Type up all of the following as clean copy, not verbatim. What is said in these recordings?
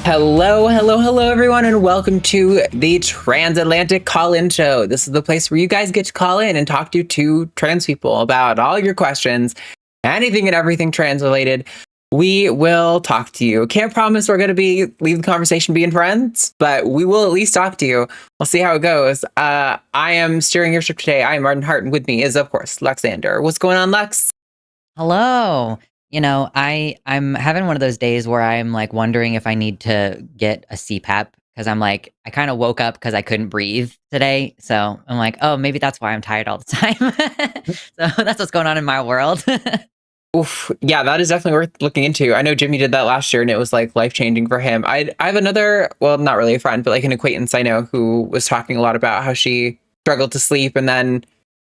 Hello, everyone, and welcome to the Transatlantic Call-In Show. This is the place where you guys get to call in and talk to two trans people about all your questions, anything and everything trans-related. We will talk to you. Can't promise we're going to leave the conversation being friends, but we will at least talk to you. We'll see how it goes. I am steering your ship today. I am Arden Hart, and with me is, of course, Luxander. What's going on, Lux? Hello. You know, I'm having one of those days where I'm like wondering if I need to get a CPAP because I'm like, I kind of woke up because I couldn't breathe today. So I'm like, oh, maybe that's why I'm tired all the time. So that's what's going on in my world. Oof, yeah, that is definitely worth looking into. I know Jimmy did that last year and it was like life-changing for him. I have another, well, not really a friend, but like an acquaintance I know who was talking a lot about how she struggled to sleep and then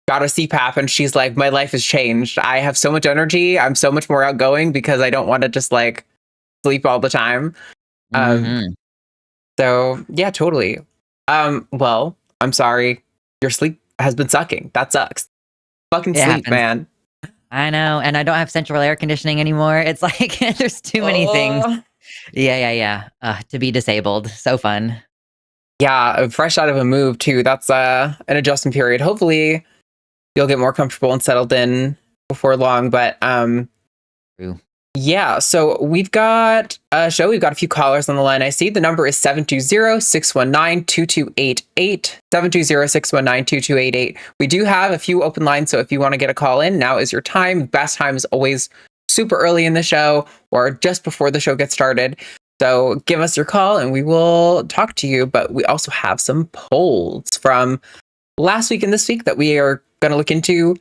got a CPAP, and she's like, my life has changed. I have so much energy. I'm so much more outgoing because I don't want to just like sleep all the time. So yeah, totally. Well, I'm sorry. Your sleep has been sucking. That sucks. Fucking It sleep, happens. man. I know. And I don't have central air conditioning anymore. It's like, there's too many things. Yeah. To be disabled. So fun. Yeah, fresh out of a move too. That's an adjustment period. Hopefully you'll get more comfortable and settled in before long. But True. yeah, so we've got a show. We've got a few callers on the line. I see the number is 720-619-2288. 720-619-2288. We do have a few open lines, so if you want to get a call in, now is your time. Best time is always super early in the show or just before the show gets started. So give us your call and we will talk to you. But we also have some polls from last week and this week that we are going to look into.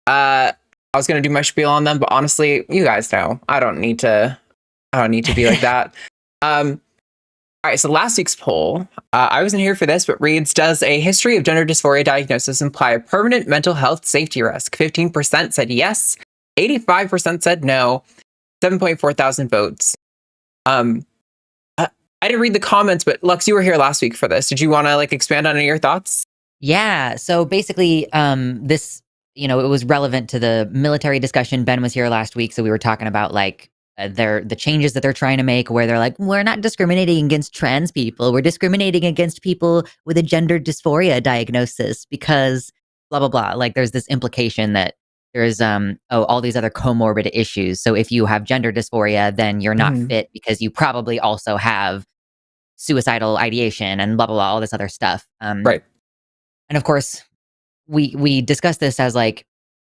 I was going to do my spiel on them, but honestly, you guys know I don't need to be like that. All right, so last week's poll, I wasn't here for this, but reads, does a history of gender dysphoria diagnosis imply a permanent mental health safety risk? 15% said yes, 85% said no, 7.4 thousand votes. I didn't read the comments, but Lux, you were here last week for this. Did you want to like expand on any of your thoughts? Yeah. So basically, this, it was relevant to the military discussion. Ben was here last week, so we were talking about like the changes that they're trying to make, where they're like, we're not discriminating against trans people, we're discriminating against people with a gender dysphoria diagnosis because blah blah blah. Like, there's this implication that there's all these other comorbid issues. So if you have gender dysphoria, then you're not fit because you probably also have suicidal ideation and blah blah blah, all this other stuff. Right. And of course, we discuss this as like,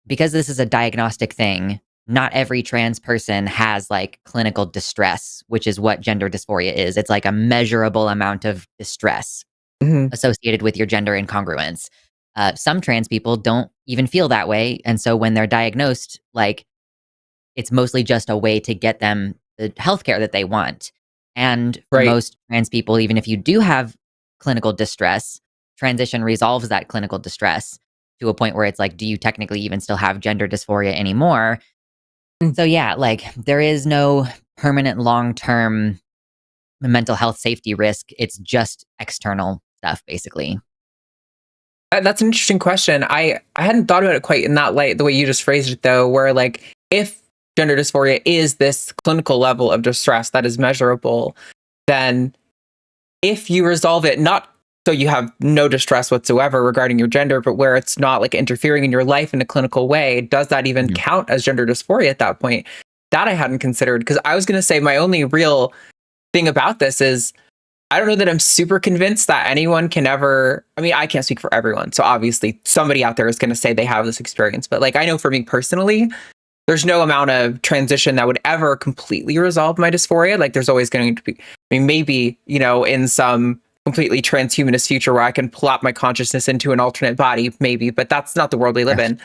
because this is a diagnostic thing, not every trans person has like clinical distress, which is what gender dysphoria is. It's like a measurable amount of distress associated with your gender incongruence. Some trans people don't even feel that way. And so when they're diagnosed, like, it's mostly just a way to get them the healthcare that they want. And for most trans people, even if you do have clinical distress, transition resolves that clinical distress to a point where it's like, do you technically even still have gender dysphoria anymore? So yeah, like, there is no permanent long-term mental health safety risk. It's just external stuff, basically. That's an interesting question. I hadn't thought about it quite in that light, the way you just phrased it, though, where like, if gender dysphoria is this clinical level of distress that is measurable, then if you resolve it, not so you have no distress whatsoever regarding your gender, but where it's not like interfering in your life in a clinical way, does that even count as gender dysphoria at that point? That I hadn't considered, because I was going to say my only real thing about this is I don't know that I'm super convinced that anyone can ever, I mean, I can't speak for everyone. So obviously somebody out there is going to say they have this experience, but like, I know for me personally, there's no amount of transition that would ever completely resolve my dysphoria. Like, there's always going to be, I mean, maybe, in some completely transhumanist future where I can plop my consciousness into an alternate body, maybe, but that's not the world we live in.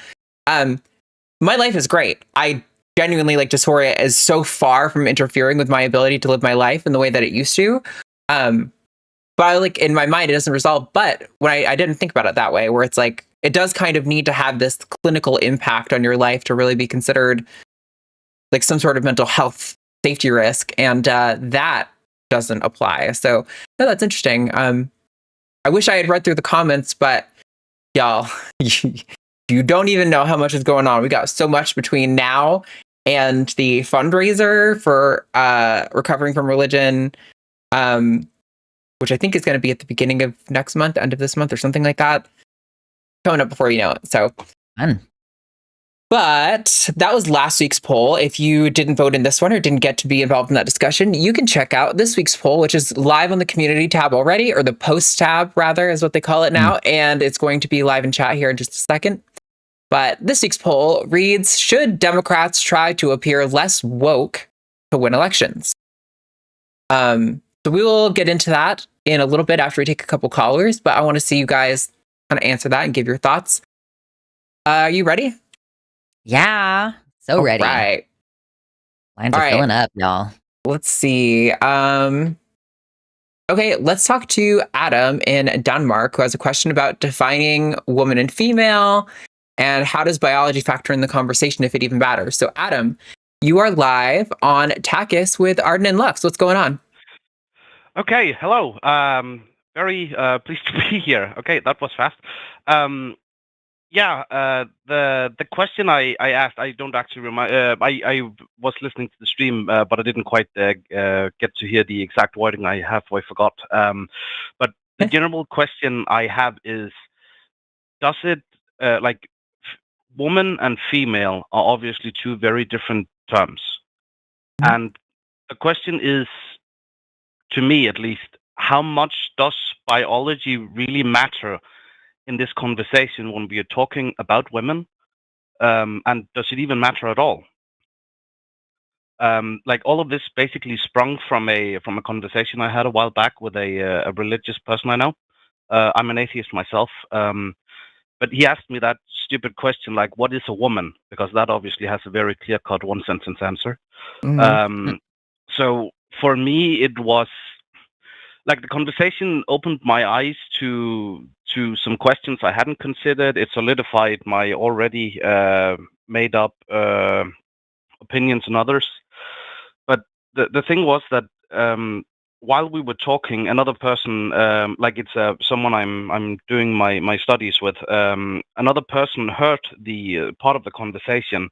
My life is great. I genuinely, like, dysphoria is so far from interfering with my ability to live my life in the way that it used to. But like, in my mind, it doesn't resolve. But when I didn't think about it that way, where it's like, it does kind of need to have this clinical impact on your life to really be considered like some sort of mental health safety risk. And that doesn't apply. So no, that's interesting. I wish I had read through the comments, but y'all, you don't even know how much is going on. We got so much between now and the fundraiser for recovering from religion which I think is going to be at the beginning of next month, end of this month, or something like that. Coming up before you know it. So Fun. But that was last week's poll. If you didn't vote in this one or didn't get to be involved in that discussion, you can check out this week's poll, which is live on the community tab already, or the post tab, rather, is what they call it now. And it's going to be live in chat here in just a second. But this week's poll reads, should Democrats try to appear less woke to win elections? So we will get into that in a little bit after we take a couple callers, but I want to see you guys kind of answer that and give your thoughts. Are you ready? Yeah, so ready. Right. Lines are filling up, y'all. Let's see. Okay, let's talk to Adam in Denmark, who has a question about defining woman and female, and how does biology factor in the conversation if it even matters. So, Adam, you are live on TACIS with Arden and Lux. What's going on? Okay, hello. Very pleased to be here. Okay, that was fast. The question I asked, I don't actually remind. I was listening to the stream, but I didn't quite get to hear the exact wording. I forgot. But the general question I have is, does it woman and female are obviously two very different terms, and the question is, to me at least, how much does biology really matter in this conversation when we are talking about women, and does it even matter at all? All of this basically sprung from a conversation I had a while back with a religious person I know. I'm an atheist myself, but he asked me that stupid question, like, what is a woman? Because that obviously has a very clear-cut one-sentence answer. So for me, it was like the conversation opened my eyes to some questions I hadn't considered. It solidified my already made up opinions and others. But the thing was that while we were talking, another person, it's someone I'm doing my studies with, another person heard the part of the conversation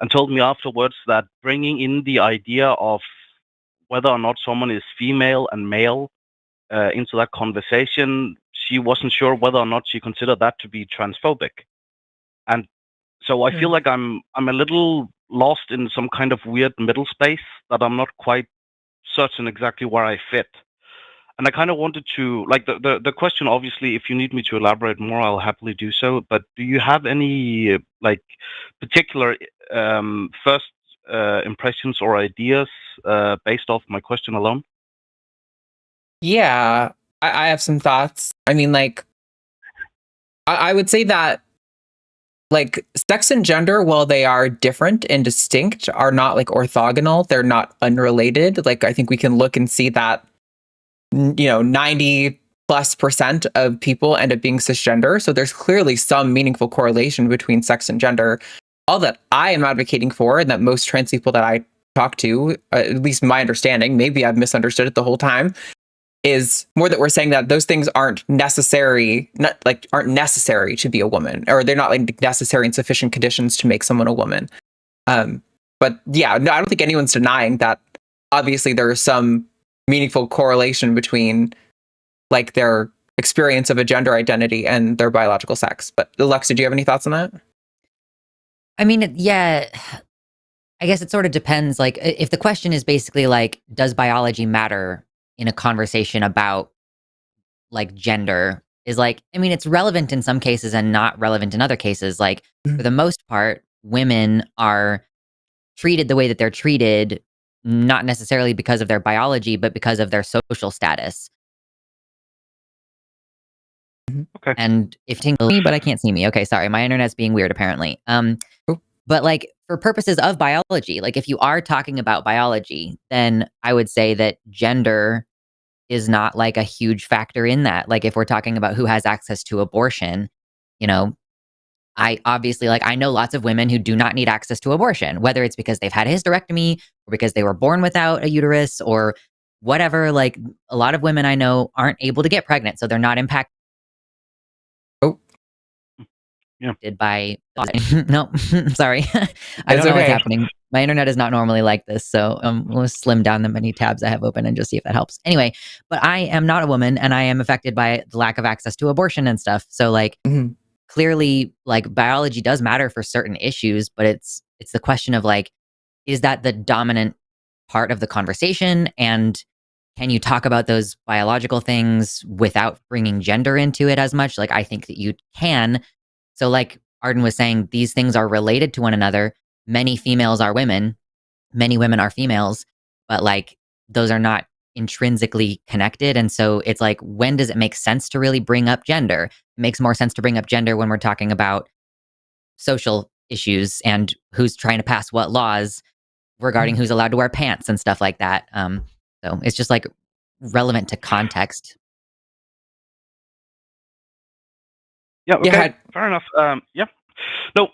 and told me afterwards that bringing in the idea of whether or not someone is female and male into that conversation, she wasn't sure whether or not she considered that to be transphobic. And so I feel like I'm a little lost in some kind of weird middle space that I'm not quite certain exactly where I fit. And I kind of wanted to, the question, obviously, if you need me to elaborate more, I'll happily do so. But do you have any particular first impressions or ideas based off my question alone? Yeah, I have some thoughts. I mean, I would say that, sex and gender, while they are different and distinct, are not orthogonal. They're not unrelated. I think we can look and see that, 90+% of people end up being cisgender. So there's clearly some meaningful correlation between sex and gender. All that I am advocating for, and that most trans people that I talk to, at least my understanding, maybe I've misunderstood it the whole time, is more that we're saying that those things aren't necessary to be a woman, or they're not necessary and sufficient conditions to make someone a woman. But yeah, no, I don't think anyone's denying that. Obviously, there is some meaningful correlation between their experience of a gender identity and their biological sex. But Alexa, do you have any thoughts on that? I mean, yeah, I guess it sort of depends. If the question is basically does biology matter in a conversation about gender, is it's relevant in some cases and not relevant in other cases. For the most part, women are treated the way that they're treated, not necessarily because of their biology, but because of their social status. Okay. And if me, but I can't see me. Okay, sorry, my internet's being weird apparently. But for purposes of biology, if you are talking about biology, then I would say that gender is not a huge factor in that. If we're talking about who has access to abortion, I obviously I know lots of women who do not need access to abortion, whether it's because they've had a hysterectomy or because they were born without a uterus or whatever. A lot of women I know aren't able to get pregnant, so they're not impacted. Yeah. By no, sorry. I don't know what's happening. My internet is not normally like this, so we'll slim down the many tabs I have open and just see if that helps. Anyway, but I am not a woman, and I am affected by the lack of access to abortion and stuff. So like, clearly, like biology does matter for certain issues, but it's the question of like, is that the dominant part of the conversation? And can you talk about those biological things without bringing gender into it as much? Like, I think that you can. So like Arden was saying, these things are related to one another. Many females are women, many women are females, but like those are not intrinsically connected. And so it's like, when does it make sense to really bring up gender? It makes more sense to bring up gender when we're talking about social issues and who's trying to pass what laws regarding who's allowed to wear pants and stuff like that. So it's just like relevant to context. Yeah. Okay. Yeah. Fair enough. Yeah. No.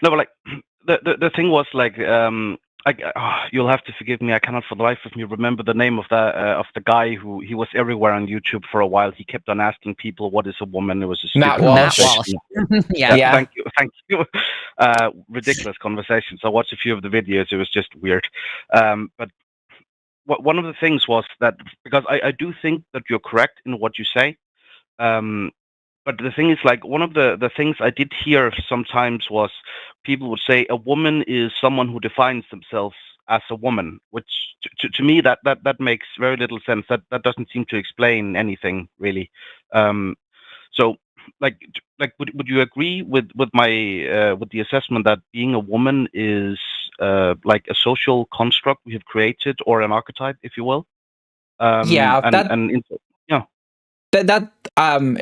No. But like the thing was like you'll have to forgive me. I cannot for the life of me remember the name of the guy who he was everywhere on YouTube for a while. He kept on asking people, "What is a woman?" It was a stupid Matt Walsh. conversation. Yeah. Thank you. Ridiculous conversation. So I watched a few of the videos. It was just weird. But one of the things was that, because I do think that you're correct in what you say. But the thing is, like, one of the things I did hear sometimes was people would say a woman is someone who defines themselves as a woman, which to me that makes very little sense. That doesn't seem to explain anything really. So like would you agree with my with the assessment that being a woman is like a social construct we have created, or an archetype, if you will? Yeah,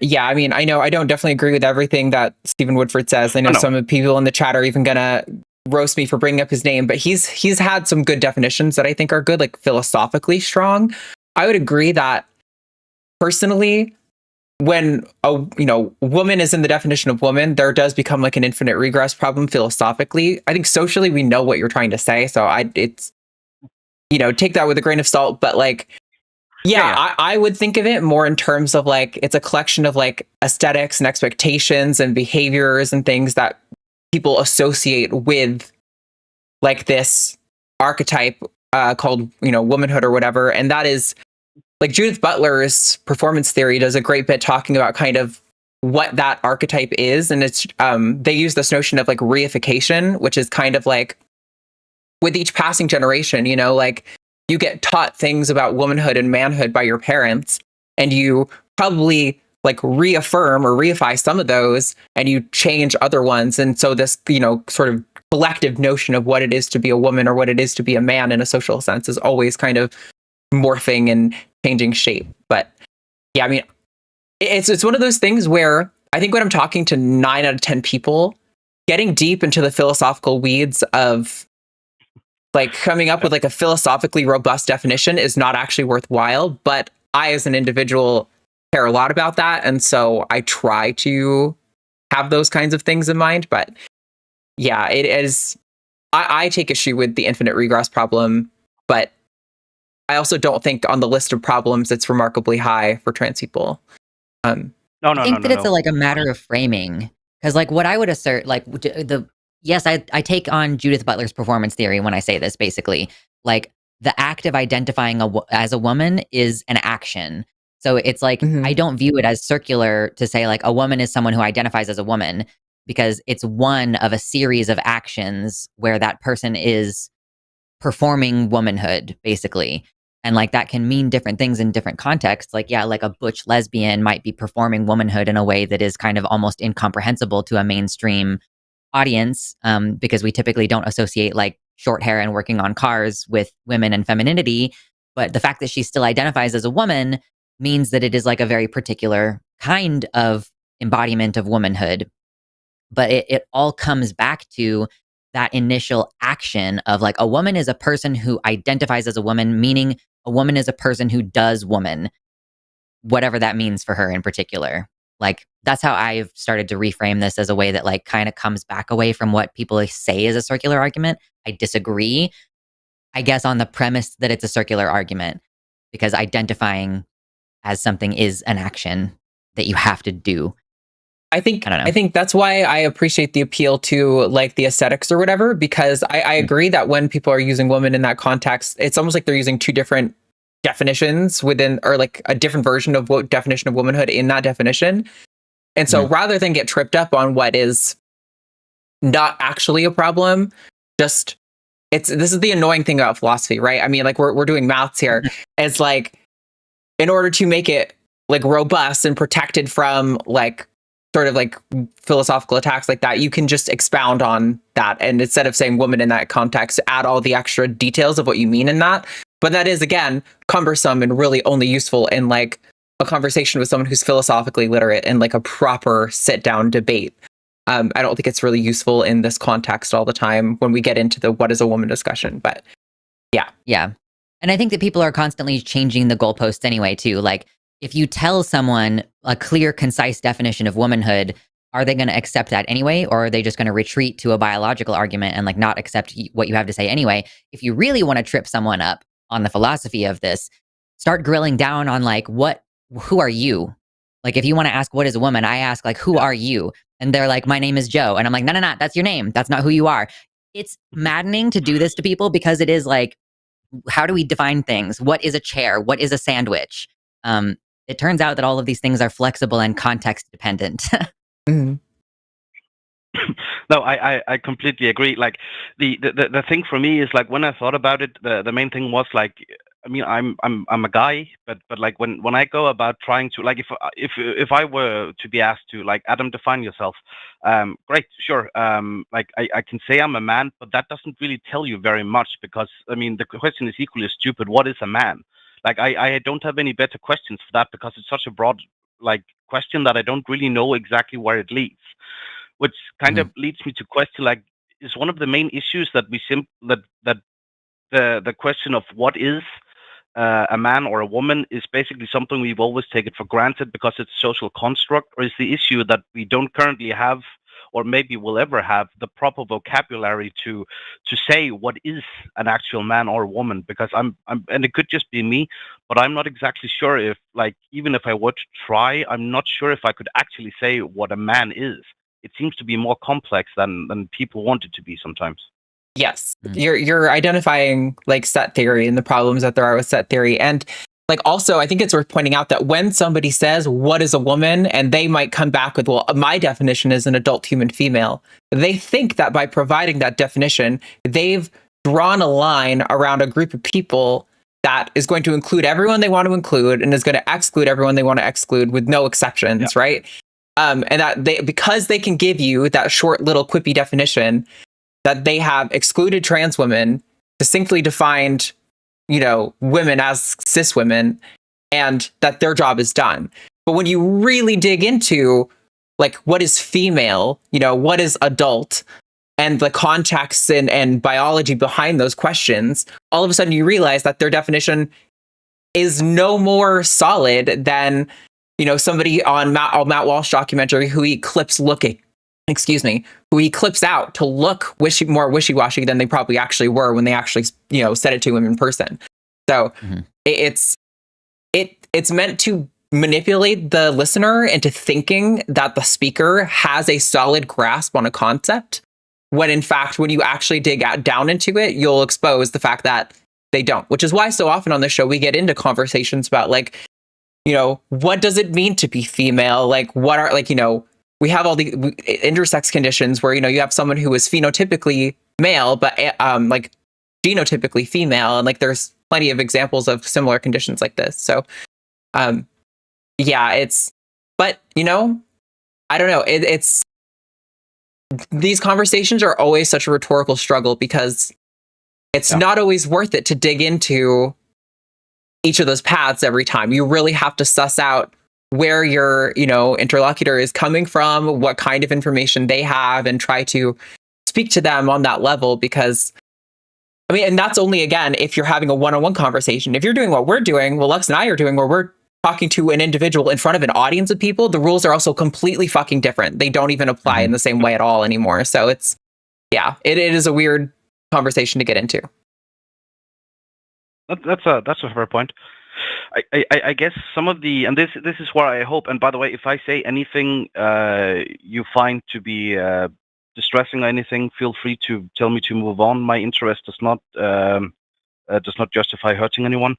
yeah, I mean, I know I don't definitely agree with everything that Stephen Woodford says. I know some of the people in the chat are even gonna roast me for bringing up his name, but he's had some good definitions that I think are good, like philosophically strong. I would agree that personally, when a woman is in the definition of woman, there does become like an infinite regress problem philosophically. I think socially we know what you're trying to say, so it's take that with a grain of salt, but like. Yeah. I would think of it more in terms of like, it's a collection of like aesthetics and expectations and behaviors and things that people associate with like this archetype called, womanhood or whatever. And that is like Judith Butler's performance theory does a great bit talking about kind of what that archetype is. And it's they use this notion of like reification, which is kind of like with each passing generation, like you get taught things about womanhood and manhood by your parents, and you probably like reaffirm or reify some of those, and you change other ones. And so this, sort of collective notion of what it is to be a woman or what it is to be a man in a social sense is always kind of morphing and changing shape. But yeah, I mean, it's one of those things where I think when I'm talking to 9 out of 10 people, getting deep into the philosophical weeds of like coming up with like a philosophically robust definition is not actually worthwhile. But I, as an individual, care a lot about that. And so I try to have those kinds of things in mind. But yeah, it is. I take issue with the infinite regress problem, but I also don't think on the list of problems it's remarkably high for trans people. I think that it's a matter of framing. Because like what I would assert, like yes, I take on Judith Butler's performance theory when I say this, basically. Like, the act of identifying as a woman is an action. So it's like, I don't view it as circular to say, like, a woman is someone who identifies as a woman, because it's one of a series of actions where that person is performing womanhood, basically. And, like, that can mean different things in different contexts. Like, yeah, like a butch lesbian might be performing womanhood in a way that is kind of almost incomprehensible to a mainstream audience, because we typically don't associate like short hair and working on cars with women and femininity. But the fact that she still identifies as a woman means that it is like a very particular kind of embodiment of womanhood. But it all comes back to that initial action of like, a woman is a person who identifies as a woman, meaning a woman is a person who does woman, whatever that means for her in particular. Like, that's how I've started to reframe this as a way that like kind of comes back away from what people say is a circular argument. I disagree, I guess, on the premise that it's a circular argument, because identifying as something is an action that you have to do. I think I don't know. I think that's why I appreciate the appeal to like the aesthetics or whatever, because I agree that when people are using woman in that context, it's almost like they're using two different definitions within, or like a different version of what definition of womanhood in that definition. And so rather than get tripped up on what is not actually a problem, just this is the annoying thing about philosophy, right? I mean, like we're doing maths here. It's like, in order to make it like robust and protected from like sort of like philosophical attacks like that, you can just expound on that, and instead of saying woman in that context, add all the extra details of what you mean in that. But that is, again, cumbersome and really only useful in like a conversation with someone who's philosophically literate and like a proper sit down debate. I don't think it's really useful in this context all the time when we get into the what is a woman discussion. But yeah. And I think that people are constantly changing the goalposts anyway, too. Like, if you tell someone a clear, concise definition of womanhood, are they going to accept that anyway? Or are they just going to retreat to a biological argument and like not accept what you have to say anyway? If you really want to trip someone up on the philosophy of this, start grilling down on like, who are you? Like, if you want to ask what is a woman, I ask like, who are you? And they're like, my name is Joe. And I'm like, no, that's your name. That's not who you are. It's maddening to do this to people because it is like, how do we define things? What is a chair? What is a sandwich? It turns out that all of these things are flexible and context dependent. mm-hmm. No, I completely agree. Like the thing for me is like when I thought about it, the main thing was like, I mean, I'm a guy, but like when I go about trying to like if I were to be asked to like, Adam, define yourself, great, sure, like I can say I'm a man, but that doesn't really tell you very much, because I mean the question is equally stupid. What is a man? Like I don't have any better questions for that, because it's such a broad like question that I don't really know exactly where it leads, which kind of leads me to question like, is one of the main issues that that the question of what is a man or a woman is basically something we've always taken for granted because it's a social construct, or is the issue that we don't currently have, or maybe will ever have, the proper vocabulary to say what is an actual man or woman? Because I'm and it could just be me, but I'm not exactly sure if, like, even if I were to try, I'm not sure if I could actually say what a man is. It seems to be more complex than people want it to be sometimes. Yes, you're identifying like set theory and the problems that there are with set theory. And like also, I think it's worth pointing out that when somebody says what is a woman, and they might come back with, well, my definition is an adult human female, they think that by providing that definition, they've drawn a line around a group of people that is going to include everyone they want to include and is going to exclude everyone they want to exclude with no exceptions, right? And that because they can give you that short little quippy definition, that they have excluded trans women, distinctly defined, women as cis women, and that their job is done. But when you really dig into like what is female, what is adult, and the context and biology behind those questions, all of a sudden you realize that their definition is no more solid than, somebody on Matt Walsh documentary who he clips out to look more wishy-washy than they probably actually were when they actually, said it to him in person. So it's meant to manipulate the listener into thinking that the speaker has a solid grasp on a concept, when in fact, when you actually dig down into it, you'll expose the fact that they don't, which is why so often on the show, we get into conversations about like, what does it mean to be female? Like, what are we have all the intersex conditions where, you have someone who is phenotypically male, but like genotypically female. And like, there's plenty of examples of similar conditions like this. So, but, I don't know. It's these conversations are always such a rhetorical struggle because it's not always worth it to dig into each of those paths every time. You really have to suss out where your, interlocutor is coming from, what kind of information they have, and try to speak to them on that level. Because, and that's only, again, if you're having a one-on-one conversation. If you're doing what we're doing, what Lux and I are doing, where we're talking to an individual in front of an audience of people, the rules are also completely fucking different. They don't even apply in the same way at all anymore. So it is a weird conversation to get into. That's a fair point. I guess some of the, and this is where I hope. And by the way, if I say anything you find to be distressing or anything, feel free to tell me to move on. My interest does not justify hurting anyone.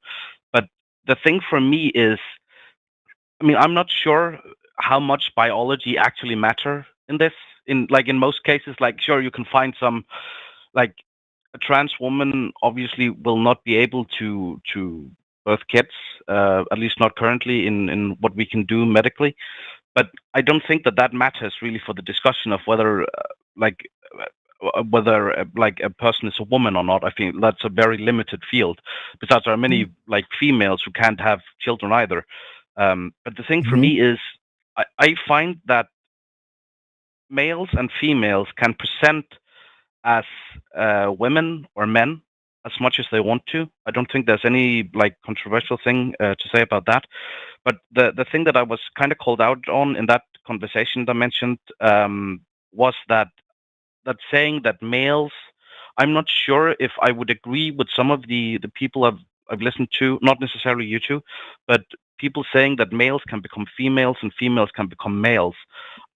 But the thing for me is, I mean, I'm not sure how much biology actually matter in this. In most cases, like sure you can find some, like a trans woman obviously will not be able to birth kids, at least not currently in what we can do medically. But I don't think that matters really for the discussion of whether like a person is a woman or not. I think that's a very limited field, because there are many like females who can't have children either. But the thing for me is, I find that males and females can present as women or men as much as they want to. I don't think there's any like controversial thing to say about that. But the thing that I was kind of called out on in that conversation that I mentioned was that saying that males, I'm not sure if I would agree with some of the people I've listened to, not necessarily you two, but people saying that males can become females and females can become males.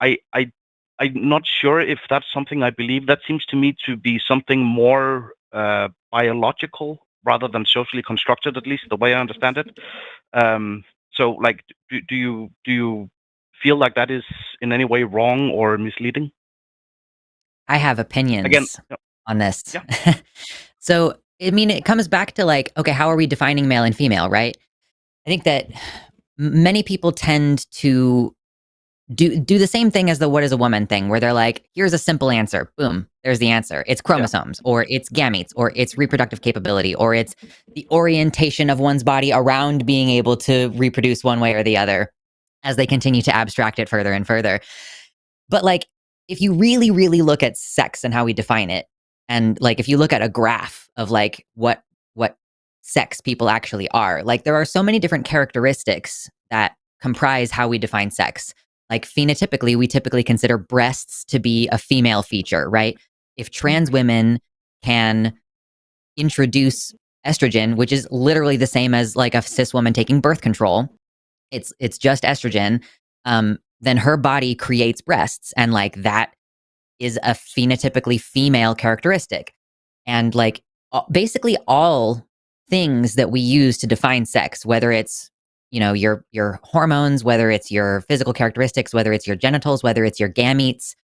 I'm not sure if that's something I believe. That seems to me to be something more biological rather than socially constructed, at least the way I understand it. So, like, do you feel like that is in any way wrong or misleading? I have opinions Again, on this. yeah. So, I mean, it comes back to like, okay, how are we defining male and female, right? I think that many people tend to do the same thing as the what is a woman thing, where they're like, here's a simple answer. Boom, there's the answer. It's chromosomes, or it's gametes, or it's reproductive capability, or it's the orientation of one's body around being able to reproduce one way or the other, as they continue to abstract it further and further. But like, if you really, really look at sex and how we define it, and like if you look at a graph of like what sex people actually are, like there are so many different characteristics that comprise how we define sex. Like phenotypically, we typically consider breasts to be a female feature, right? If trans women can introduce estrogen, which is literally the same as like a cis woman taking birth control, it's just estrogen, then her body creates breasts, and like that is a phenotypically female characteristic. And like basically all things that we use to define sex, whether it's your hormones, whether it's your physical characteristics, whether it's your genitals, whether it's your gametes,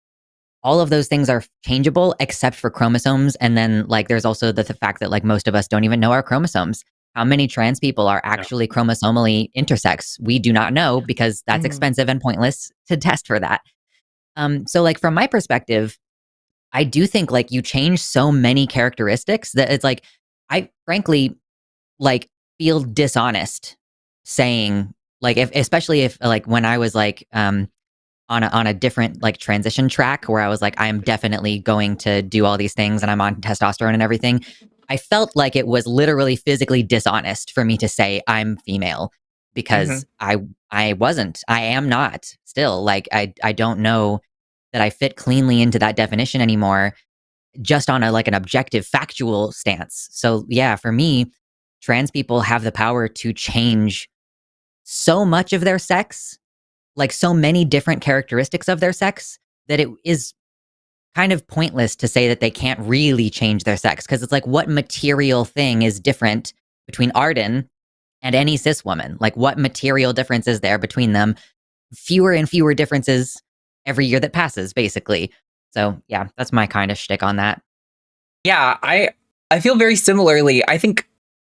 all of those things are changeable except for chromosomes. And then like there's also the fact that like most of us don't even know our chromosomes. How many trans people are actually chromosomally intersex? We do not know, because that's expensive and pointless to test for that. So like from my perspective, I do think like you change so many characteristics that it's like, I frankly like feel dishonest saying like, especially if like when I was like on a different like transition track where I was like, I'm definitely going to do all these things and I'm on testosterone and everything. I felt like it was literally physically dishonest for me to say I'm female, because I wasn't. I am not still. Like I don't know that I fit cleanly into that definition anymore, just on a like an objective factual stance. So yeah, for me, trans people have the power to change so much of their sex, like so many different characteristics of their sex, that it is kind of pointless to say that they can't really change their sex. Because it's like, what material thing is different between Arden and any cis woman? Like, what material difference is there between them? Fewer and fewer differences every year that passes, basically. So yeah, that's my kind of shtick on that. Yeah, I feel very similarly. I think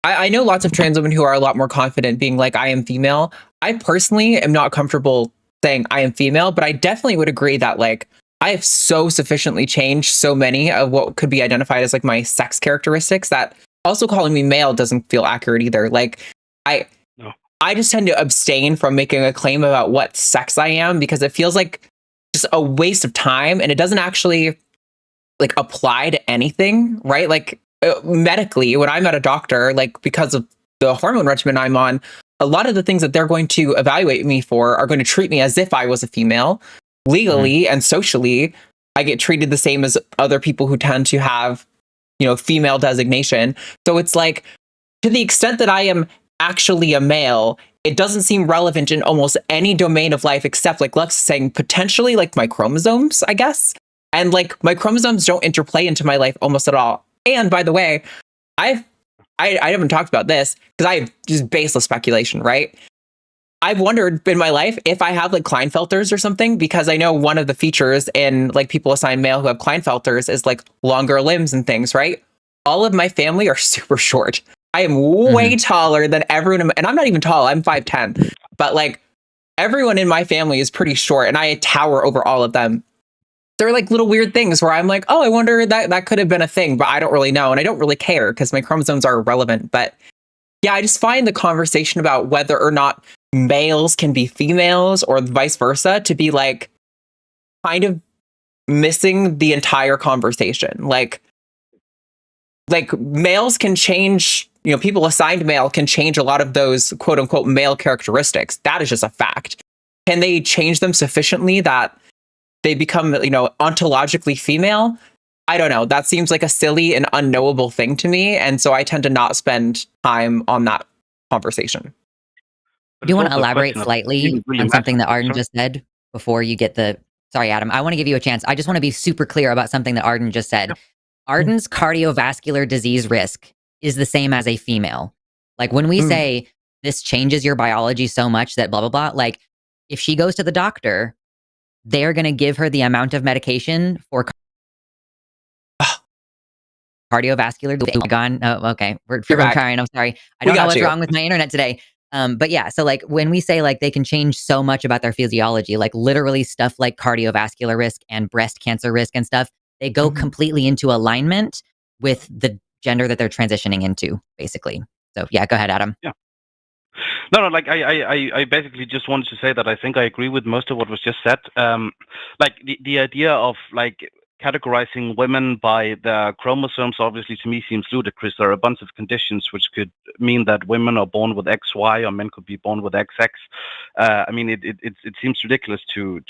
I know lots of trans women who are a lot more confident being like, I am female. I personally am not comfortable saying I am female, but I definitely would agree that like I have so sufficiently changed so many of what could be identified as like my sex characteristics that also calling me male doesn't feel accurate either. Like I just tend to abstain from making a claim about what sex I am, because it feels like just a waste of time, and it doesn't actually like apply to anything, right? Like medically, when I'm at a doctor, like because of the hormone regimen I'm on, a lot of the things that they're going to evaluate me for are going to treat me as if I was a female. Legally and socially, I get treated the same as other people who tend to have, female designation. So it's like, to the extent that I am actually a male, it doesn't seem relevant in almost any domain of life except, like Lux is saying, potentially like my chromosomes, I guess. And like my chromosomes don't interplay into my life almost at all. And by the way, I haven't talked about this because I have just baseless speculation, right? I've wondered in my life if I have like Klinefelters or something, because I know one of the features in like people assigned male who have Klinefelters is like longer limbs and things, right? All of my family are super short. I am way taller than everyone, and I'm not even tall. I'm 5'10", but like everyone in my family is pretty short, and I tower over all of them. They're like little weird things where I'm like, oh, I wonder that could have been a thing, but I don't really know, and I don't really care because my chromosomes are irrelevant. But yeah, I just find the conversation about whether or not males can be females or vice versa to be like kind of missing the entire conversation. Like males can change, you know, people assigned male can change a lot of those quote unquote male characteristics. That is just a fact. Can they change them sufficiently that they become, you know, ontologically female? I don't know. That seems like a silly and unknowable thing to me. And so I tend to not spend time on that conversation. Do you want to elaborate slightly on something that Arden just said before you get the... Sorry, Adam. I want to give you a chance. I just want to be super clear about something that Arden just said. Yep. Arden's cardiovascular disease risk is the same as a female. Like when we say this changes your biology so much that blah, blah, blah, like if she goes to the doctor, they're going to give her the amount of medication for cardiovascular. Gone. Oh, okay. We're trying. I'm sorry. I don't know what's wrong with my internet today. But yeah, so like when we say like they can change so much about their physiology, like literally stuff like cardiovascular risk and breast cancer risk and stuff, they go completely into alignment with the gender that they're transitioning into, basically. So yeah, go ahead, Adam. Yeah. No, like I basically just wanted to say that I think I agree with most of what was just said. Like the idea of like categorizing women by the chromosomes obviously to me seems ludicrous. There are a bunch of conditions which could mean that women are born with XY or men could be born with XX. I mean, it seems ridiculous to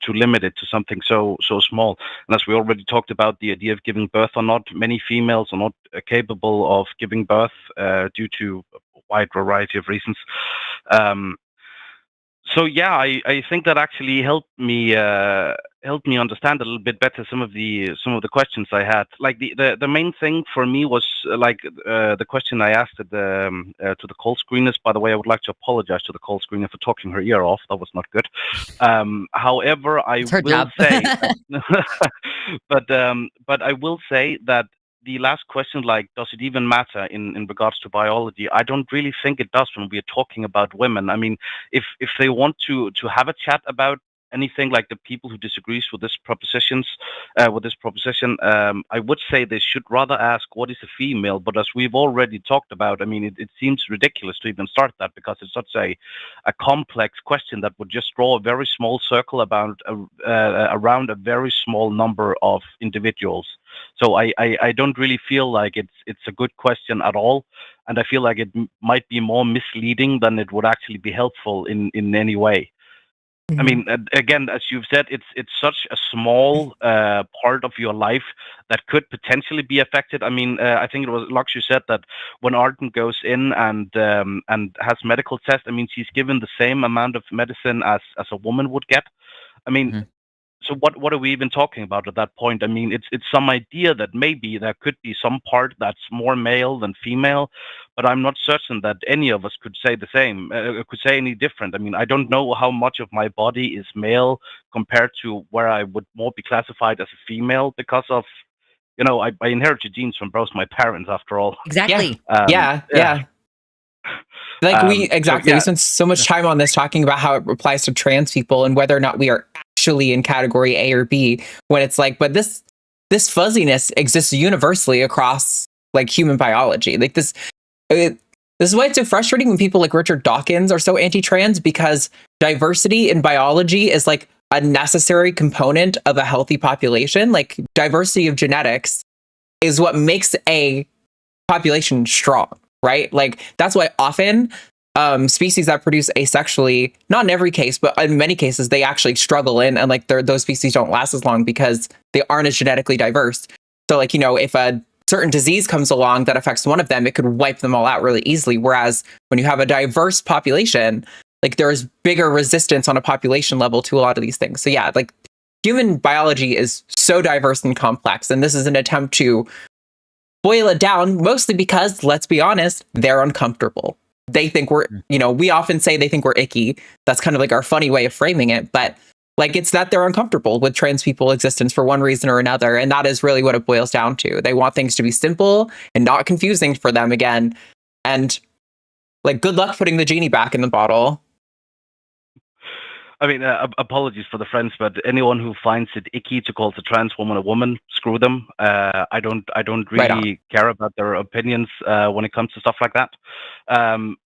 limit it to something so small. And as we already talked about, the idea of giving birth or not, many females are not capable of giving birth due to a wide variety of reasons. So yeah, I think that actually helped me understand a little bit better some of the questions I had. Like the main thing for me was like the question I asked to the call screeners. By the way, I would like to apologize to the call screener for talking her ear off. That was not good. However, I will say, but I will say that the last question, like, does it even matter in regards to biology? I don't really think it does when we are talking about women. I mean, if they want to have a chat about anything, like the people who disagrees with this proposition, I would say they should rather ask what is a female. But as we've already talked about, I mean, it seems ridiculous to even start that because it's such a complex question that would just draw a very small circle about around a very small number of individuals. So I don't really feel like it's a good question at all, and I feel like it might be more misleading than it would actually be helpful in any way. I mean, again, as you've said, it's such a small part of your life that could potentially be affected. I mean, I think it was Lux who said that when Arden goes in and has medical tests, I mean, she's given the same amount of medicine as a woman would get. I mean, so what are we even talking about at that point? I mean, it's some idea that maybe there could be some part that's more male than female, but I'm not certain that any of us could say the same, could say any different. I mean, I don't know how much of my body is male compared to where I would more be classified as a female because of, you know, I inherited genes from both my parents after all. Exactly. Yeah. Like we spent so much time on this talking about how it applies to trans people and whether or not we are actually in category A or B, when it's like, but this fuzziness exists universally across like human biology. Like this is why it's so frustrating when people like Richard Dawkins are so anti-trans, because diversity in biology is like a necessary component of a healthy population. Like diversity of genetics is what makes a population strong, right? Like that's why often species that produce asexually, not in every case, but in many cases, they actually struggle and like those species don't last as long because they aren't as genetically diverse. So like, you know, if a certain disease comes along that affects one of them, it could wipe them all out really easily. Whereas when you have a diverse population, like there's bigger resistance on a population level to a lot of these things. So yeah, like human biology is so diverse and complex, and this is an attempt to boil it down, mostly because, let's be honest, they're uncomfortable. They think we're, we often say they think we're icky. That's kind of like our funny way of framing it. But like, it's that they're uncomfortable with trans people existence for one reason or another. And that is really what it boils down to. They want things to be simple and not confusing for them again. And like, good luck putting the genie back in the bottle. I mean, apologies for the French, but anyone who finds it icky to call the trans woman a woman, screw them. I don't really care about their opinions when it comes to stuff like that.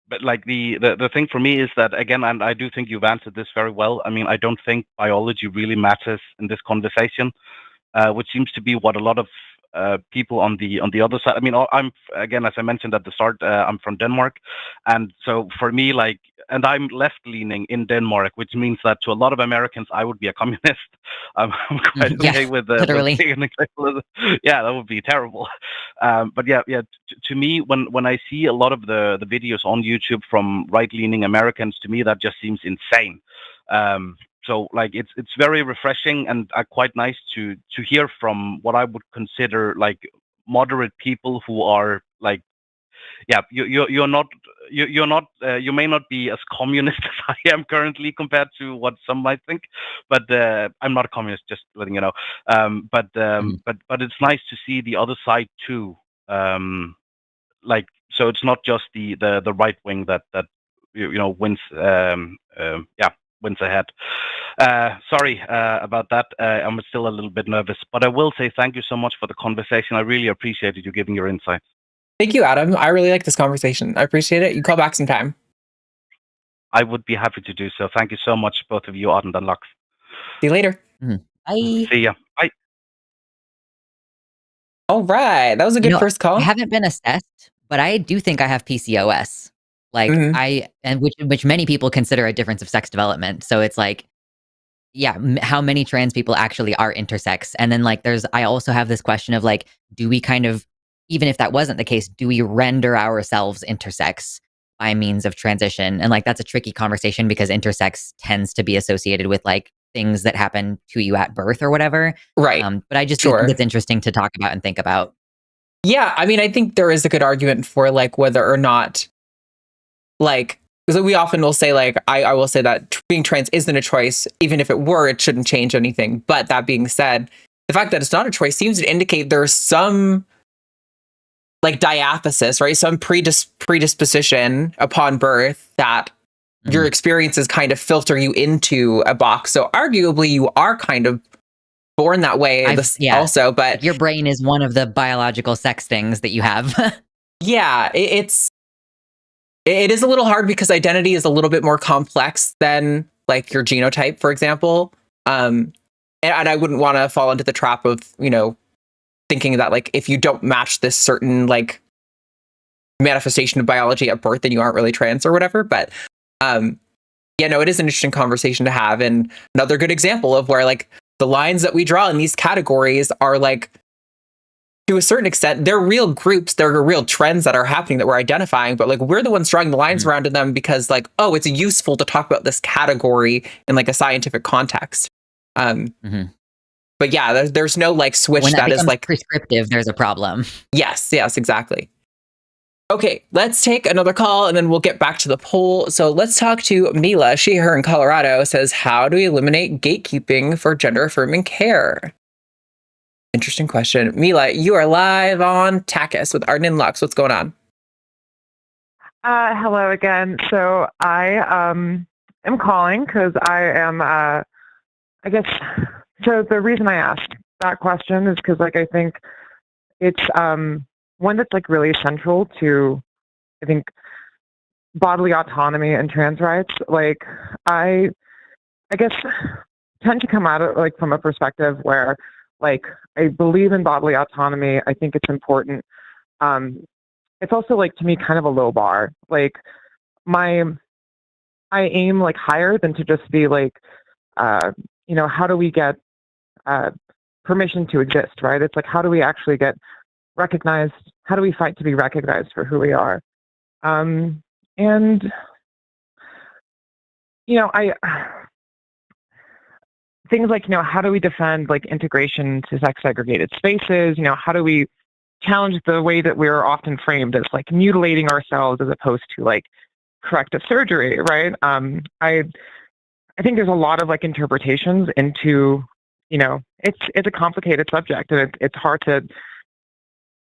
But like the thing for me is that, again, and I do think you've answered this very well. I mean, I don't think biology really matters in this conversation, which seems to be what a lot of people on the other side. I mean, I'm, again, as I mentioned at the start, I'm from Denmark, and so for me, like, and I'm left-leaning in Denmark, which means that to a lot of Americans, I would be a communist. I'm quite okay with literally. Yeah, that would be terrible. But yeah. To me, when I see a lot of the videos on YouTube from right-leaning Americans, to me that just seems insane. So like it's very refreshing and quite nice to hear from what I would consider like moderate people who are like, yeah, you may not be as communist as I am currently compared to what some might think, but I'm not a communist, just letting you know. But it's nice to see the other side too. Like, so it's not just the right wing that wins. Wins ahead. Sorry about that. I'm still a little bit nervous, but I will say thank you so much for the conversation. I really appreciated you giving your insights. Thank you, Adam. I really like this conversation. I appreciate it. You call back sometime. I would be happy to do so. Thank you so much, both of you, Arden and Lux. See you later. Bye. See ya. Bye. All right. That was a good first call. I haven't been assessed, but I do think I have PCOS. Like which many people consider a difference of sex development. So it's like, yeah, how many trans people actually are intersex? And then like I also have this question of like, do we kind of, even if that wasn't the case, do we render ourselves intersex by means of transition? And like, that's a tricky conversation because intersex tends to be associated with like things that happen to you at birth or whatever. Right. But I just think it's interesting to talk about and think about. Yeah. I mean, I think there is a good argument for like whether or not, like, because we often will say, like, I will say that being trans isn't a choice. Even if it were, it shouldn't change anything. But that being said, the fact that it's not a choice seems to indicate there's some like diathesis, right? Some predisposition upon birth that your experiences kind of filter you into a box. So arguably you are kind of born that way also, but your brain is one of the biological sex things that you have. Yeah, it is a little hard because identity is a little bit more complex than like your genotype, for example. And I wouldn't want to fall into the trap of, thinking that like if you don't match this certain like manifestation of biology at birth, then you aren't really trans or whatever. But it is an interesting conversation to have, and another good example of where like the lines that we draw in these categories are like, to a certain extent, they're real groups, they're real trends that are happening that we're identifying, but like we're the ones drawing the lines around them because like, oh, it's useful to talk about this category in like a scientific context. But yeah, there's no like switch when that is like prescriptive, there's a problem. Yes, exactly. Okay, let's take another call and then we'll get back to the poll. So let's talk to Mila. Her in Colorado says, how do we eliminate gatekeeping for gender affirming care? Interesting question. Mila, you are live on TACIS with Arden and Lux. What's going on? Hello again. So I am calling because I am, so the reason I asked that question is because like I think it's one that's like really central to, I think, bodily autonomy and trans rights. Like I guess tend to come at it like from a perspective where like I believe in bodily autonomy. I think it's important. It's also like to me kind of a low bar. Like I aim like higher than to just be like, how do we get permission to exist, right? It's like, how do we actually get recognized? How do we fight to be recognized for who we are? And, you know, things like, you know, how do we defend like integration to sex segregated spaces? You know, how do we challenge the way that we're often framed as like mutilating ourselves as opposed to like corrective surgery, right? I think there's a lot of like interpretations into, you know, it's a complicated subject, and it's hard to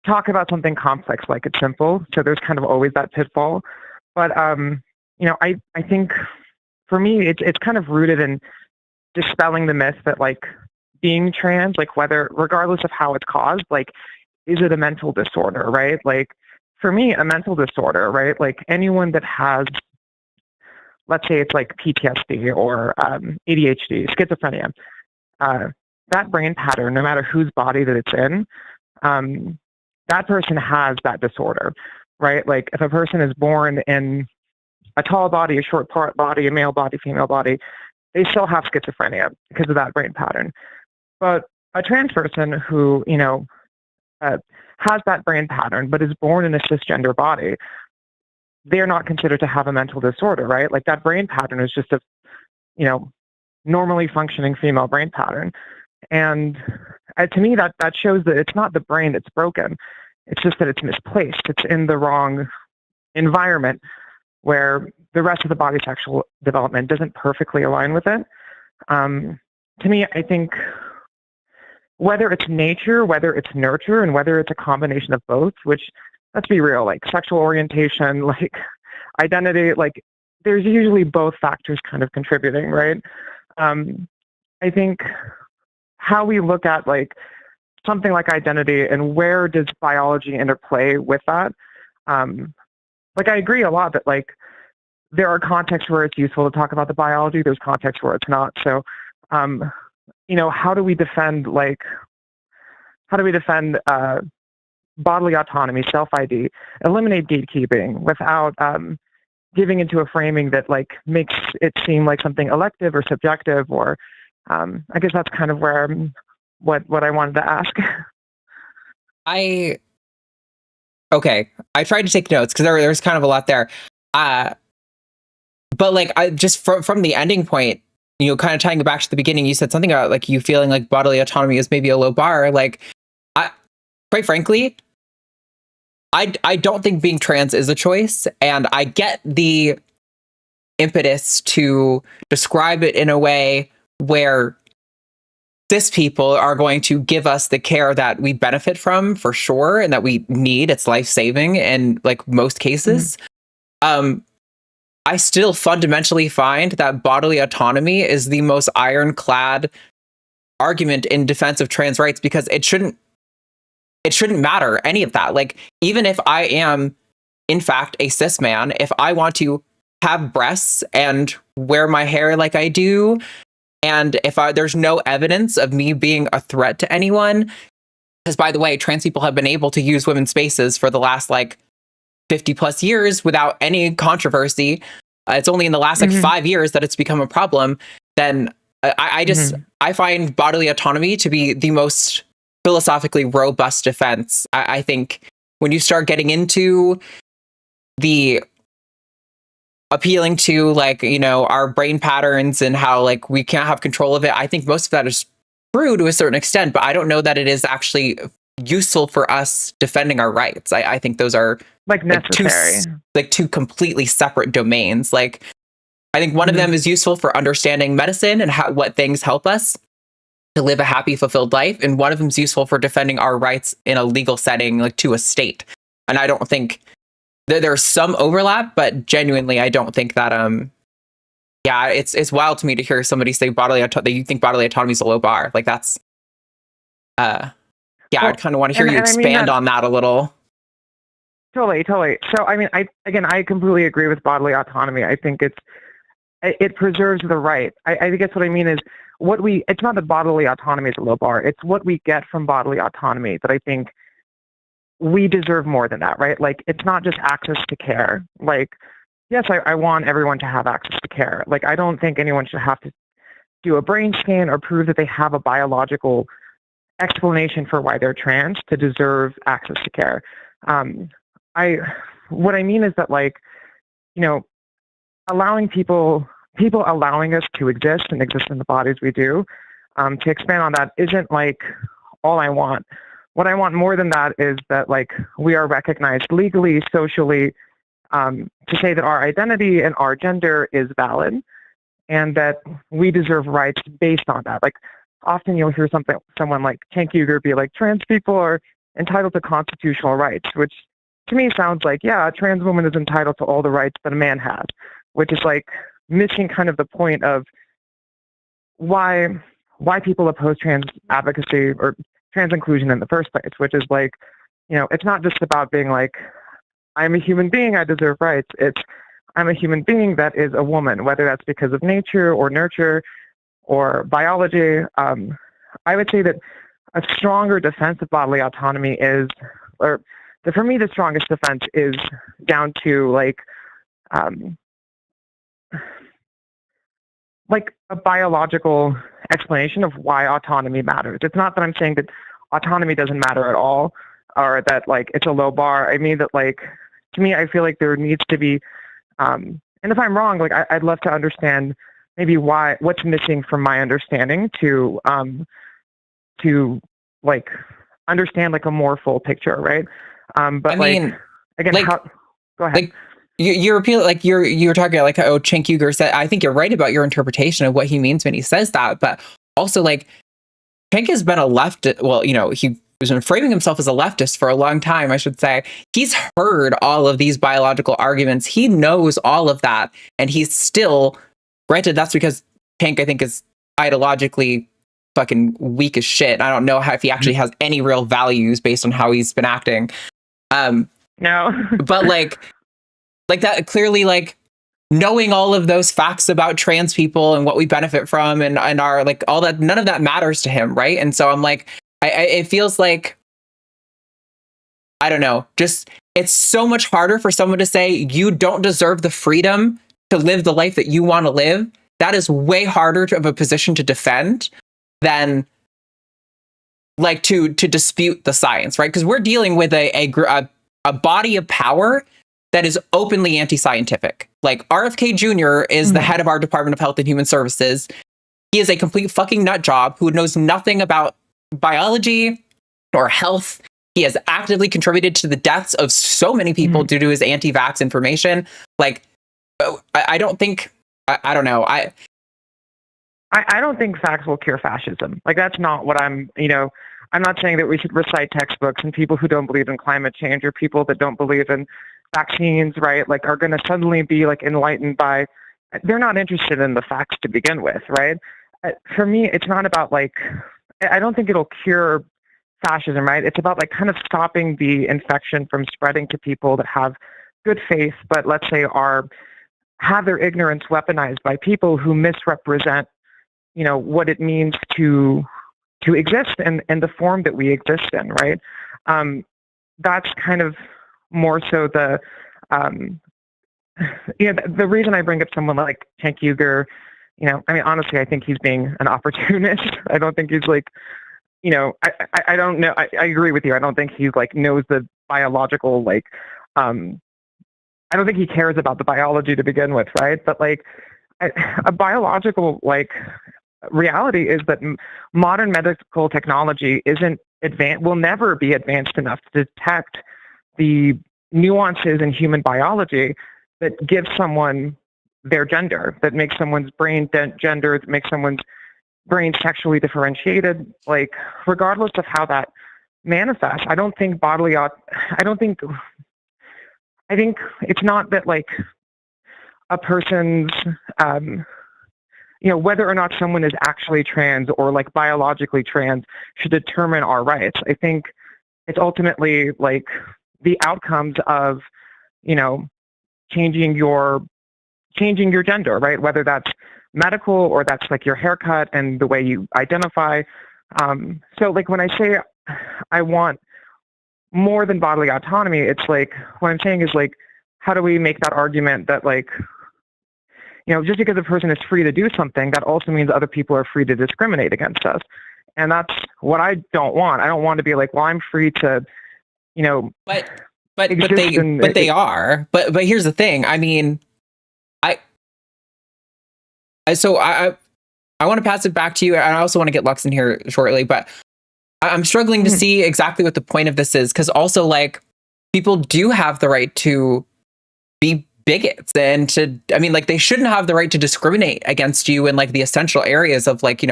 talk about something complex like it's simple. So there's kind of always that pitfall. But you know, I think for me it's kind of rooted in dispelling the myth that like being trans, like whether regardless of how it's caused, like is it a mental disorder, right? Like for me, a mental disorder, right? Like anyone that has, let's say it's like PTSD or ADHD, schizophrenia, that brain pattern, no matter whose body that it's in, that person has that disorder, right? Like if a person is born in a tall body, a short body, a male body, female body, they still have schizophrenia because of that brain pattern. But a trans person who, you know, has that brain pattern but is born in a cisgender body, they're not considered to have a mental disorder, right? Like that brain pattern is just a, you know, normally functioning female brain pattern. And to me, that shows that it's not the brain that's broken. It's just that it's misplaced. It's in the wrong environment where the rest of the body's sexual development doesn't perfectly align with it. To me, I think whether it's nature, whether it's nurture, and whether it's a combination of both, which, let's be real, like sexual orientation, like identity, like there's usually both factors kind of contributing, right? I think how we look at like something like identity and where does biology interplay with that. Like I agree a lot that like there are contexts where it's useful to talk about the biology. There's contexts where it's not. So, you know, how do we defend bodily autonomy, self-ID, eliminate gatekeeping without giving into a framing that like makes it seem like something elective or subjective, or I guess that's kind of where what I wanted to ask. Okay, I tried to take notes because there's kind of a lot there. But like I just from the ending point, you know, kind of tying it back to the beginning, you said something about like you feeling like bodily autonomy is maybe a low bar. Like, quite frankly, I don't think being trans is a choice, and I get the impetus to describe it in a way where cis people are going to give us the care that we benefit from for sure, and that we need. It's life-saving in like most cases. Mm-hmm. I still fundamentally find that bodily autonomy is the most ironclad argument in defense of trans rights, because it shouldn't matter any of that. Like, even if I am in fact a cis man, if I want to have breasts and wear my hair like I do, and if there's no evidence of me being a threat to anyone, because by the way, trans people have been able to use women's spaces for the last like 50 plus years without any controversy. It's only in the last like 5 years that it's become a problem. Then I just I find bodily autonomy to be the most philosophically robust defense. I think when you start getting into the appealing to like, you know, our brain patterns and how like we can't have control of it, I think most of that is true to a certain extent, but I don't know that it is actually useful for us defending our rights. I think those are like necessary, like two completely separate domains. Like I think one of them is useful for understanding medicine and what things help us to live a happy, fulfilled life, and one of them is useful for defending our rights in a legal setting, like to a state. And I don't think there's some overlap, but genuinely, I don't think that yeah, it's wild to me to hear somebody say that you think bodily autonomy is a low bar. Like that's yeah, well, I'd kind of want to hear you expand on that a little. Totally. So, I mean, I completely agree with bodily autonomy. I think it preserves the right. I guess what I mean is it's not that bodily autonomy is a low bar. It's what we get from bodily autonomy that I think we deserve more than that, right? Like, it's not just access to care. Like, yes, I want everyone to have access to care. Like, I don't think anyone should have to do a brain scan or prove that they have a biological explanation for why they're trans to deserve access to care. What I mean is that, like, you know, allowing people allowing us to exist and exist in the bodies we do, to expand on that isn't like all I want. What I want more than that is that, like, we are recognized legally, socially, to say that our identity and our gender is valid, and that we deserve rights based on that. Like, often you'll hear someone like Cenk Uygur be like, trans people are entitled to constitutional rights, which to me sounds like, yeah, a trans woman is entitled to all the rights that a man has, which is like missing kind of the point of why people oppose trans advocacy or trans inclusion in the first place, which is like, you know, it's not just about being like, I'm a human being, I deserve rights. It's, I'm a human being that is a woman, whether that's because of nature or nurture or biology. I would say that a stronger defense of bodily autonomy is, or for me, the strongest defense is down to like a biological explanation of why autonomy matters. It's not that I'm saying that autonomy doesn't matter at all, or that like it's a low bar. I mean that, like, to me, I feel like there needs to be, and if I'm wrong, like I'd love to understand maybe what's missing from my understanding to like understand like a more full picture, right? But I mean, again, like, go ahead. Like, you repeat, like you're talking about, like, oh, Cenk Uygur said, I think you're right about your interpretation of what he means when he says that, but also, like, Cenk has been a leftist. Well, you know, he has been framing himself as a leftist for a long time, I should say. He's heard all of these biological arguments. He knows all of that, and he's still, granted, that's because Cenk, I think, is ideologically fucking weak as shit. I don't know if he actually has any real values based on how he's been acting. No. But like that, clearly, like, knowing all of those facts about trans people and what we benefit from and our, like, all that, none of that matters to him, right? And so I'm like, it feels like, I don't know, just, it's so much harder for someone to say you don't deserve the freedom to live the life that you want to live. That is way harder of a position to defend than like to dispute the science, right? Because we're dealing with a body of power that is openly anti-scientific. Like, RFK Jr. is the head of our Department of Health and Human Services. He is a complete fucking nut job who knows nothing about biology or health. He has actively contributed to the deaths of so many people due to his anti-vax information. Like, I don't think, I don't know. I don't think facts will cure fascism. Like, that's not what I'm not saying that we should recite textbooks and people who don't believe in climate change or people that don't believe in vaccines, right, like, are going to suddenly be like enlightened by, they're not interested in the facts to begin with, right? For me, it's not about like, I don't think it'll cure fascism, right? It's about like kind of stopping the infection from spreading to people that have good faith, but let's say have their ignorance weaponized by people who misrepresent, you know, what it means to exist in the form that we exist in, right? That's kind of more so the the reason I bring up someone like Cenk Uygur. You know, I mean, honestly, I think he's being an opportunist. I don't think he's like, you know, I don't know. I agree with you. I don't think he's like knows the biological, like, I don't think he cares about the biology to begin with, right? But like a biological, like, reality is that modern medical technology will never be advanced enough to detect the nuances in human biology that give someone their gender, that makes someone's brain gender, that makes someone's brain sexually differentiated, like, regardless of how that manifests. I think it's not that, like, a person's, whether or not someone is actually trans or like biologically trans should determine our rights. I think it's ultimately like the outcomes of, you know, changing your gender, right? Whether that's medical or that's like your haircut and the way you identify. So like when I say I want more than bodily autonomy, it's like, what I'm saying is like, how do we make that argument that, like, you know, just because a person is free to do something, that also means other people are free to discriminate against us. And that's what I don't want. I don't want to be like, well, I'm free to, you know, But exist they are. But here's the thing. I mean, so I want to pass it back to you, and I also want to get Lux in here shortly, but I'm struggling to see exactly what the point of this is, because also, like, people do have the right to be bigots, and they shouldn't have the right to discriminate against you in, like, the essential areas of, like,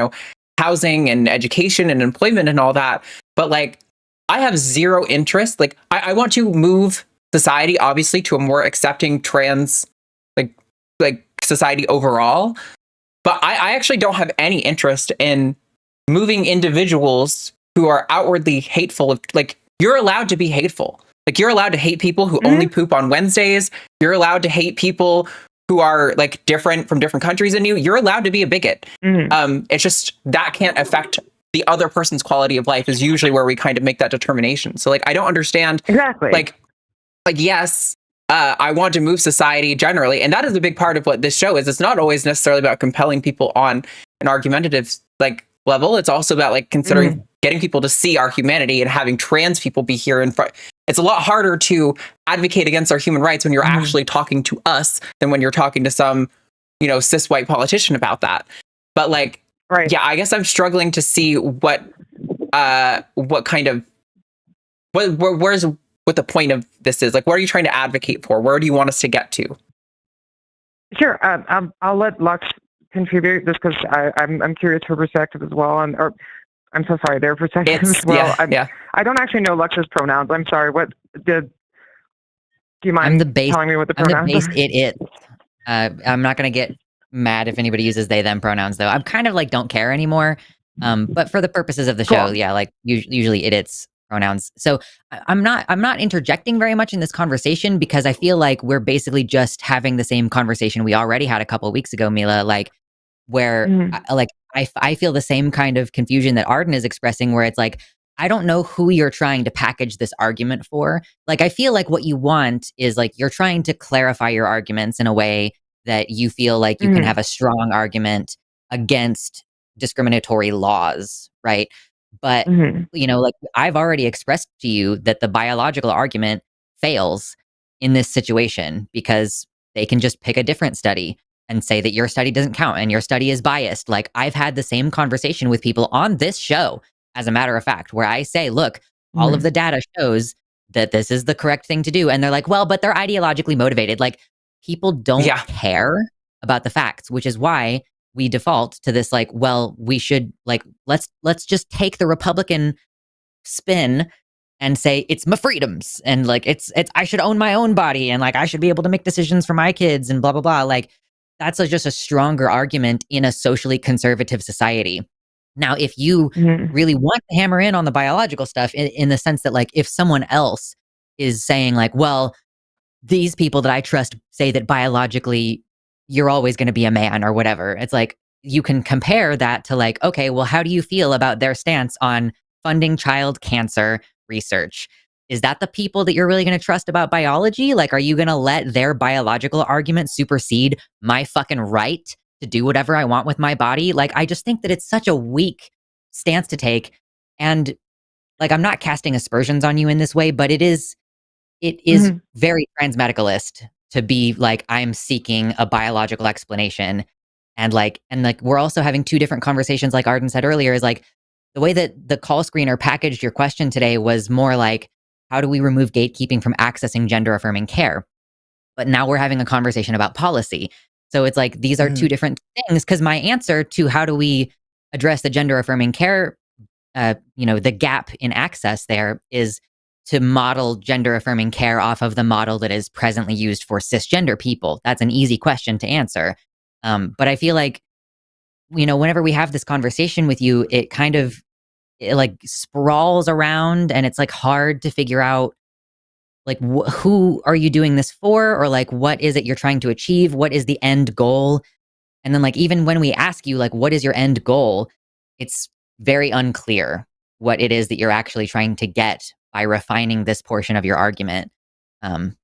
housing and education and employment and all that. But, like, I have zero interest. Like, I want to move society, obviously, to a more accepting trans, like society overall. But I actually don't have any interest in moving individuals who are outwardly hateful. Like, you're allowed to be hateful. Like, you're allowed to hate people who only poop on Wednesdays. You're allowed to hate people who are, like, different from different countries than you. You're allowed to be a bigot. It's just that can't affect the other person's quality of life is usually where we kind of make that determination. So, like, I don't understand. Exactly. Like yes, I want to move society generally, and that is a big part of what this show is. It's not always necessarily about compelling people on an argumentative, like, level. It's also about, like, considering getting people to see our humanity and having trans people be here in front. It's a lot harder to advocate against our human rights when you're actually talking to us than when you're talking to some, cis white politician about that. But, like, right. Yeah, I guess I'm struggling to see what kind of where's what the point of this is. Like, what are you trying to advocate for? Where do you want us to get to? Sure. I'll let Lux contribute just because I'm curious her perspective as well, or I'm so sorry, their perspective as well. I don't actually know Lux's pronouns. I'm sorry. Do you mind telling me what the pronouns are? I'm the base it. I'm not going to get mad if anybody uses they them pronouns, though. I'm kind of like don't care anymore. But for the purposes of the show, yeah, like usually it's pronouns. So I'm not interjecting very much in this conversation because I feel like we're basically just having the same conversation we already had a couple of weeks ago, Mila, like where I feel the same kind of confusion that Arden is expressing, where it's like, I don't know who you're trying to package this argument for. Like, I feel like what you want is like, you're trying to clarify your arguments in a way that you feel like you can have a strong argument against discriminatory laws, right? But, like I've already expressed to you that the biological argument fails in this situation because they can just pick a different study and say that your study doesn't count and your study is biased. Like, I've had the same conversation with people on this show, as a matter of fact, where I say, look, all of the data shows that this is the correct thing to do. And they're like, well, but they're ideologically motivated. Like, people don't care about the facts, which is why we default to this, like, well, we should, like, let's just take the Republican spin and say it's my freedoms and like it's I should own my own body and like I should be able to make decisions for my kids and blah blah blah. Like, that's just a stronger argument in a socially conservative society. Now, if you really want to hammer in on the biological stuff in the sense that, like, if someone else is saying like, well, these people that I trust say that biologically you're always going to be a man or whatever, it's like you can compare that to like, okay, well, how do you feel about their stance on funding child cancer research? Is that the people that you're really going to trust about biology? Like, are you going to let their biological argument supersede my fucking right to do whatever I want with my body? Like, I just think that it's such a weak stance to take. And like, I'm not casting aspersions on you in this way, but it is very transmedicalist to be like, I'm seeking a biological explanation. And like, we're also having two different conversations. Like Arden said earlier, is like the way that the call screener packaged your question today was more like, how do we remove gatekeeping from accessing gender affirming care? But now we're having a conversation about policy. So it's like, these are two different things. Because my answer to how do we address the gender affirming care, the gap in access there, is to model gender affirming care off of the model that is presently used for cisgender people. That's an easy question to answer. But I feel like, whenever we have this conversation with you, it kind of like sprawls around and it's like hard to figure out like who are you doing this for, or like what is it you're trying to achieve, what is the end goal. And then like even when we ask you like what is your end goal, it's very unclear what it is that you're actually trying to get by refining this portion of your argument. And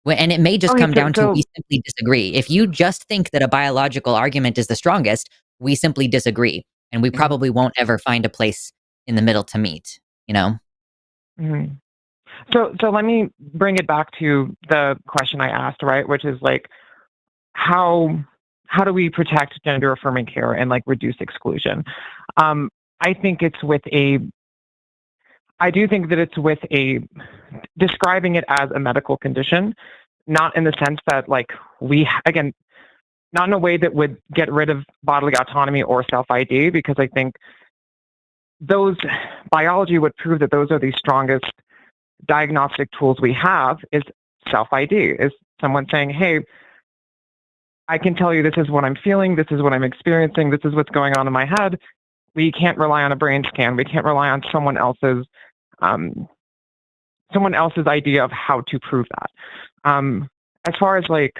it may just come down to we simply disagree. If you just think that a biological argument is the strongest, we simply disagree, and we probably won't ever find a place in the middle to meet, you know? Mhm. So let me bring it back to the question I asked, right? Which is like, how do we protect gender affirming care and like reduce exclusion? I think it's with I do think that it's with describing it as a medical condition, not in the sense that like again, not in a way that would get rid of bodily autonomy or self-ID, because I think biology would prove that those are the strongest diagnostic tools we have is self-ID, is someone saying, hey, I can tell you this is what I'm feeling, this is what I'm experiencing, this is what's going on in my head. We can't rely on a brain scan. We can't rely on someone else's idea of how to prove that. As far as like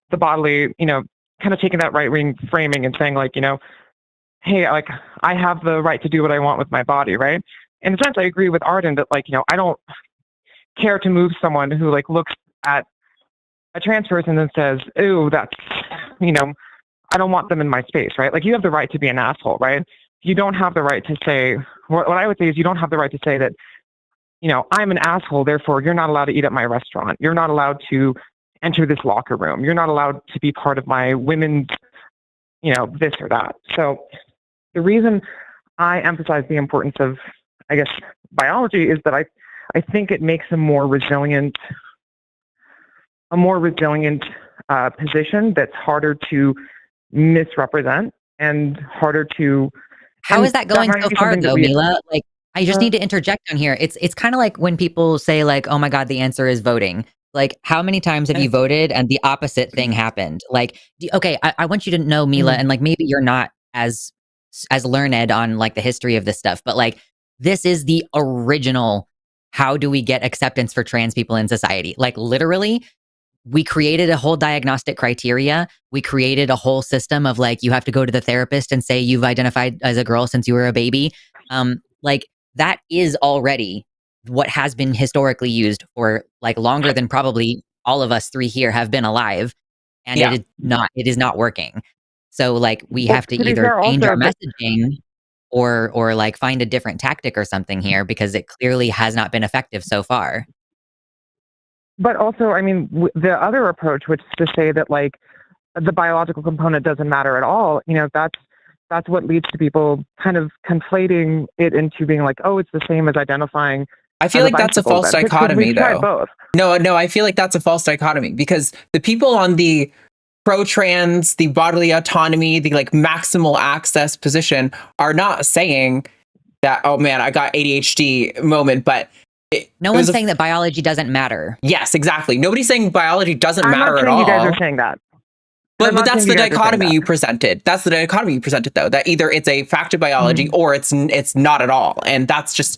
the bodily, kind of taking that right-wing framing and saying like, hey, like I have the right to do what I want with my body, right? In a sense, I agree with Arden that like, I don't care to move someone who like looks at a trans person and says, ooh, that's, I don't want them in my space, right? Like you have the right to be an asshole, right? You don't have the right to say, what I would say is you don't have the right to say that, I'm an asshole, therefore you're not allowed to eat at my restaurant. You're not allowed to enter this locker room. You're not allowed to be part of my women's, this or that. So the reason I emphasize the importance of, I guess, biology is that I think it makes a more resilient position that's harder to misrepresent and harder to. How is that going so far though, Mila? Like, I just need to interject on here. It's kind of like when people say like, oh my God, the answer is voting. Like, how many times have you voted and the opposite thing happened? Like, okay, I want you to know, Mila, and like maybe you're not as learned on like the history of this stuff, but like this is the original. How do we get acceptance for trans people in society? Like literally, we created a whole diagnostic criteria. We created a whole system of like, you have to go to the therapist and say you've identified as a girl since you were a baby. Like that is already what has been historically used for like longer than probably all of us three here have been alive. And it is not working. So like we have to either change our messaging or like find a different tactic or something here, because it clearly has not been effective so far. But also, I mean, the other approach, which is to say that like the biological component doesn't matter at all, that's what leads to people kind of conflating it into being like, oh, it's the same as identifying. I feel like that's a false dichotomy, though. Both. No, I feel like that's a false dichotomy, because the people on the pro-trans, the bodily autonomy, the like maximal access position are not saying that, oh man, I got ADHD moment, but no one's saying that biology doesn't matter. Yes, exactly. Nobody's saying biology doesn't matter at all. You guys are saying that. But that's the dichotomy you presented. That's the dichotomy you presented, though, that either it's a fact of biology or it's not at all. And that's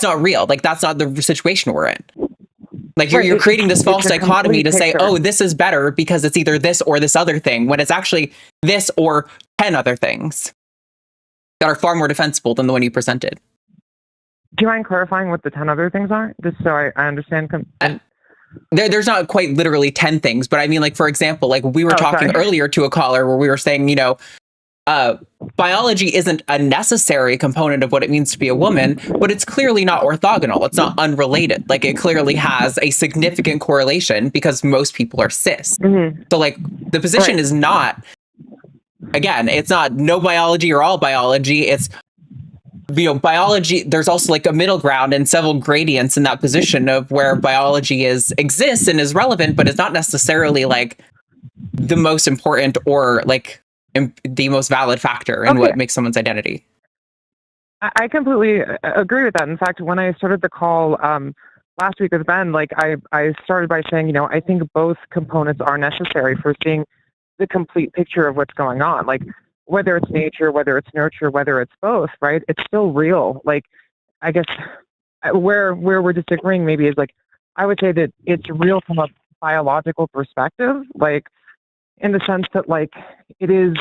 not real. Like, that's not the situation we're in. Like, you're creating this false dichotomy to say, oh, this is better because it's either this or this other thing, when it's actually this or 10 other things that are far more defensible than the one you presented. Do you mind clarifying what the 10 other things are? Just so I understand. There's not quite literally 10 things, but I mean, like, for example, like we were talking earlier to a caller where we were saying, biology isn't a necessary component of what it means to be a woman, but it's clearly not orthogonal. It's not unrelated. Like, it clearly has a significant correlation because most people are cis. Mm-hmm. So like the position is not, again, it's not no biology or all biology. It's, biology, there's also like a middle ground and several gradients in that position of where biology exists and is relevant, but it's not necessarily like the most important or like the most valid factor in what makes someone's identity. I completely agree with that. In fact, when I started the call last week with Ben, like I started by saying, I think both components are necessary for seeing the complete picture of what's going on. Like, whether it's nature, whether it's nurture, whether it's both, right? It's still real. Like, I guess where we're disagreeing maybe is like, I would say that it's real from a biological perspective, like in the sense that like it is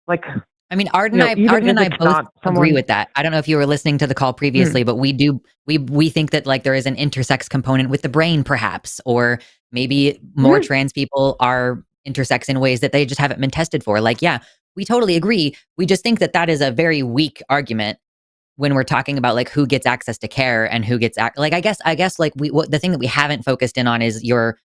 like. I mean, Arden and I both agree with that. I don't know if you were listening to the call previously, but we think that like there is an intersex component with the brain, perhaps, or maybe more trans people are intersex in ways that they just haven't been tested for. Like, yeah, we totally agree. We just think that that is a very weak argument when we're talking about like who gets access to care and who gets like I guess like the thing that we haven't focused in on is your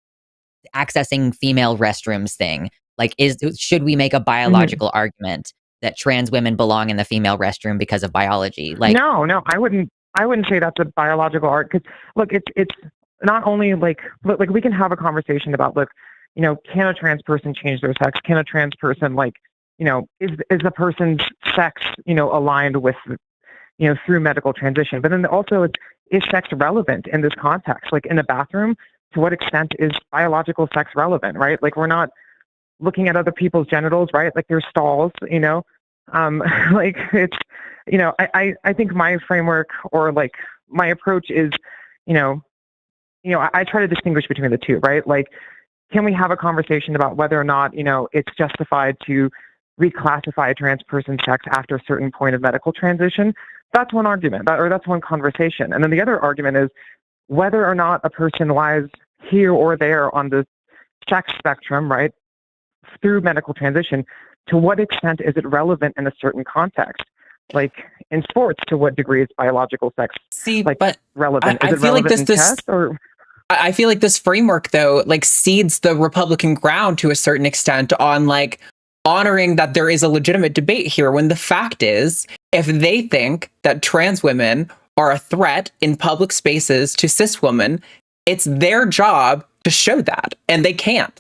accessing female restrooms thing. Like, should we make a biological argument that trans women belong in the female restroom because of biology? Like, no, I wouldn't say that's a biological art, because look, it's not only like we can have a conversation about, look, you know, can a trans person change their sex? Can a trans person, like, you know, is the person's sex, you know, aligned with, you know, through medical transition? But then also, is sex relevant in this context? Like in the bathroom, to what extent is biological sex relevant, right? Like, we're not looking at other people's genitals, right? Like, there's stalls, you know, like it's, you know, I think my framework, or like my approach is, you know, I try to distinguish between the two, right? Like, can we have a conversation about whether or not, you know, it's justified to reclassify a trans person's sex after a certain point of medical transition? That's one argument, or that's one conversation. And then the other argument is whether or not a person lies here or there on the sex spectrum, right, through medical transition. To what extent is it relevant in a certain context? Like in sports, to what degree is biological sex relevant? I is it feel relevant like in chess, or? I feel like this framework, though, like cedes the Republican ground to a certain extent on like honoring that there is a legitimate debate here, when the fact is, if they think that trans women are a threat in public spaces to cis women, it's their job to show that. And they can't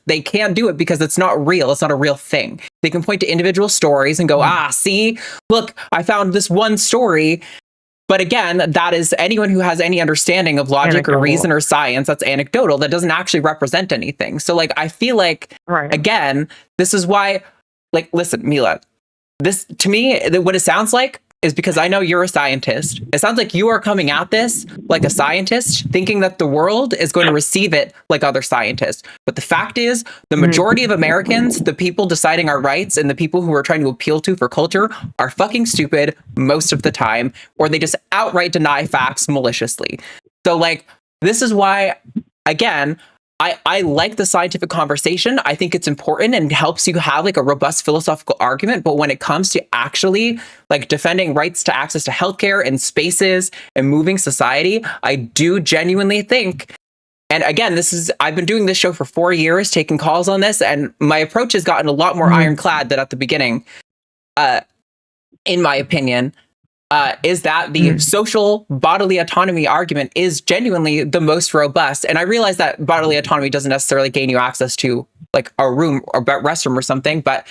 do it because it's not real. It's not a real thing. They can point to individual stories and go, see, look, I found this one story. But again, that is anyone who has any understanding of logic or reason or science, that's anecdotal. That doesn't actually represent anything. So like, I feel like, again, this is why, like, listen, Mila, this, to me, what it sounds like is, because I know you're a scientist, it sounds like you are coming at this like a scientist, thinking that the world is going to receive it like other scientists. But the fact is, the majority of Americans, the people deciding our rights and the people who we're trying to appeal to for culture, are fucking stupid most of the time, or they just outright deny facts maliciously. So like, this is why, again, I like the scientific conversation. I think it's important and helps you have like a robust philosophical argument. But when it comes to actually like defending rights to access to healthcare and spaces and moving society, I do genuinely think, and again, I've been doing this show for 4 years, taking calls on this, and my approach has gotten a lot more ironclad than at the beginning, in my opinion. Is that the social bodily autonomy argument is genuinely the most robust. And I realize that bodily autonomy doesn't necessarily gain you access to like a room or restroom or something, but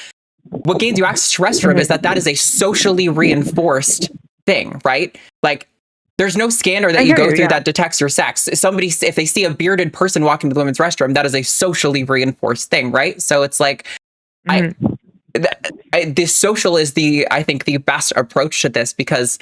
what gains you access to restroom is that is a socially reinforced thing, right? Like, there's no scanner that you go through that detects your sex. If they see a bearded person walking to the women's restroom, that is a socially reinforced thing, right? So it's like, this social is I think the best approach to this, because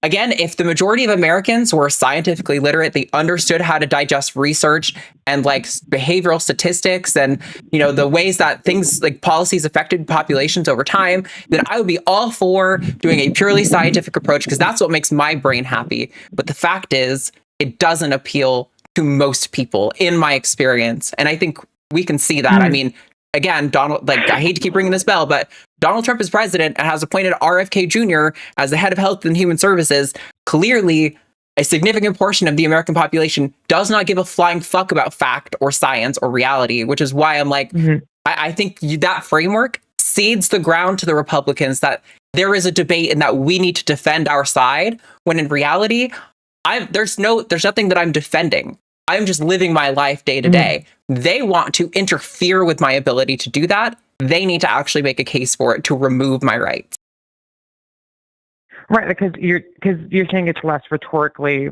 again, if the majority of Americans were scientifically literate, they understood how to digest research and like behavioral statistics and, you know, the ways that things like policies affected populations over time, then I would be all for doing a purely scientific approach, because that's what makes my brain happy. But the fact is, it doesn't appeal to most people in my experience. And I think we can see that. I mean, again, Donald, like, I hate to keep ringing this bell, but Donald Trump is president and has appointed RFK Jr. as the head of Health and Human Services. Clearly, a significant portion of the American population does not give a flying fuck about fact or science or reality, which is why I'm like, I think that framework cedes the ground to the Republicans that there is a debate and that we need to defend our side, when in reality, there's nothing that I'm defending. I'm just living my life day to day. They want to interfere with my ability to do that. They need to actually make a case for it to remove my rights. Right, because you're saying it's less rhetorically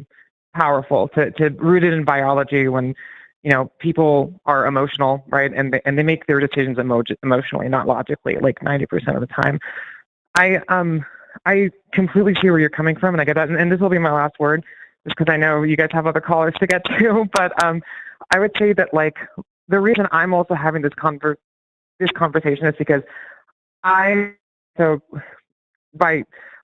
powerful to root it in biology, when, you know, people are emotional, right, and they make their decisions emotionally, not logically, like 90% of the time. I completely see where you're coming from, and I get that. And this will be my last word, just because I know you guys have other callers to get to. But I would say that, like, the reason I'm also having this conversation is because by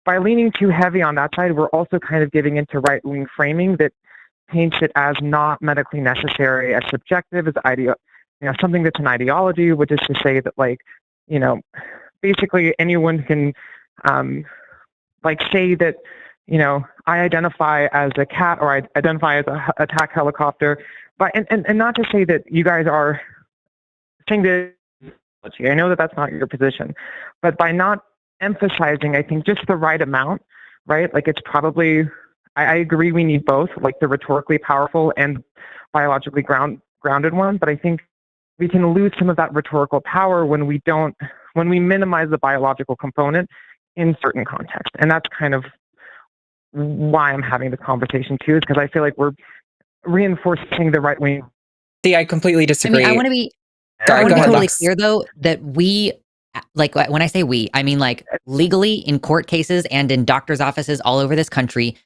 leaning too heavy on that side, we're also kind of giving into right-wing framing that paints it as not medically necessary, as subjective, as something that's an ideology, which is to say that, like, you know, basically anyone can like say that, I identify as a cat or I identify as a attack helicopter, but and not to say that you guys are saying that. I know that that's not your position, but by not emphasizing, I think just the right amount, right? Like it's probably, I agree we need both, like the rhetorically powerful and biologically grounded one, but I think we can lose some of that rhetorical power when we minimize the biological component in certain contexts. And that's kind of why I'm having this conversation too, is because I feel like we're reinforcing the right wing. See, I completely disagree. I want to be totally clear though that we, like when I say we, I mean like legally in court cases and in doctors' offices all over this country,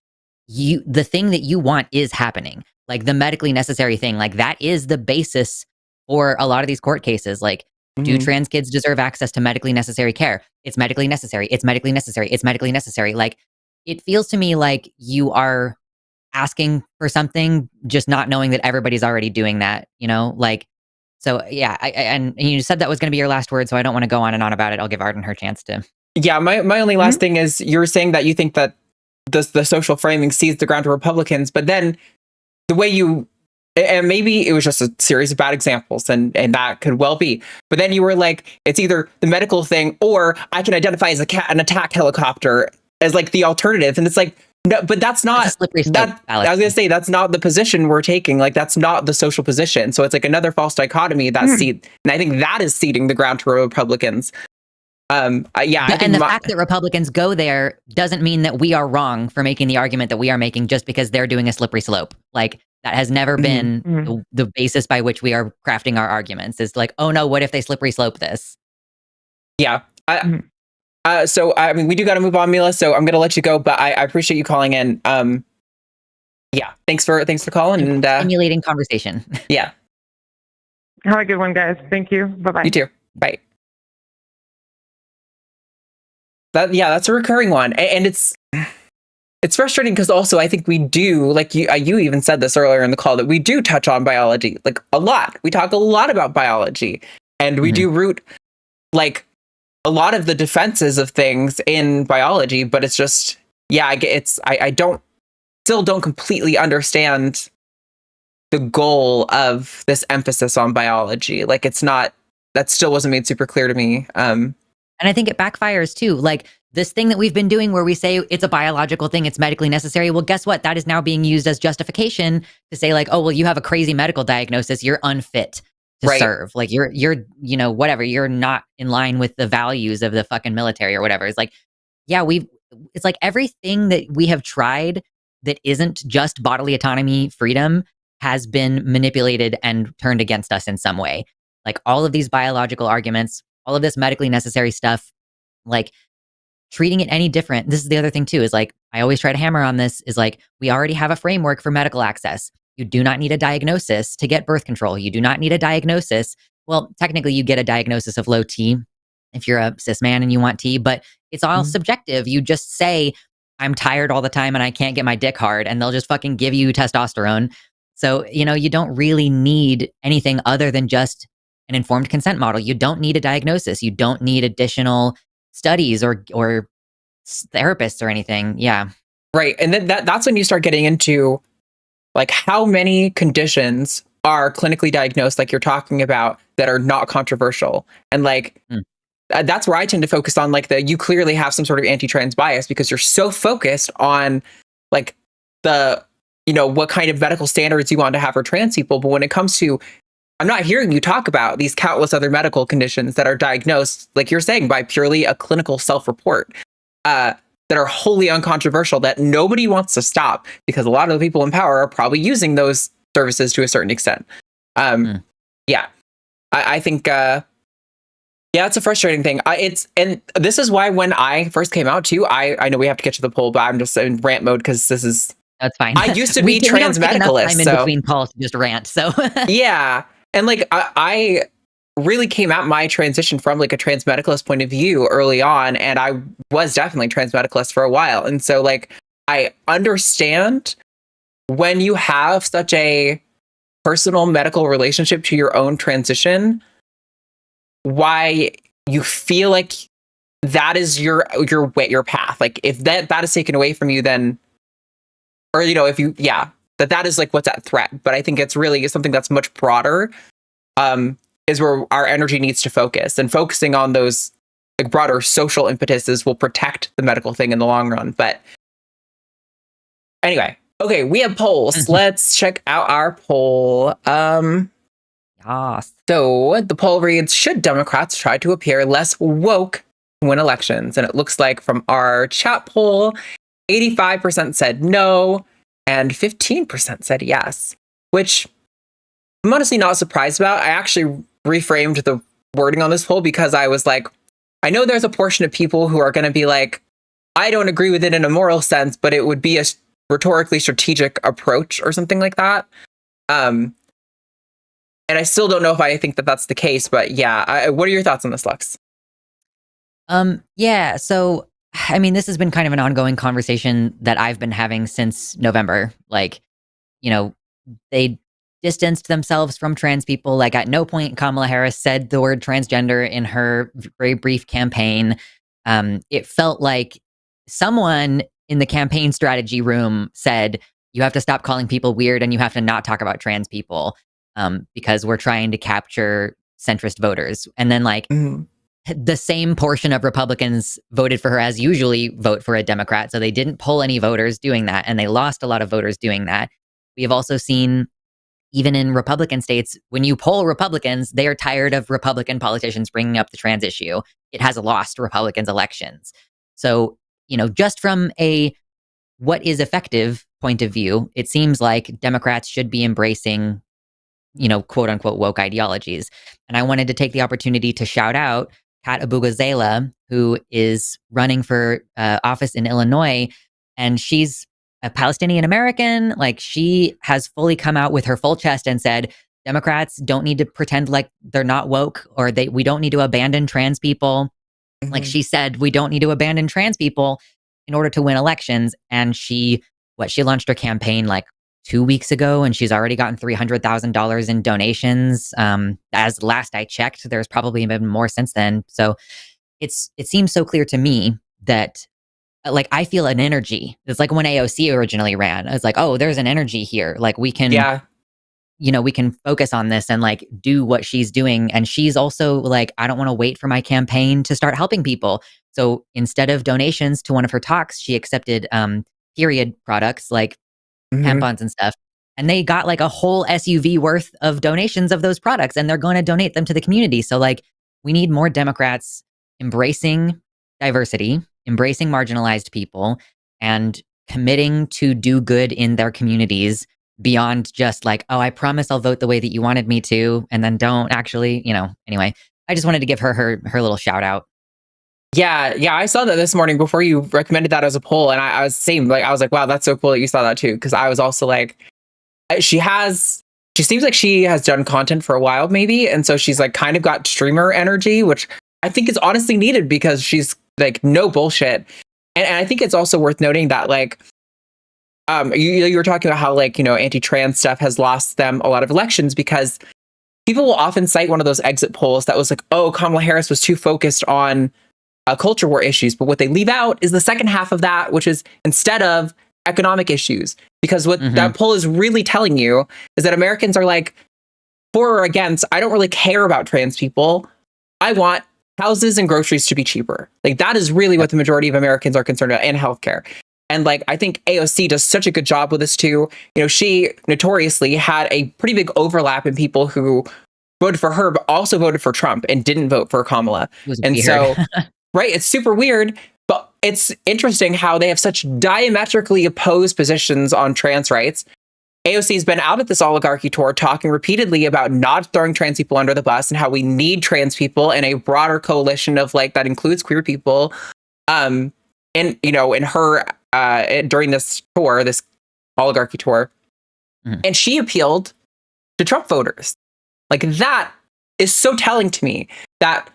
the thing that you want is happening. Like the medically necessary thing, like that is the basis for a lot of these court cases. Like, do trans kids deserve access to medically necessary care? It's medically necessary. It's medically necessary. It's medically necessary. Like, it feels to me like you are asking for something, just not knowing that everybody's already doing that, like, so yeah. And you said that was going to be your last word, so I don't want to go on and on about it. I'll give Arden her chance to. Yeah, my only last thing is you're saying that you think that the social framing sees the ground to Republicans, but then the way you, and maybe it was just a series of bad examples, and that could well be. But then you were like, it's either the medical thing or I can identify as an attack helicopter as like the alternative. And it's like, no, but that's not slippery slope, that. I was gonna say that's not the position we're taking. Like that's not the social position. So it's like another false dichotomy that and I think that is ceding the ground to Republicans. And the fact that Republicans go there doesn't mean that we are wrong for making the argument that we are making just because they're doing a slippery slope. Like that has never been the basis by which we are crafting our arguments. Is like, oh no, what if they slippery slope this? Yeah. So I mean, we do got to move on, Mila. So I'm gonna let you go, but I appreciate you calling in. Yeah, thanks for calling and stimulating conversation. Yeah. Have a good one, guys. Thank you. Bye-bye. You too. Bye. That's a recurring one, and it's frustrating because also I think we do, like you even said this earlier in the call, that we do touch on biology like a lot. We talk a lot about biology, and we do root like a lot of the defenses of things in biology, but it's just, I still don't completely understand the goal of this emphasis on biology. Like that still wasn't made super clear to me. And I think it backfires too. Like this thing that we've been doing where we say it's a biological thing, it's medically necessary. Well, guess what? That is now being used as justification to say like, oh, well, you have a crazy medical diagnosis, you're unfit to serve. Like you're whatever, you're not in line with the values of the fucking military or whatever. It's like, it's like everything that we have tried that isn't just bodily autonomy, freedom has been manipulated and turned against us in some way. Like all of these biological arguments, all of this medically necessary stuff, like treating it any different. This is the other thing too, is like, I always try to hammer on this, is like, we already have a framework for medical access. You do not need a diagnosis to get birth control. You do not need a diagnosis. Well, technically you get a diagnosis of low T if you're a cis man and you want T, but it's all subjective. You just say, I'm tired all the time and I can't get my dick hard, and they'll just fucking give you testosterone. So, you don't really need anything other than just an informed consent model. You don't need a diagnosis. You don't need additional studies or therapists or anything. Yeah. Right. And then that's when you start getting into like how many conditions are clinically diagnosed, like you're talking about, that are not controversial. And like, that's where I tend to focus on like you clearly have some sort of anti-trans bias because you're so focused on like what kind of medical standards you want to have for trans people. But when it comes to, I'm not hearing you talk about these countless other medical conditions that are diagnosed, like you're saying, by purely a clinical self-report, that are wholly uncontroversial, that nobody wants to stop because a lot of the people in power are probably using those services to a certain extent. Yeah, I think, it's a frustrating thing. And this is why when I first came out too, I know we have to get to the poll, but I'm just in rant mode because this is, that's fine. I used to be trans medicalist, in between calls to just rant. So yeah. And like, I really came at my transition from like a trans medicalist point of view early on. And I was definitely trans medicalist for a while. And so like, I understand when you have such a personal medical relationship to your own transition, why you feel like that is your way, your path. Like if that is taken away from you, then, or if you, that is like what's at threat. But I think it's really something that's much broader. Is where our energy needs to focus, and focusing on those like broader social impetuses will protect the medical thing in the long run. But anyway, okay, we have polls. Let's check out our poll. So the poll reads, should Democrats try to appear less woke to win elections? And it looks like from our chat poll, 85% said no, and 15% said yes, which I'm honestly not surprised about. I actually reframed the wording on this poll because I was like, I know there's a portion of people who are going to be like, I don't agree with it in a moral sense, but it would be a rhetorically strategic approach or something like that. And I still don't know if I think that that's the case, but yeah. What are your thoughts on this, Lux? Yeah. So, I mean, this has been kind of an ongoing conversation that I've been having since November. Like, they distanced themselves from trans people. Like at no point Kamala Harris said the word transgender in her very brief campaign. It felt like someone in the campaign strategy room said, you have to stop calling people weird and you have to not talk about trans people because we're trying to capture centrist voters. And then the same portion of Republicans voted for her as usually vote for a Democrat. So they didn't pull any voters doing that. And they lost a lot of voters doing that. We have also seen, even in Republican states, when you poll Republicans, they are tired of Republican politicians bringing up the trans issue. It has lost Republicans' elections. So, just from a what is effective point of view, it seems like Democrats should be embracing, quote unquote woke ideologies. And I wanted to take the opportunity to shout out Kat Abugazela, who is running for office in Illinois, and she's a Palestinian American. Like, she has fully come out with her full chest and said, Democrats don't need to pretend like they're not woke, or we don't need to abandon trans people. Mm-hmm. Like she said, we don't need to abandon trans people in order to win elections. And she launched her campaign like 2 weeks ago, and she's already gotten $300,000 in donations. As last I checked, there's probably been more since then. So it seems so clear to me that like I feel an energy. It's like when AOC originally ran. I was like, oh, there's an energy here. Like we can, we can focus on this and like do what she's doing. And she's also like, I don't want to wait for my campaign to start helping people. So instead of donations to one of her talks, she accepted period products like tampons and stuff. And they got like a whole SUV worth of donations of those products, and they're going to donate them to the community. So like we need more Democrats embracing diversity, embracing marginalized people, and committing to do good in their communities beyond just like, oh, I promise I'll vote the way that you wanted me to, and then don't actually, anyway, I just wanted to give her little shout out. Yeah, I saw that this morning before you recommended that as a poll, and I was same. Like I was like, wow, that's so cool that you saw that too, because I was also like, she seems like she has done content for a while, maybe, and so she's like kind of got streamer energy, which I think is honestly needed because she's like no bullshit, and I think it's also worth noting that like, you were talking about how like anti-trans stuff has lost them a lot of elections because people will often cite one of those exit polls that was like, oh, Kamala Harris was too focused on culture war issues, but what they leave out is the second half of that, which is instead of economic issues, because what that poll is really telling you is that Americans are like, for or against, I don't really care about trans people. I want houses and groceries to be cheaper. Like that is really what the majority of Americans are concerned about, and healthcare. And like I think AOC does such a good job with this too. She notoriously had a pretty big overlap in people who voted for her but also voted for Trump and didn't vote for Kamala. And weird. So right, it's super weird, but it's interesting how they have such diametrically opposed positions on trans rights. AOC's been out at this oligarchy tour talking repeatedly about not throwing trans people under the bus and how we need trans people and a broader coalition of like that includes queer people. And in her during this tour, this oligarchy tour, and she appealed to Trump voters. Like that is so telling to me that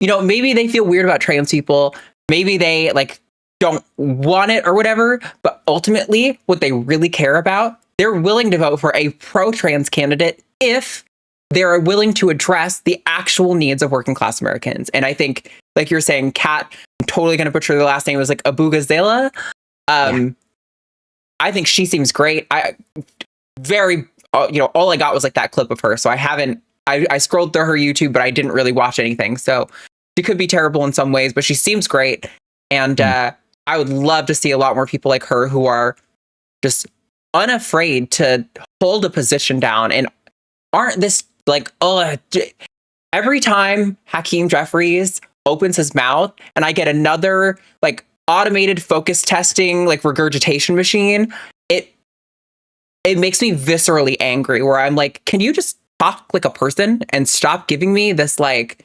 maybe they feel weird about trans people. Maybe they like don't want it or whatever. But ultimately, what they really care about, they're willing to vote for a pro-trans candidate if they're willing to address the actual needs of working class Americans. And I think, like you're saying, Kat, I'm totally going to butcher the last name, was like Abugazela. I think she seems great. All I got was like that clip of her. So I scrolled through her YouTube, but I didn't really watch anything. So she could be terrible in some ways, but she seems great. And I would love to see a lot more people like her who are just unafraid to hold a position down and aren't this like, every time Hakeem Jeffries opens his mouth and I get another like automated focus testing, like regurgitation machine, it makes me viscerally angry, where I'm like, can you just talk like a person and stop giving me this, like,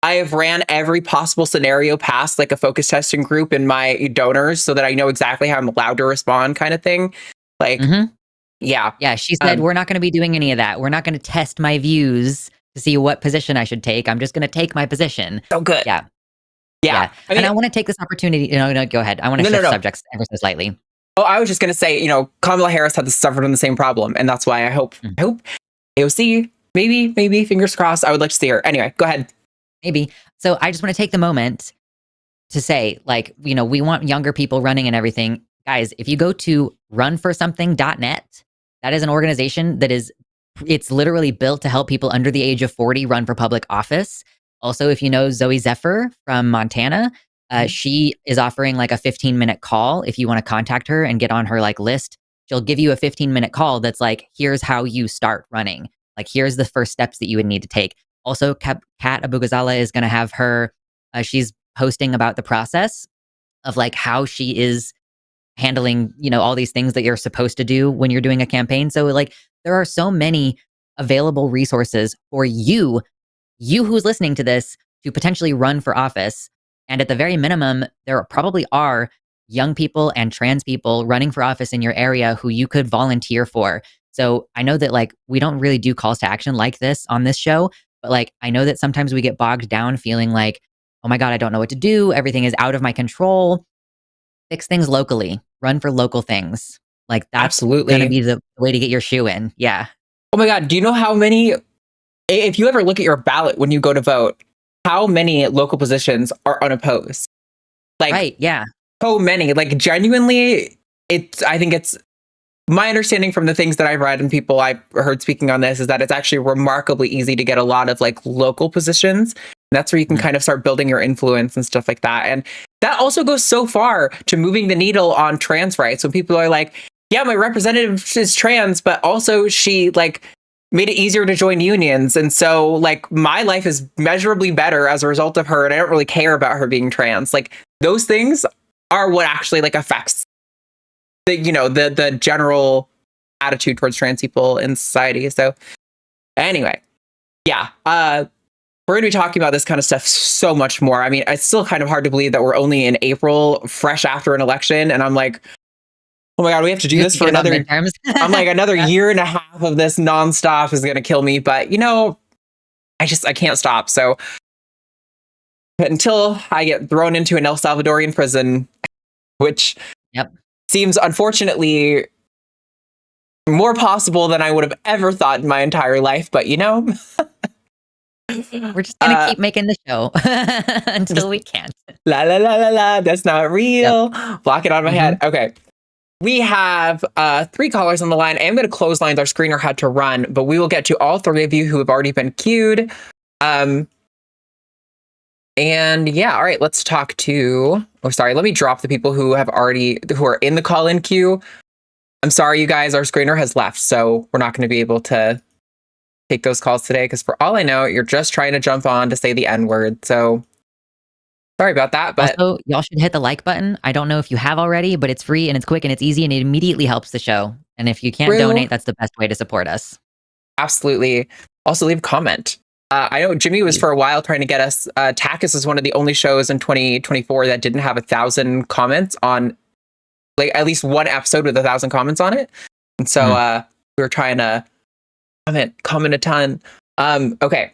I have ran every possible scenario past like a focus testing group in my donors so that I know exactly how I'm allowed to respond kind of thing. Like, yeah. Yeah, she said, we're not going to be doing any of that. We're not going to test my views to see what position I should take. I'm just going to take my position. So good. Yeah. I mean, and I want to take this opportunity. No, go ahead. I want to shift subjects ever so slightly. Oh, I was just going to say, Kamala Harris had suffered from the same problem. And that's why I hope AOC, maybe, fingers crossed, I would like to see her. Anyway, go ahead. Maybe. So I just want to take the moment to say, like, we want younger people running and everything. Guys, if you go to runforsomething.net, that is an organization that it's literally built to help people under the age of 40 run for public office. Also, if you know Zoe Zephyr from Montana, she is offering like a 15-minute call. If you want to contact her and get on her like list, she'll give you a 15-minute call that's like, here's how you start running. Like, here's the first steps that you would need to take. Also, Kat Abugazala is going to have her, she's posting about the process of like how she is handling, all these things that you're supposed to do when you're doing a campaign. So like, there are so many available resources for you who's listening to this, to potentially run for office. And at the very minimum, there probably are young people and trans people running for office in your area who you could volunteer for. So I know that like, we don't really do calls to action like this on this show, but like, I know that sometimes we get bogged down feeling like, oh my God, I don't know what to do. Everything is out of my control. Fix things locally, run for local things. Like, that's absolutely going to be the way to get your shoe in. Yeah. Oh my God. Do you know how many, if you ever look at your ballot when you go to vote, how many local positions are unopposed? Like, right. Yeah. So many, like, genuinely, I think it's my understanding from the things that I've read and people I've heard speaking on this is that it's actually remarkably easy to get a lot of like local positions. And that's where you can kind of start building your influence and stuff like that. And that also goes so far to moving the needle on trans rights. When people are like, yeah, my representative is trans, but also she like made it easier to join unions. And so like my life is measurably better as a result of her. And I don't really care about her being trans. Like, those things are what actually like affects the general attitude towards trans people in society. So anyway, yeah, we're going to be talking about this kind of stuff so much more. I mean, it's still kind of hard to believe that we're only in April, fresh after an election. And I'm like, oh my God, we have to do this for another, I'm like, another year and a half of this nonstop is going to kill me. But I can't stop. So until I get thrown into an El Salvadorian prison, which seems unfortunately more possible than I would have ever thought in my entire life. But we're just going to keep making the show until we can't. La la la la la. That's not real. Block it out of my head. Okay. We have 3 callers on the line. I am going to close lines. Our screener had to run, but we will get to all 3 of you who have already been queued. And yeah, all right, let's talk to, let me drop the people who are in the call-in queue. I'm sorry, you guys, our screener has left, so we're not going to be able to take those calls today, because for all I know, you're just trying to jump on to say the N-word. So sorry about that. But also, y'all should hit the like button. I don't know if you have already, but it's free and it's quick and it's easy and it immediately helps the show. And if you can't donate, that's the best way to support us. Absolutely. Also, leave a comment. I know Jimmy was for a while trying to get us. TACIS is one of the only shows in 2024 that didn't have 1,000 comments on, like, at least one episode with 1,000 comments on it. And so we were trying to comment a ton. Okay.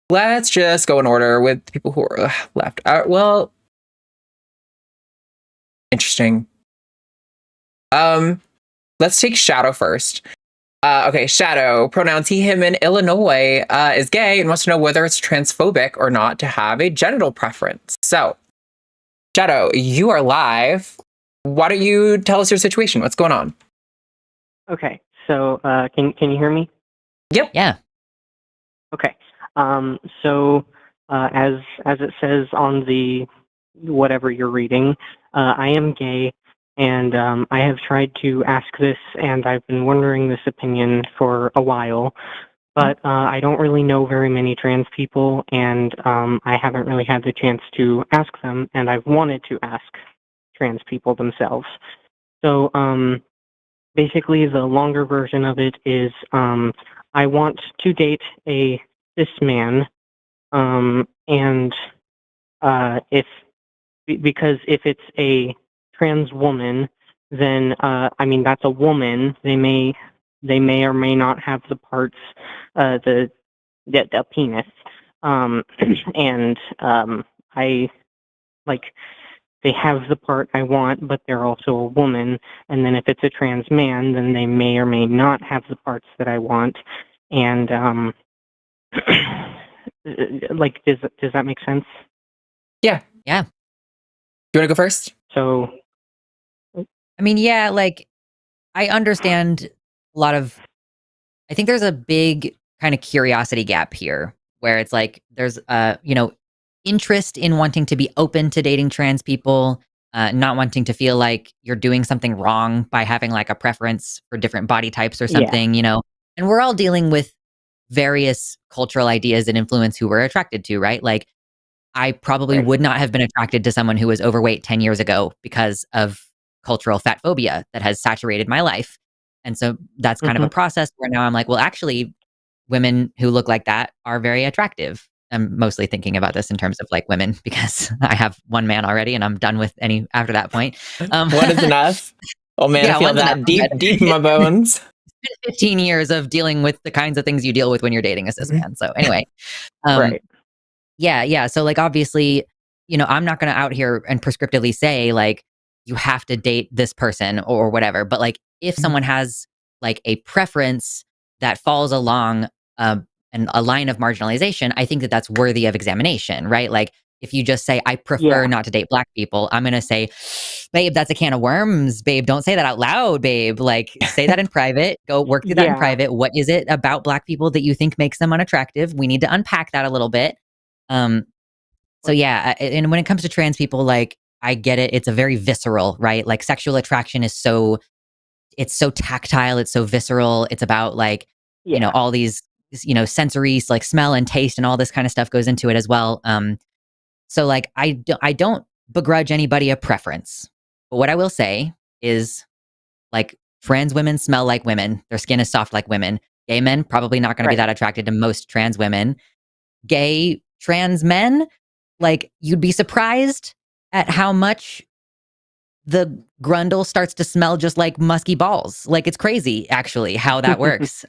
Let's just go in order with people who are left. Well, interesting. Let's take Shadow first. Okay, Shadow, pronouns he, him in Illinois, is gay and wants to know whether it's transphobic or not to have a genital preference. So, Shadow, you are live. Why don't you tell us your situation? What's going on? Okay, so can you hear me? Yep. Yeah. Okay. So as it says on the whatever you're reading, I am gay, and I have tried to ask this, and I've been wondering this opinion for a while, but I don't really know very many trans people, and I haven't really had the chance to ask them, and I've wanted to ask trans people themselves. So basically, the longer version of it is I want to date a cis man, and because if it's a trans woman, then I mean that's a woman. They may or may not have the parts, the penis, and I like. They have the part I want, but they're also a woman. And then if it's a trans man, then they may or may not have the parts that I want. And like, does that make sense? Yeah. Yeah. Do you want to go first? So, I mean, yeah, like I understand a lot of. I think there's a big kind of curiosity gap here, where it's like there's interest in wanting to be open to dating trans people, not wanting to feel like you're doing something wrong by having like a preference for different body types or Yeah. something, And we're all dealing with various cultural ideas and influence who we're attracted to, right? Like I probably Right. would not have been attracted to someone who was overweight 10 years ago because of cultural fat phobia that has saturated my life. And so that's kind of a process where now I'm like, well, actually, women who look like that are very attractive. I'm mostly thinking about this in terms of like women because I have one man already and I'm done with any after that point. One is enough. Oh man, Yeah, I feel one's that enough. deep in my bones. It's been 15 years of dealing with the kinds of things you deal with when you're dating a cis man. So anyway, right. yeah. So like obviously, I'm not going to out here and prescriptively say like you have to date this person or whatever. But like if someone has like a preference that falls along a line of marginalization, I think that that's worthy of examination, right? Like if you just say I prefer Yeah. not to date Black people, I'm going to say, babe, that's a can of worms, babe. Don't say that out loud, babe. Like say that in private. Go work through that in Yeah. private. What is it about Black people that you think makes them unattractive? We need to unpack that a little bit. So yeah, and when it comes to trans people, like I get it. It's a very visceral, right? Like sexual attraction is it's so tactile. It's so visceral. It's about like, Yeah. all these, sensories, like smell and taste and all this kind of stuff goes into it as well. So like, I don't begrudge anybody a preference, but what I will say is like trans women smell like women. Their skin is soft like women. Gay men probably not going to be Right. that attracted to most trans women. Gay trans men, like you'd be surprised at how much the grundle starts to smell just like musky balls. Like it's crazy actually how that works.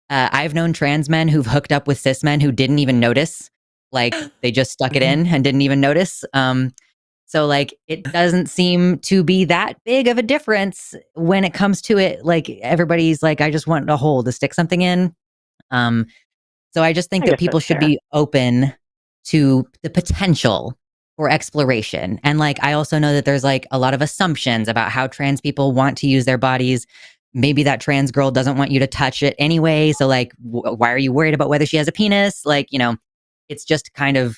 I've known trans men who've hooked up with cis men who didn't even notice. Like they just stuck it in and didn't even notice. So like it doesn't seem to be that big of a difference when it comes to it. Like everybody's like, I just want a hole to stick something in. So I just think I that guess people that's should fair. be open to the potential for exploration. And like I also know that there's like a lot of assumptions about how trans people want to use their bodies. Maybe that trans girl doesn't want you to touch it anyway. So like why are you worried about whether she has a penis? Like, it's just kind of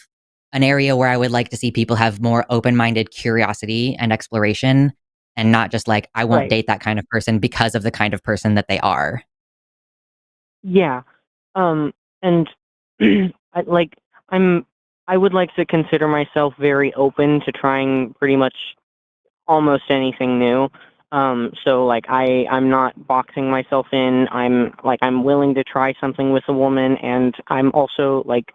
an area where I would like to see people have more open-minded curiosity and exploration and not just like I won't Right. date that kind of person because of the kind of person that they are. Yeah. And I would like to consider myself very open to trying pretty much almost anything new. So like I'm not boxing myself in. I'm willing to try something with a woman, and I'm also like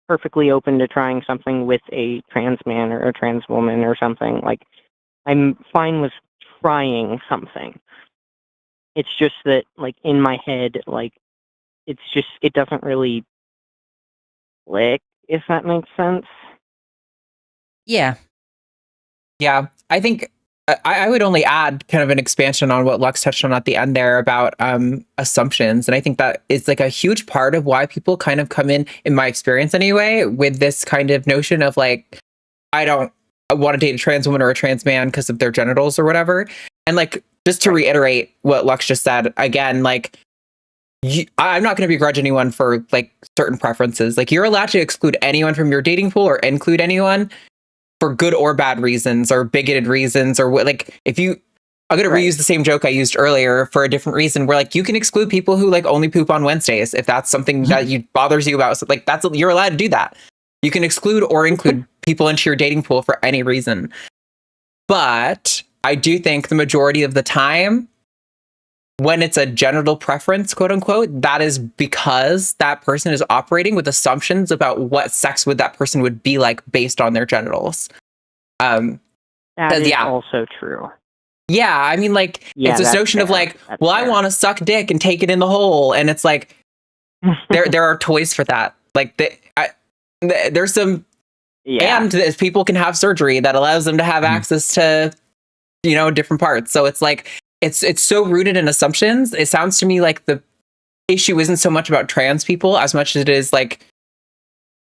perfectly open to trying something with a trans man or a trans woman or something. Like I'm fine with trying something. It's just that like in my head, like it doesn't really click, if that makes sense. Yeah. Yeah, I think I would only add kind of an expansion on what Lux touched on at the end there about assumptions. And I think that is like a huge part of why people kind of come in my experience anyway, with this kind of notion of like, I don't want to date a trans woman or a trans man because of their genitals or whatever. And like, just to reiterate what Lux just said, again, like, I'm not going to begrudge anyone for like certain preferences. Like, you're allowed to exclude anyone from your dating pool or include anyone for good or bad reasons or bigoted reasons or what. Like, if you, I'm going to reuse the same joke I used earlier for a different reason, where like you can exclude people who like only poop on Wednesdays if that's something that bothers you about. So, like, that's, you're allowed to do that. You can exclude or include people into your dating pool for any reason. But I do think the majority of the time, when it's a genital preference, quote unquote, that is because that person is operating with assumptions about what sex with that person would be like based on their genitals. That is also true. Yeah, I mean, like, it's this notion of like, well, I want to suck dick and take it in the hole, and it's like, there are toys for that. Like, there's some, and people can have surgery that allows them to have access to, you know, different parts. So it's like, it's so rooted in assumptions. It sounds to me like the issue isn't so much about trans people as much as it is like,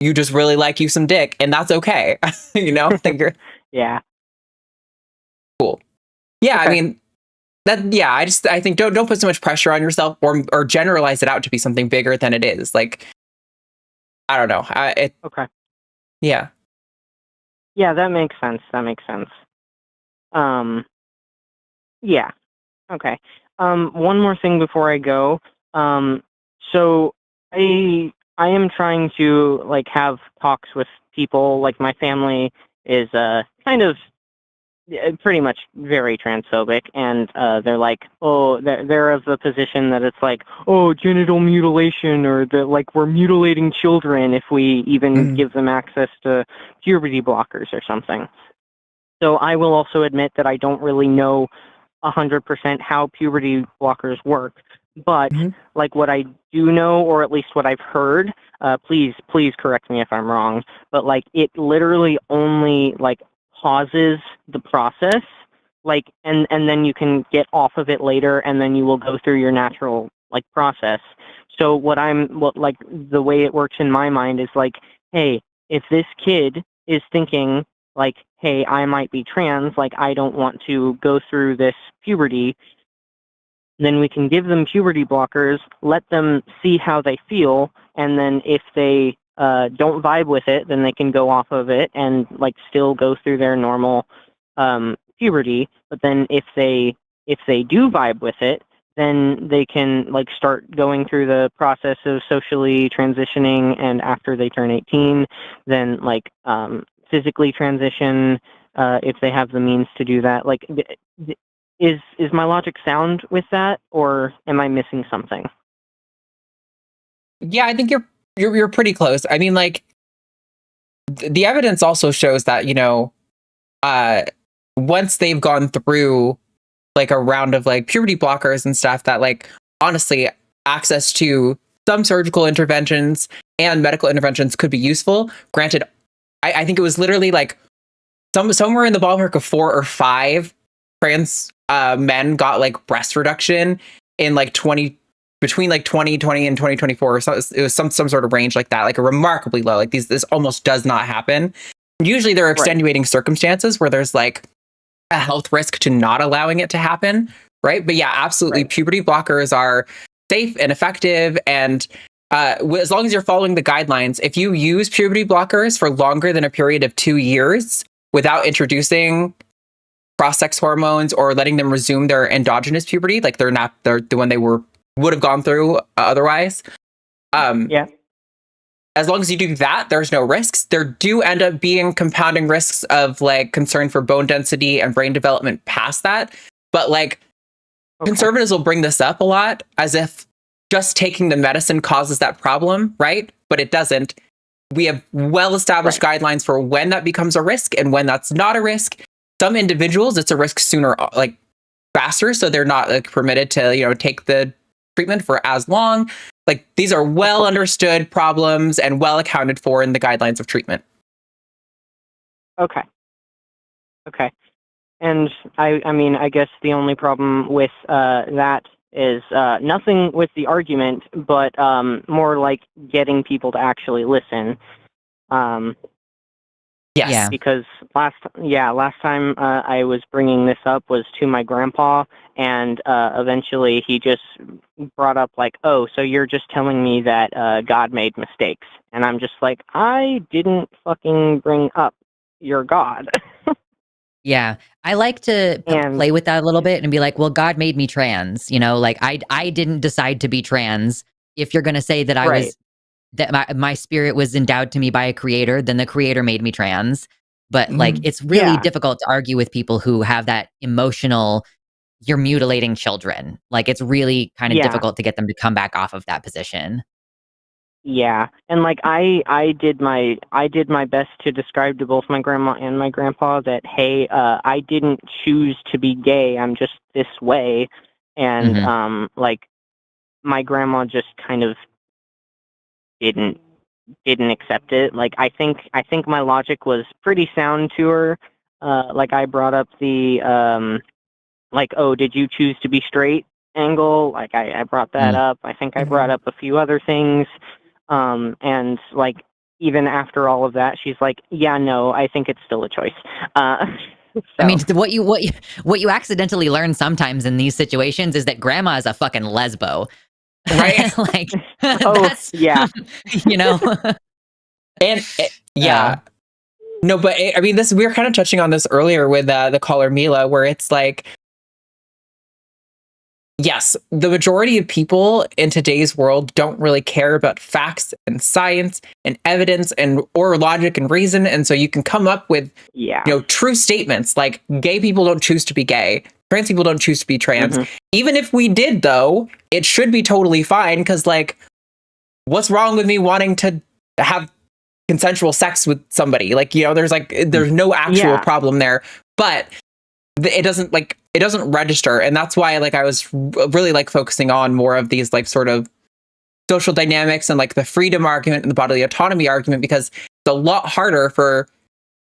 you just really like you some dick, and that's okay. You know? Yeah. Cool. Yeah, okay. I mean, that, yeah, I think don't put so much pressure on yourself or generalize it out to be something bigger than it is. Like, I don't know. Okay. Yeah. Yeah, that makes sense. Yeah. Okay. One more thing before I go. So I am trying to like have talks with people. Like, my family is kind of pretty much very transphobic, and they're like, oh, they're of the position that it's like, oh, genital mutilation, or that like we're mutilating children if we even give them access to puberty blockers or something. So I will also admit that I don't really know 100% how puberty blockers work, but like what I do know, or at least what I've heard, please correct me if I'm wrong, but like it literally only like pauses the process, like, and then you can get off of it later, and then you will go through your natural like process. So what like the way it works in my mind is like, hey, if this kid is thinking like, hey, I might be trans, like I don't want to go through this puberty, then we can give them puberty blockers, let them see how they feel, and then if they don't vibe with it, then they can go off of it and like still go through their normal puberty. But then if they do vibe with it, then they can like start going through the process of socially transitioning, and after they turn 18, then like physically transition if they have the means to do that. Like, is my logic sound with that, or am I missing something? Yeah, I think you're pretty close. I mean, like, the evidence also shows that, you know, once they've gone through like a round of like puberty blockers and stuff, that like honestly access to some surgical interventions and medical interventions could be useful. Granted, I think it was literally like somewhere in the ballpark of 4 or 5 trans men got like breast reduction in like between like 2020 and 2024. So it was some sort of range like that, like a remarkably low. Like this almost does not happen. Usually there are extenuating circumstances where there's like a health risk to not allowing it to happen, right? But yeah, absolutely. Puberty blockers are safe and effective, and as long as you're following the guidelines. If you use puberty blockers for longer than a period of 2 years without introducing cross-sex hormones or letting them resume their endogenous puberty, like they're the one they would have gone through otherwise. As long as you do that, there's no risks. There do end up being compounding risks of like concern for bone density and brain development past that. But like conservatives will bring this up a lot as if just taking the medicine causes that problem, right? But it doesn't. We have well-established guidelines for when that becomes a risk and when that's not a risk. Some individuals, it's a risk sooner, like faster, so they're not like permitted to, you know, take the treatment for as long. Like, these are well understood problems and well accounted for in the guidelines of treatment. Okay. and I mean, I guess the only problem with that is nothing with the argument, but more like getting people to actually listen. Yes. Yeah. Because last time I was bringing this up was to my grandpa, and eventually he just brought up like, oh, so you're just telling me that God made mistakes. And I'm just like, I didn't fucking bring up your God. Yeah. I like to And- play with that a little bit and be like, well, God made me trans, you know, like I didn't decide to be trans. If you're going to say that I Right. was, that my spirit was endowed to me by a creator, then the creator made me trans. But like, it's really Yeah. difficult to argue with people who have that emotional, you're mutilating children. Like, it's really kind of Yeah. difficult to get them to come back off of that position. Yeah, and like I did my best to describe to both my grandma and my grandpa that, hey, I didn't choose to be gay. I'm just this way, and like my grandma just kind of didn't accept it. Like I think my logic was pretty sound to her. Like I brought up the like, oh, did you choose to be straight angle? Like I brought that up. I think I brought up a few other things. And like even after all of that, she's like, yeah, no, I think it's still a choice. So. I mean, what you accidentally learn sometimes in these situations is that grandma is a fucking lesbo. Right. Like, that's yeah. You know. And yeah. No, but I mean, we were kind of touching on this earlier with the caller Mila, where it's like, yes, the majority of people in today's world don't really care about facts and science and evidence or logic and reason, and so you can come up with true statements like gay people don't choose to be gay, trans people don't choose to be trans. Even if we did, though, it should be totally fine, because like, what's wrong with me wanting to have consensual sex with somebody? Like, you know, there's no actual problem there, but it doesn't register. And that's why like I was really like focusing on more of these like sort of social dynamics and like the freedom argument and the bodily autonomy argument, because it's a lot harder for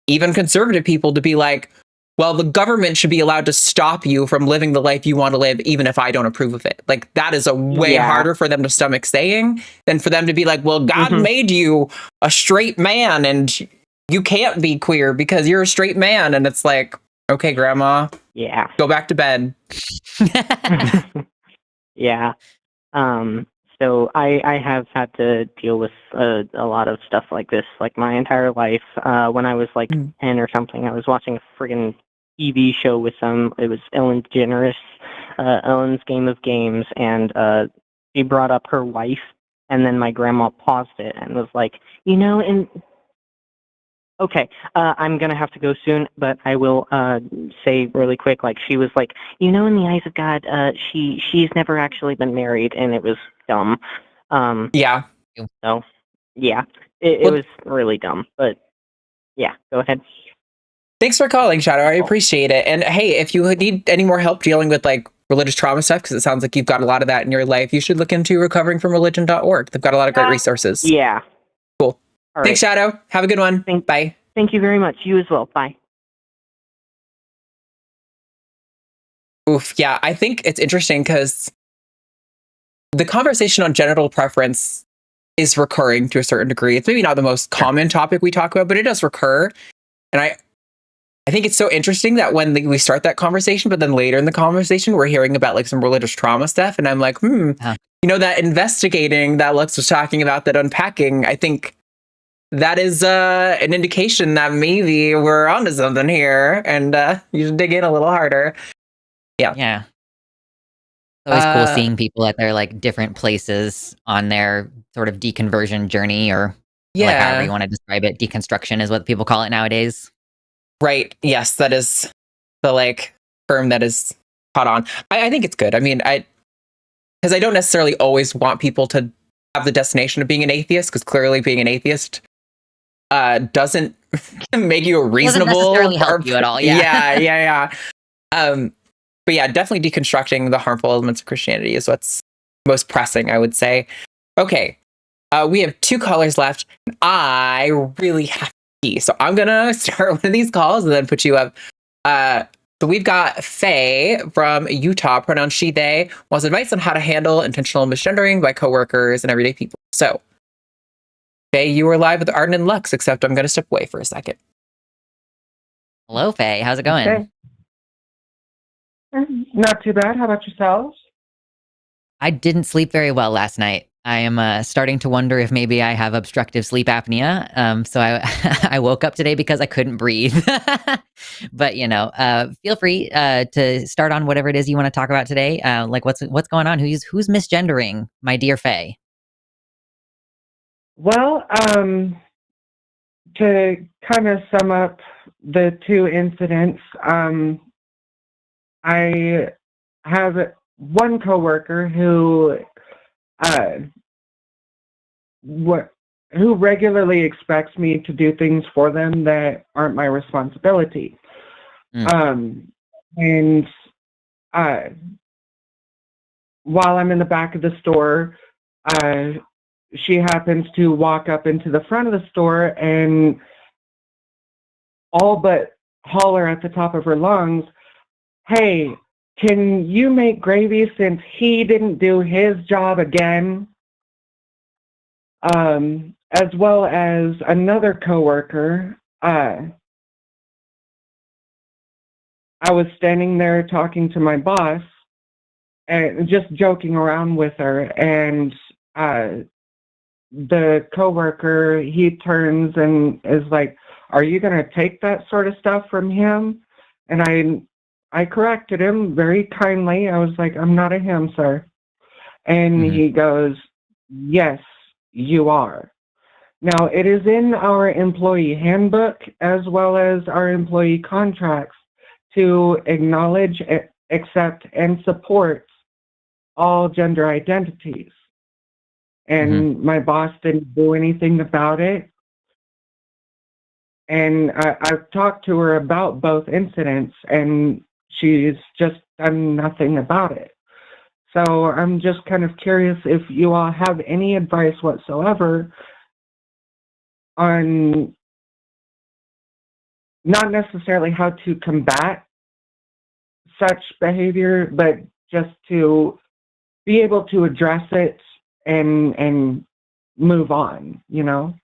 even conservative people to be like, well, the government should be allowed to stop you from living the life you want to live, even if I don't approve of it. Like, that is a way harder for them to stomach saying than for them to be like, well, God made you a straight man and you can't be queer because you're a straight man. And it's like, okay, grandma, go back to bed. Yeah. So I have had to deal with a lot of stuff like this, like my entire life. When I was like 10 or something, I was watching a friggin' TV show with them. It was Ellen DeGeneres, Ellen's Game of Games, and she brought up her wife, and then my grandma paused it and was like, you know, and okay, I'm going to have to go soon, but I will say really quick, like, she was like, you know, in the eyes of God, she's never actually been married, and it was dumb. Yeah. So, yeah, it was really dumb, but yeah, go ahead. Thanks for calling, Shadow. I appreciate it. And hey, if you need any more help dealing with like religious trauma stuff, because it sounds like you've got a lot of that in your life, you should look into recoveringfromreligion.org. They've got a lot of great resources. Yeah. Cool. All Thanks, right. Shadow. Have a good one. Bye. Thank you very much. You as well. Bye. Oof. Yeah, I think it's interesting because the conversation on genital preference is recurring to a certain degree. It's maybe not the most common topic we talk about, but it does recur. And I think it's so interesting that when we start that conversation, but then later in the conversation, we're hearing about like some religious trauma stuff. And I'm like, you know, that investigating that Lux was talking about, that unpacking, I think that is an indication that maybe we're onto something here, and you should dig in a little harder. Yeah. Always cool seeing people at their like different places on their sort of deconversion journey, or like however you want to describe it. Deconstruction is what people call it nowadays. Right. Yes, that is the like term that is caught on. I think it's good. I mean, because I don't necessarily always want people to have the destination of being an atheist, because clearly being an atheist doesn't make you a reasonable, doesn't necessarily help you at all. Yeah. But yeah, definitely deconstructing the harmful elements of Christianity is what's most pressing, I would say. Okay, we have 2 callers left, and I really have to pee, so I'm gonna start one of these calls and then put you up. So we've got Faye from Utah, pronoun she, they, wants advice on how to handle intentional misgendering by coworkers and everyday people. So, Faye, you are live with Arden and Lux, except I'm going to step away for a second. Hello, Faye. How's it going? Okay. Not too bad. How about yourselves? I didn't sleep very well last night. I am starting to wonder if maybe I have obstructive sleep apnea. So I I woke up today because I couldn't breathe. But feel free to start on whatever it is you want to talk about today. Like what's going on? Who's misgendering, my dear Faye? Well, to kind of sum up the two incidents, I have one coworker who regularly expects me to do things for them that aren't my responsibility. And while I'm in the back of the store, she happens to walk up into the front of the store and all but holler at the top of her lungs, "Hey, can you make gravy since he didn't do his job again?" As well as another coworker, I was standing there talking to my boss and just joking around with her, and the coworker, he turns and is like, "Are you going to take that sort of stuff from him?" And I corrected him very kindly. I was like, "I'm not a him, sir." And he goes, "Yes, you are." Now, it is in our employee handbook as well as our employee contracts to acknowledge, accept, and support all gender identities. And my boss didn't do anything about it. And I've talked to her about both incidents, and she's just done nothing about it. So I'm just kind of curious if you all have any advice whatsoever on not necessarily how to combat such behavior, but just to be able to address it and move on, you know?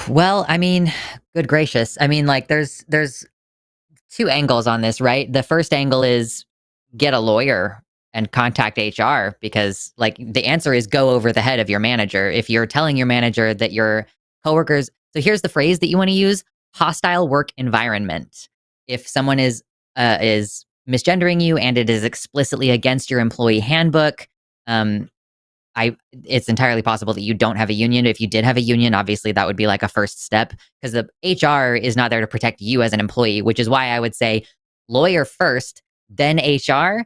Well, I mean, good gracious. I mean, like there's two angles on this, right? The first angle is get a lawyer and contact HR, because like the answer is go over the head of your manager. If you're telling your manager that your coworkers, so here's the phrase that you want to use: hostile work environment. If someone is misgendering you and it is explicitly against your employee handbook, it's entirely possible that you don't have a union. If you did have a union, obviously that would be like a first step, because the HR is not there to protect you as an employee, which is why I would say lawyer first, then HR.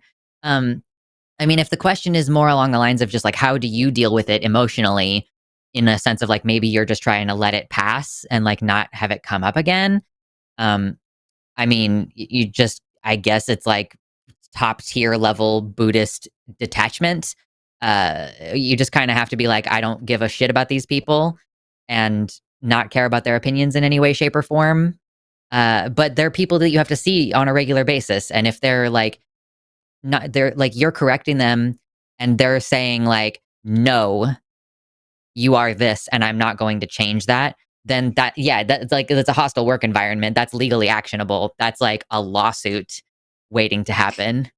I mean, if the question is more along the lines of just like, how do you deal with it emotionally, in a sense of like, maybe you're just trying to let it pass and like not have it come up again. I mean, you just, I guess it's like top tier level Buddhist detachment. You just kind of have to be like, I don't give a shit about these people and not care about their opinions in any way, shape, or form. But they're people that you have to see on a regular basis. And if they're like, not, they're like, you're correcting them and they're saying like, no, you are this and I'm not going to change that, then that's like, that's a hostile work environment. That's legally actionable. That's like a lawsuit waiting to happen.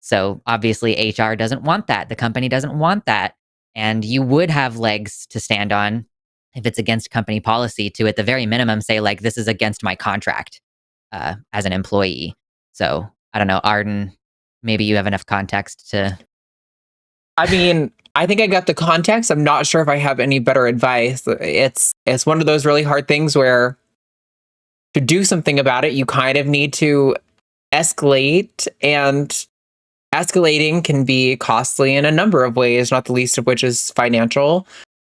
So obviously HR doesn't want that. The company doesn't want that. And you would have legs to stand on if it's against company policy to, at the very minimum, say like, this is against my contract as an employee. So I don't know, Arden, maybe you have enough context to... I mean, I think I got the context. I'm not sure if I have any better advice. It's one of those really hard things where to do something about it, you kind of need to escalate, and escalating can be costly in a number of ways, not the least of which is financial.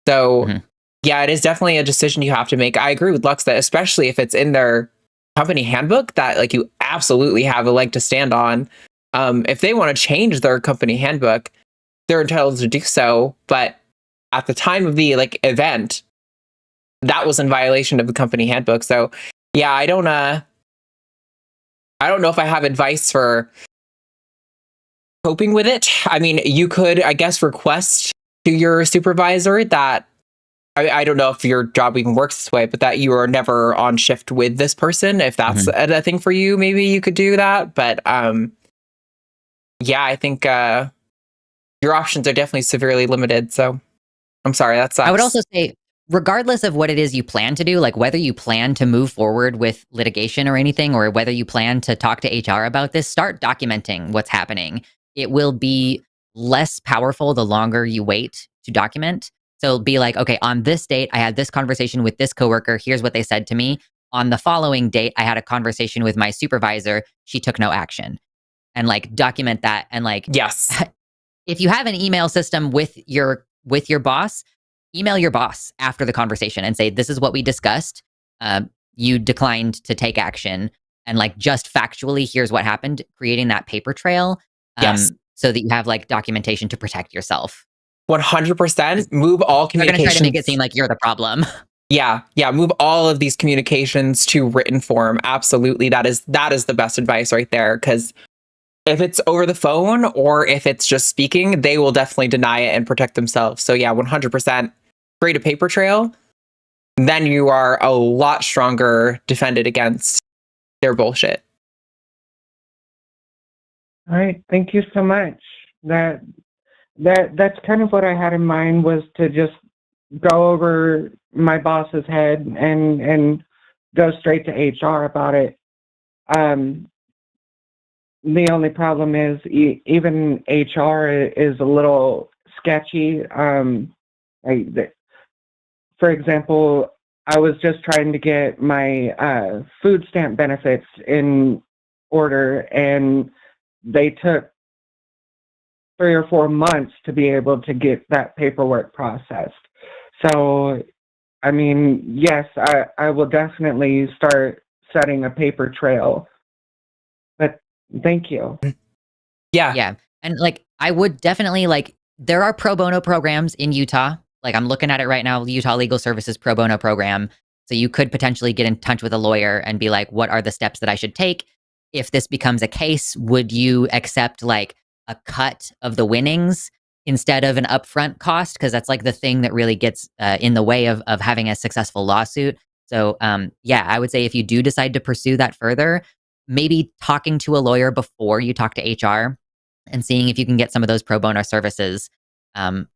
So yeah, it is definitely a decision you have to make. I agree with Lux that especially if it's in their company handbook, that like you absolutely have a leg to stand on. If they want to change their company handbook, they're entitled to do so. But at the time of the like event, that was in violation of the company handbook. So Yeah, I don't know if I have advice for coping with it. I mean, you could, I guess, request to your supervisor that I don't know if your job even works this way, but that you are never on shift with this person. If that's a thing for you, maybe you could do that. But yeah, I think your options are definitely severely limited. So I'm sorry, that sucks. I would also say, regardless of what it is you plan to do, like whether you plan to move forward with litigation or anything, or whether you plan to talk to HR about this, start documenting what's happening. It will be less powerful the longer you wait to document. So be like, okay, on this date, I had this conversation with this coworker. Here's what they said to me. On the following date, I had a conversation with my supervisor. She took no action. And like document that. And like, yes, if you have an email system with your boss, email your boss after the conversation and say, this is what we discussed. You declined to take action. And like, just factually, here's what happened, creating that paper trail. Yes. So that you have like documentation to protect yourself. 100%. Move all communications. They're going to try to make it seem like you're the problem. Yeah. Move all of these communications to written form. Absolutely. That is the best advice right there. Because if it's over the phone or if it's just speaking, they will definitely deny it and protect themselves. So yeah, 100%. Create a paper trail. Then you are a lot stronger defended against their bullshit. All right. Thank you so much. That's kind of what I had in mind, was to just go over my boss's head and go straight to HR about it. The only problem is even HR is a little sketchy. For example, I was just trying to get my food stamp benefits in order, and they took 3 or 4 months to be able to get that paperwork processed. So, I mean, yes, I will definitely start setting a paper trail. But thank you. Yeah. And like, I would definitely like, there are pro bono programs in Utah. Like, I'm looking at it right now, the Utah Legal Services pro bono program. So you could potentially get in touch with a lawyer and be like, what are the steps that I should take? If this becomes a case, would you accept like a cut of the winnings instead of an upfront cost? Because that's like the thing that really gets in the way of having a successful lawsuit. So yeah, I would say if you do decide to pursue that further, maybe talking to a lawyer before you talk to HR and seeing if you can get some of those pro bono services.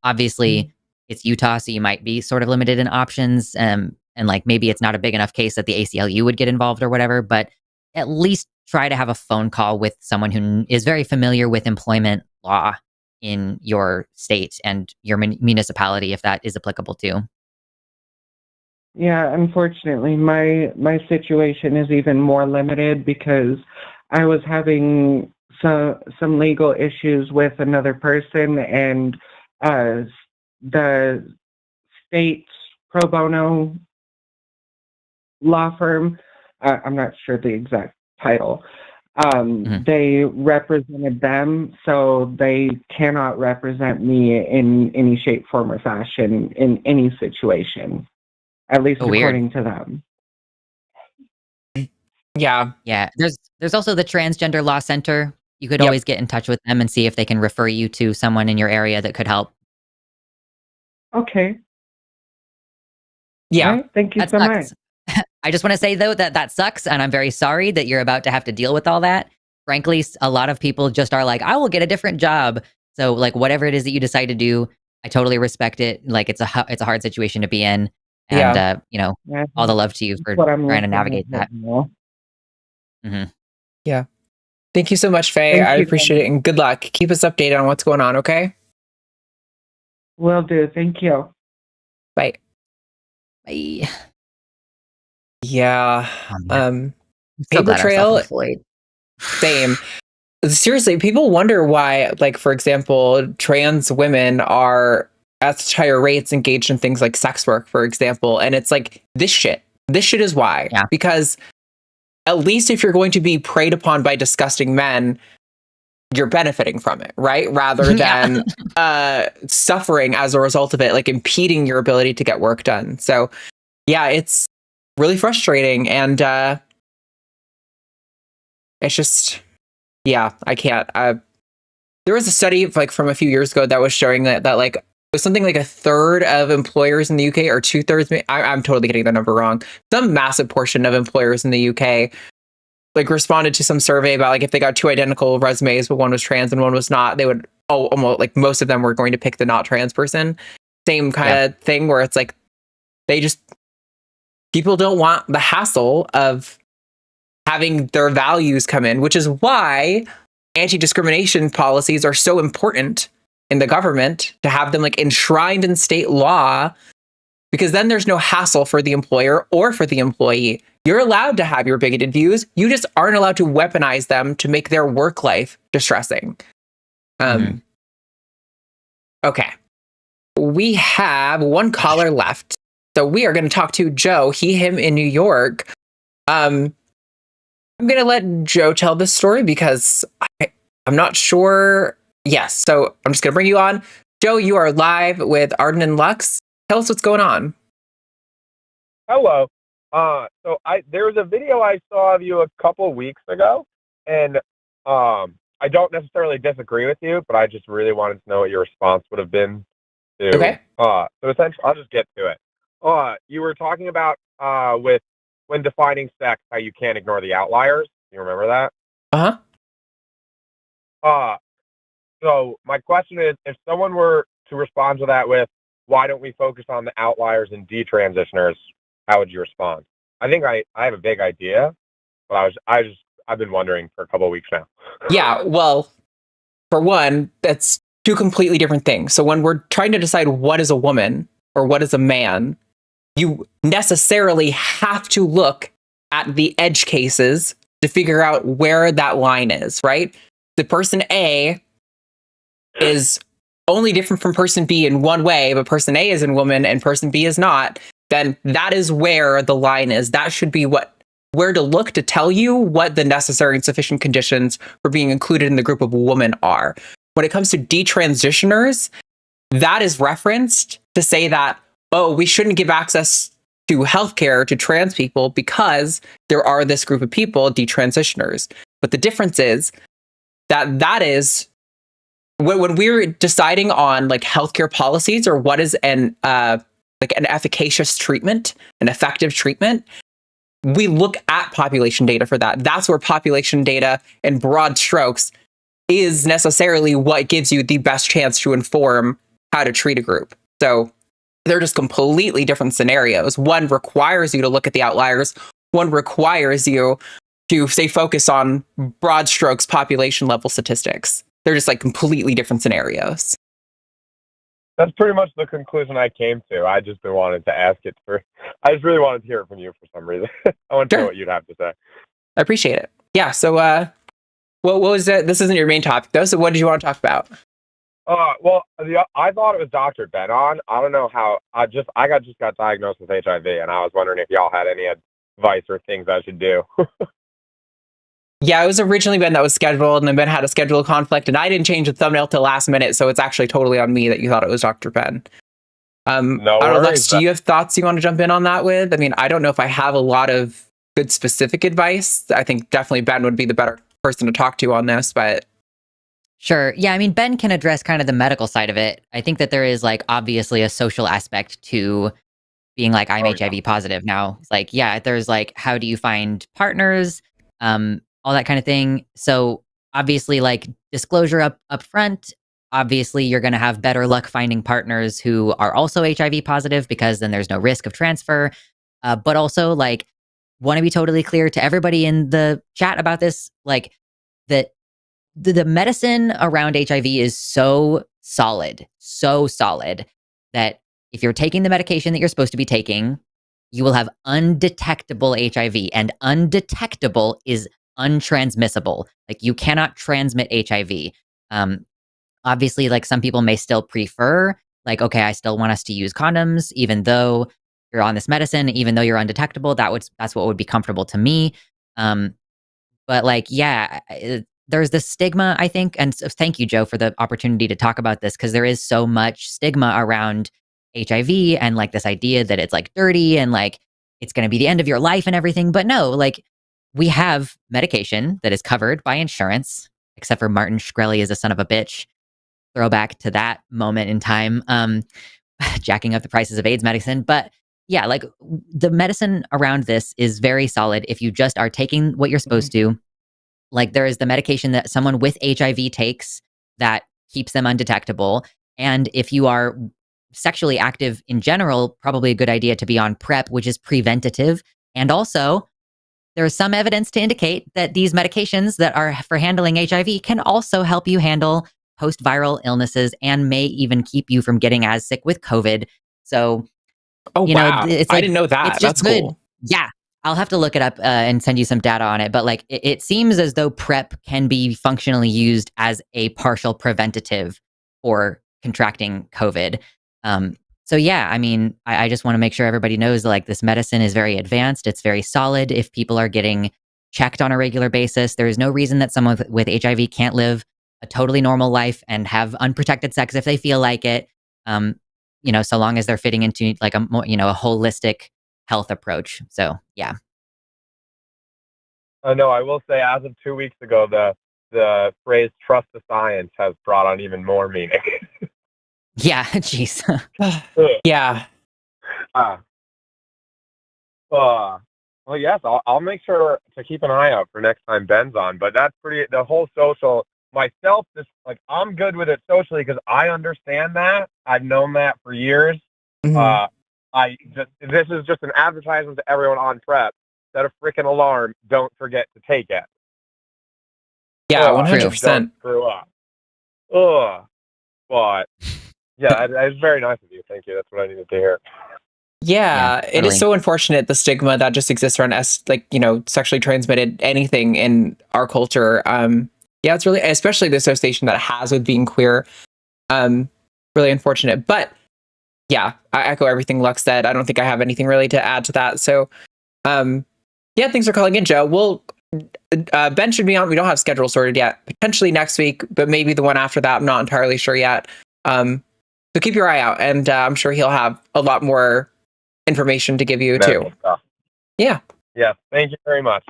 Obviously, it's Utah, so you might be sort of limited in options. And like maybe it's not a big enough case that the ACLU would get involved or whatever, but at least try to have a phone call with someone who is very familiar with employment law in your state and your municipality, if that is applicable too. Yeah, unfortunately, my situation is even more limited because I was having some legal issues with another person, and the state's pro bono law firm, I'm not sure the exact title, they represented them, so they cannot represent me in any shape, form, or fashion in any situation. At least according to them. Yeah. There's also the Transgender Law Center. You could always get in touch with them and see if they can refer you to someone in your area that could help. Okay. Yeah. Right, thank you so much. I just want to say though that sucks, and I'm very sorry that you're about to have to deal with all that. Frankly, a lot of people just are like, I will get a different job. So like whatever it is that you decide to do, I totally respect it. Like it's a hard situation to be in. And, all the love to you for trying to navigate that. Yeah. Thank you so much, Faye. I appreciate it. And good luck. Keep us updated on what's going on, okay? Will do. Thank you. Bye. Bye. Yeah. So paper trail. Same. Seriously, people wonder why, like, for example, trans women are at such higher rates engaged in things like sex work, for example. And it's like, this shit is why. Yeah. Because at least if you're going to be preyed upon by disgusting men, you're benefiting from it, right? Rather than suffering as a result of it, like impeding your ability to get work done. So yeah, it's really frustrating. And it's just, yeah, I can't. There was a study like from a few years ago that was showing that like it was something like a third of employers in the UK, or 2/3. I'm totally getting the number wrong. Some massive portion of employers in the UK like responded to some survey about like if they got 2 identical resumes, but one was trans and one was not, they would almost like most of them were going to pick the not trans person. Same kind of thing where it's like people don't want the hassle of having their values come in, which is why anti-discrimination policies are so important in the government, to have them like enshrined in state law, because then there's no hassle for the employer or for the employee. You're allowed to have your bigoted views. You just aren't allowed to weaponize them to make their work life distressing. Okay. We have one caller left. So we are going to talk to Joe, him in New York. I'm going to let Joe tell this story because I'm not sure. Yes. So I'm just going to bring you on. Joe, you are live with Arden and Lux. Tell us what's going on. Hello. So there was a video I saw of you a couple weeks ago, and I don't necessarily disagree with you, but I just really wanted to know what your response would have been to. Okay. So essentially, I'll just get to it. You were talking about with when defining sex, how you can't ignore the outliers. You remember that? So my question is, if someone were to respond to that with, why don't we focus on the outliers and detransitioners, how would you respond? I think I have a big idea, but I've been wondering for a couple of weeks now. Yeah, well, for one, that's 2 completely different things. So when we're trying to decide what is a woman or what is a man, you necessarily have to look at the edge cases to figure out where that line is, right? The person A is only different from person B in one way, but person A is a woman and person B is not, then that is where the line is. That should be where to look to tell you what the necessary and sufficient conditions for being included in the group of women are. When it comes to detransitioners, that is referenced to say that, oh, we shouldn't give access to healthcare to trans people because there are this group of people, detransitioners. But the difference is that is when we're deciding on like healthcare policies or what is an efficacious treatment, an effective treatment, we look at population data for that. That's where population data in broad strokes is necessarily what gives you the best chance to inform how to treat a group. So they're just completely different scenarios. One requires you to look at the outliers. One requires you to say focus on broad strokes population level statistics. They're just like completely different scenarios. That's pretty much the conclusion I came to. I just wanted to ask it I just really wanted to hear it from you for some reason. I want to hear what you'd have to say. I appreciate it. Yeah. So, what was it? This isn't your main topic though. So what did you want to talk about? Well, I thought it was Dr. Ben on. I don't know how. I just got diagnosed with HIV, and I was wondering if y'all had any advice or things I should do. Yeah, it was originally Ben that was scheduled, and then Ben had a schedule conflict, and I didn't change the thumbnail till last minute, so it's actually totally on me that you thought it was Dr. Ben. No worries. Do you have thoughts you want to jump in on that with? I mean, I don't know if I have a lot of good specific advice. I think definitely Ben would be the better person to talk to on this, but... Sure. Yeah, I mean, Ben can address kind of the medical side of it. I think that there is like obviously a social aspect to being like, I'm HIV positive now. It's like, yeah, there's like, how do you find partners? All that kind of thing. So obviously like disclosure up front, obviously you're going to have better luck finding partners who are also HIV positive because then there's no risk of transfer. But also like want to be totally clear to everybody in the chat about this, like that the medicine around HIV is so solid that if you're taking the medication that you're supposed to be taking, you will have undetectable HIV, and undetectable is untransmissible. Like you cannot transmit HIV. Obviously, like some people may still prefer, like, okay, I still want us to use condoms, even though you're on this medicine, even though you're undetectable. That's what would be comfortable to me. But like, yeah, there's this stigma, I think, and so thank you, Joe, for the opportunity to talk about this, because there is so much stigma around HIV and like this idea that it's like dirty and like it's going to be the end of your life and everything. But no, like we have medication that is covered by insurance, except for Martin Shkreli is a son of a bitch. Throwback to that moment in time, jacking up the prices of AIDS medicine. But yeah, like the medicine around this is very solid if you just are taking what you're supposed to. Like there is the medication that someone with HIV takes that keeps them undetectable. And if you are sexually active in general, probably a good idea to be on PrEP, which is preventative. And also, there is some evidence to indicate that these medications that are for handling HIV can also help you handle post-viral illnesses and may even keep you from getting as sick with COVID. So, Oh, you wow. know, it's like, I didn't know that. it's just That's good. cool. Yeah. I'll have to look it up and send you some data on it. But like, it seems as though PrEP can be functionally used as a partial preventative for contracting COVID. So yeah, I mean, I just want to make sure everybody knows like this medicine is very advanced. It's very solid. If people are getting checked on a regular basis, there is no reason that someone with HIV can't live a totally normal life and have unprotected sex if they feel like it. You know, so long as they're fitting into like a more, you know, a holistic health approach. So yeah. No, I will say, as of 2 weeks ago, the phrase "trust the science" has brought on even more meaning. Yeah, jeez. Yeah. Well, yes, I'll make sure to keep an eye out for next time Ben's on. But that's pretty. The whole social myself, just like I'm good with it socially because I understand that. I've known that for years. Mhm. This is just an advertisement to everyone on PrEP. Set a freaking alarm. Don't forget to take it. Yeah, Ugh, 100%. Don't screw up. Ugh. But yeah, it's very nice of you. Thank you. That's what I needed to hear. Yeah, Yeah, it is totally. so unfortunate, the stigma that just exists around like, you know, sexually transmitted anything in our culture. Yeah, it's really, especially the association that it has with being queer. Really unfortunate. But yeah, I echo everything Lux said. I don't think I have anything really to add to that. So yeah, thanks for calling in, Joe. Ben should be on. We don't have schedule sorted yet. Potentially next week, but maybe the one after that. I'm not entirely sure yet. So keep your eye out, and I'm sure he'll have a lot more information to give you too. Stuff. Yeah. Yeah. Thank you very much.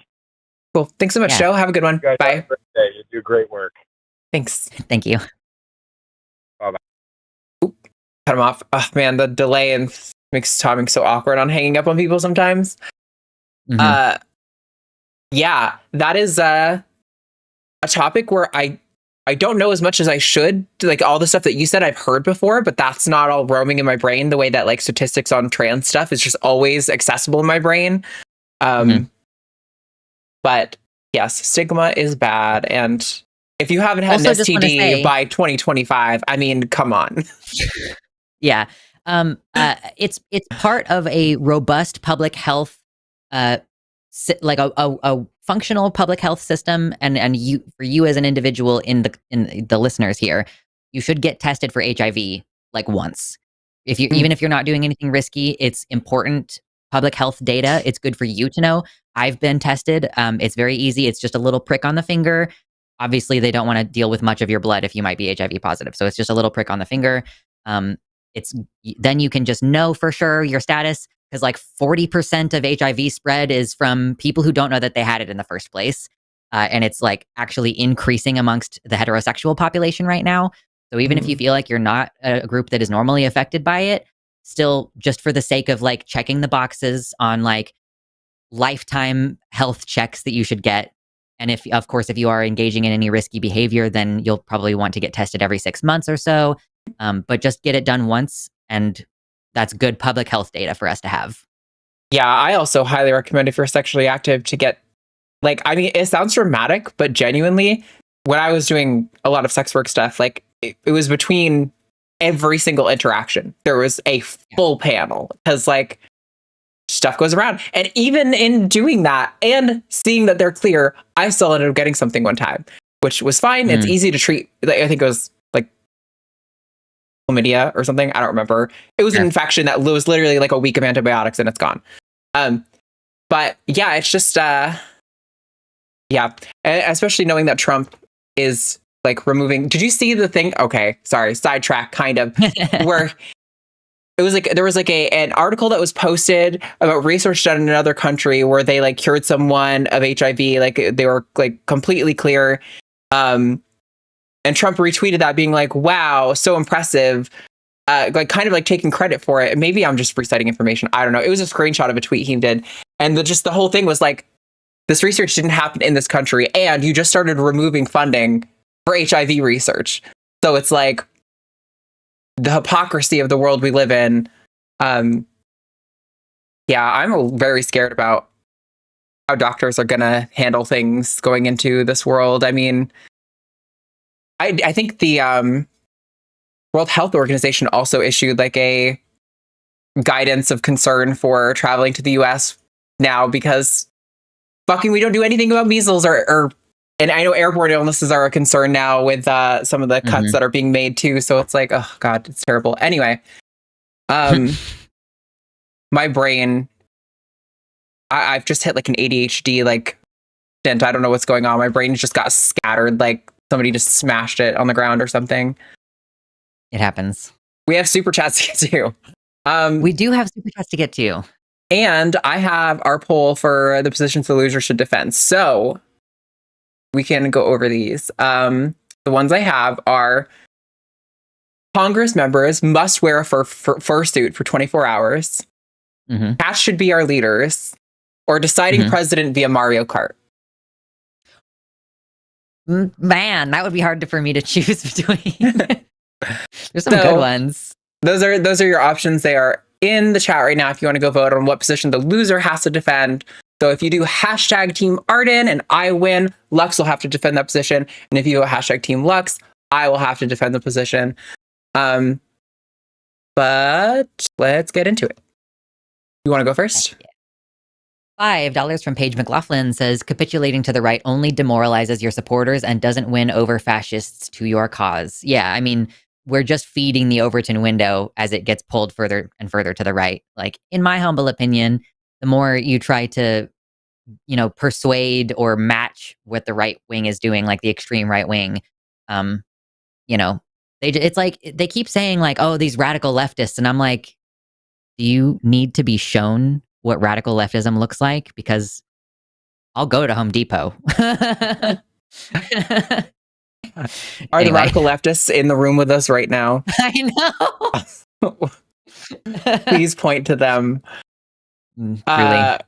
Cool. Thanks so much, Yeah. Joe. Have a good one. You guys Bye. have a great day. You do great work. Thanks. Thank you. Bye-bye. Cut him off. Oh man, the delay and makes timing so awkward on hanging up on people sometimes. Mhm. Yeah, that is a topic where I don't know as much as I should. Like all the stuff that you said I've heard before, but that's not all roaming in my brain the way that like statistics on trans stuff is just always accessible in my brain. Mhm. But yes, stigma is bad, and if you haven't had Also, an just wanna STD say- by 2025, I mean, come on. Yeah. It's part of a robust public health, like a functional public health system, and you, for you as an individual in the listeners here, you should get tested for HIV like once. If you even if you're not doing anything risky, it's important public health data. It's good for you to know. I've been tested. It's very easy. It's just a little prick on the finger. Obviously, they don't want to deal with much of your blood if you might be HIV positive. So it's just a little prick on the finger. It's then you can just know for sure your status, because like 40% of HIV spread is from people who don't know that they had it in the first place. And it's like actually increasing amongst the heterosexual population right now. So even if you feel like you're not a group that is normally affected by it, still just for the sake of like checking the boxes on like lifetime health checks that you should get. And if, of course, if you are engaging in any risky behavior, then you'll probably want to get tested every 6 months or so. But just get it done once, and that's good public health data for us to have. Yeah, I also highly recommend if you're sexually active to get, like, I mean, it sounds dramatic, but genuinely, when I was doing a lot of sex work stuff, like, it was between every single interaction, there was a full panel, because, like, stuff goes around. And even in doing that and seeing that they're clear, I still ended up getting something one time, which was fine. It's easy to treat. I think it was like chlamydia or something. I don't remember. It was an infection that was literally like a week of antibiotics and it's gone. But yeah, it's just, yeah, especially knowing that Trump is like removing. Did you see the thing? Okay, sorry, sidetrack kind of, where it was like there was like an article that was posted about research done in another country where they like cured someone of HIV, like they were like completely clear. And Trump retweeted that being like, wow, so impressive. Like kind of like taking credit for it. Maybe I'm just reciting information. I don't know. It was a screenshot of a tweet he did. And just the whole thing was like, this research didn't happen in this country. And you just started removing funding for HIV research. So it's like the hypocrisy of the world we live in. Yeah, I'm very scared about how doctors are going to handle things going into this world. I mean, I think the World Health Organization also issued like a guidance of concern for traveling to the US now because fucking we don't do anything about measles or and I know airborne illnesses are a concern now with some of the cuts that are being made too. So it's like, oh God, it's terrible. Anyway, my brain, I've just hit like an ADHD like stint. I don't know what's going on. My brain just got scattered, like somebody just smashed it on the ground or something. It happens. We have super chats to get to. We do have super chats to get to. And I have our poll for the positions the loser should defend. So we can go over these. The ones I have are Congress members must wear a fursuit for 24 hours. Cats should be our leaders. Or deciding president via Mario Kart. Man, that would be hard for me to choose between. There's some good ones. Those are your options. They are in the chat right now if you want to go vote on what position the loser has to defend. So if you do hashtag Team Arden and I win, Lux will have to defend that position. And if you go hashtag Team Lux, I will have to defend the position. But let's get into it. You want to go first? $5 from Paige McLaughlin says, capitulating to the right only demoralizes your supporters and doesn't win over fascists to your cause. Yeah, I mean, we're just feeding the Overton window as it gets pulled further and further to the right. Like, in my humble opinion, the more you try to, persuade or match what the right wing is doing, like the extreme right wing, it's like they keep saying like, oh, these radical leftists. And I'm like, do you need to be shown what radical leftism looks like? Because I'll go to Home Depot. Are the radical leftists in the room with us right now? I know. Please point to them. Really?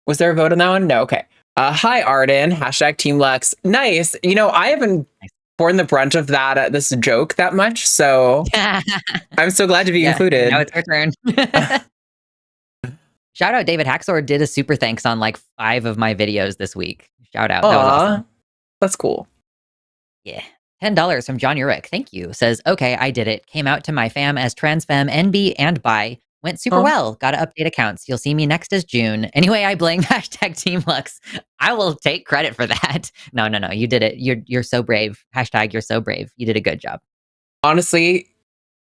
Was there a vote on that one? No. Okay. Hi, Arden. Hashtag Team Lux. Nice. I haven't borne the brunt of that this joke that much, so I'm so glad to be included. Now it's your turn. Shout out David Haxor did a super thanks on like 5 of my videos this week. Shout out. That was awesome. That's cool. Yeah. $10 from John Urich. Thank you. Says, okay, I did it. Came out to my fam as trans femme, NB, and bi. Went super well. Gotta update accounts. You'll see me next as June. Anyway, I blame hashtag Team Lux. I will take credit for that. No. You did it. You're so brave. Hashtag you're so brave. You did a good job. Honestly,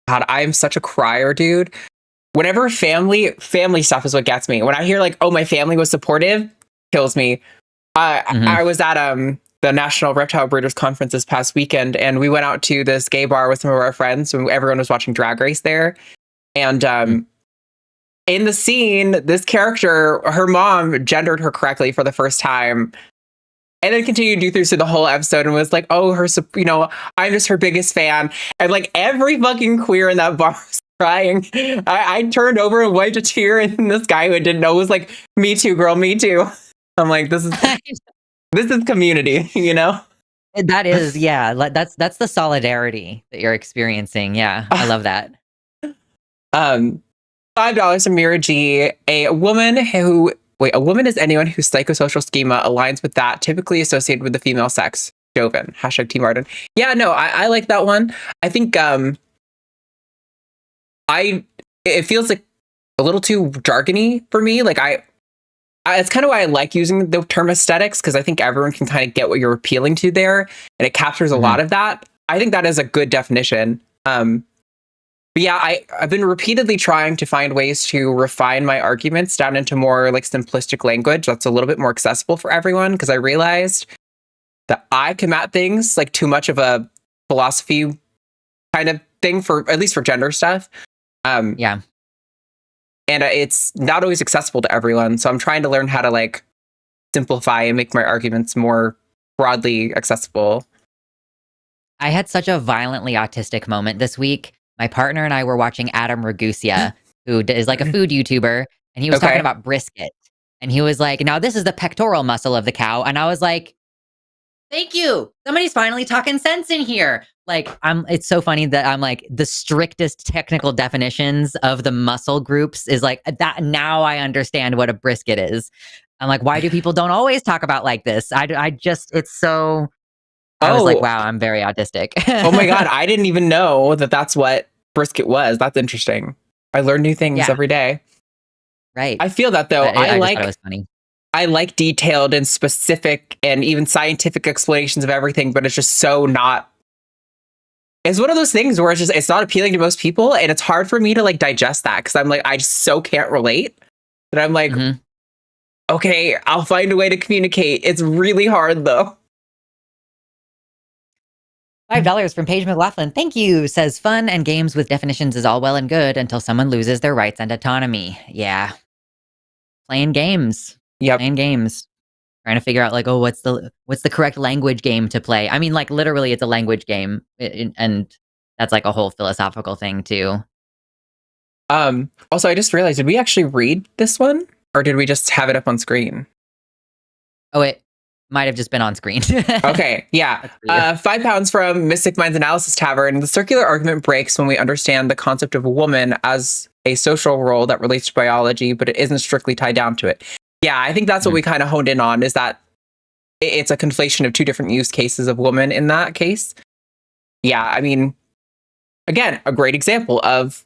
God, I'm such a crier, dude. Whenever family stuff is what gets me. When I hear like, oh, my family was supportive, kills me. I was at the National Reptile Breeders Conference this past weekend, and we went out to this gay bar with some of our friends, and everyone was watching Drag Race there. And in the scene, this character, her mom gendered her correctly for the first time, and then continued to do through the whole episode and was like, oh, I'm just her biggest fan. And like every fucking queer in that bar was crying. I turned over and wiped a tear, and this guy who I didn't know was like, me too, girl, me too. I'm like, this is community, That is, yeah. That's the solidarity that you're experiencing. Yeah, I love that. $5 from Mira G. A woman is anyone whose psychosocial schema aligns with that typically associated with the female sex. Joven. Hashtag Team Arden. Yeah, no, I like that one. I think it feels like a little too jargony for me. Like it's kind of why I like using the term aesthetics, because I think everyone can kind of get what you're appealing to there, and it captures a lot of that. I think that is a good definition. But yeah, I've been repeatedly trying to find ways to refine my arguments down into more like simplistic language that's a little bit more accessible for everyone, because I realized that I come at things like too much of a philosophy kind of thing, for at least for gender stuff. Yeah. and it's not always accessible to everyone. So I'm trying to learn how to like simplify and make my arguments more broadly accessible. I had such a violently autistic moment this week. My partner and I were watching Adam Ragusa, who is like a food YouTuber, and he was talking about brisket. And he was like, now this is the pectoral muscle of the cow. And I was like, thank you. Somebody's finally talking sense in here. Like, it's so funny that I'm like, the strictest technical definitions of the muscle groups is like that. Now I understand what a brisket is. I'm like, why do people don't always talk about like this? I just, it's so, I was like, wow, I'm very autistic. Oh my God. I didn't even know that that's what brisket was. That's interesting. I learn new things every day. Right. I feel that though. I just thought it was funny. I like detailed and specific and even scientific explanations of everything, but it's just so not. It's one of those things where it's not appealing to most people, and it's hard for me to like digest that because I'm like, I just so can't relate that I'm like, okay, I'll find a way to communicate. It's really hard though. $5 from Paige McLaughlin. Thank you. Says fun and games with definitions is all well and good until someone loses their rights and autonomy. Yeah. Playing games. Yep. Playing games. Trying to figure out like, oh, what's the correct language game to play? I mean, like literally it's a language game. And that's like a whole philosophical thing too. Also, I just realized, did we actually read this one? Or did we just have it up on screen? Oh, it might have just been on screen. Okay, yeah. £5 from Mystic Minds Analysis Tavern. The circular argument breaks when we understand the concept of a woman as a social role that relates to biology, but it isn't strictly tied down to it. Yeah, I think that's what we kind of honed in on, is that it's a conflation of two different use cases of woman in that case. Yeah, I mean, again, a great example of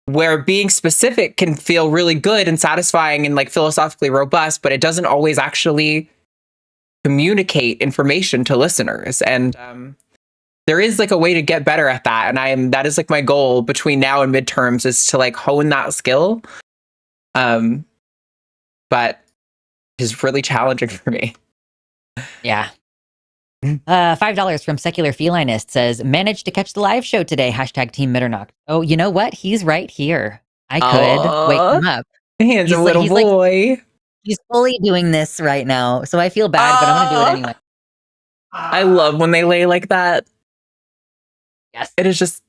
where being specific can feel really good and satisfying and like philosophically robust, but it doesn't always actually communicate information to listeners. And there is like a way to get better at that. And that is like my goal between now and midterms, is to like hone that skill. But it's really challenging for me. Yeah. $5 from Secular Felinist says, managed to catch the live show today. # Team Mitternacht. Oh, you know what? He's right here. I could wake him up. He's a little boy. Like, he's fully doing this right now. So I feel bad, but I'm going to do it anyway. I love when they lay like that. Yes. It is just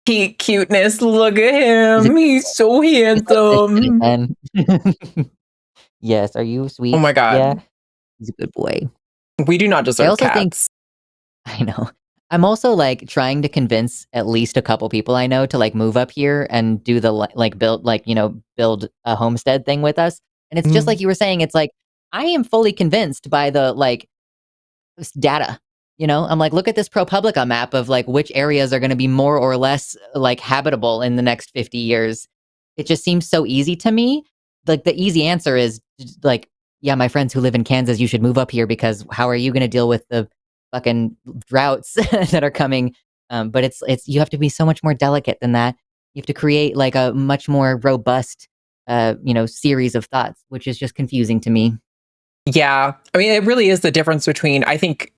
cuteness. Look at him. He's so handsome. Yes. Are you sweet? Oh my God. Yeah. He's a good boy. We do not deserve cats. I know. I'm also like trying to convince at least a couple people I know to like move up here and do the like build a homestead thing with us. And it's just like you were saying, it's like, I am fully convinced by the like data, I'm like, look at this ProPublica map of like which areas are going to be more or less like habitable in the next 50 years. It just seems so easy to me. Like the easy answer is like, yeah, my friends who live in Kansas, you should move up here because how are you going to deal with the fucking droughts that are coming? But it's you have to be so much more delicate than that. You have to create like a much more robust, series of thoughts, which is just confusing to me. Yeah. I mean, it really is the difference between, I think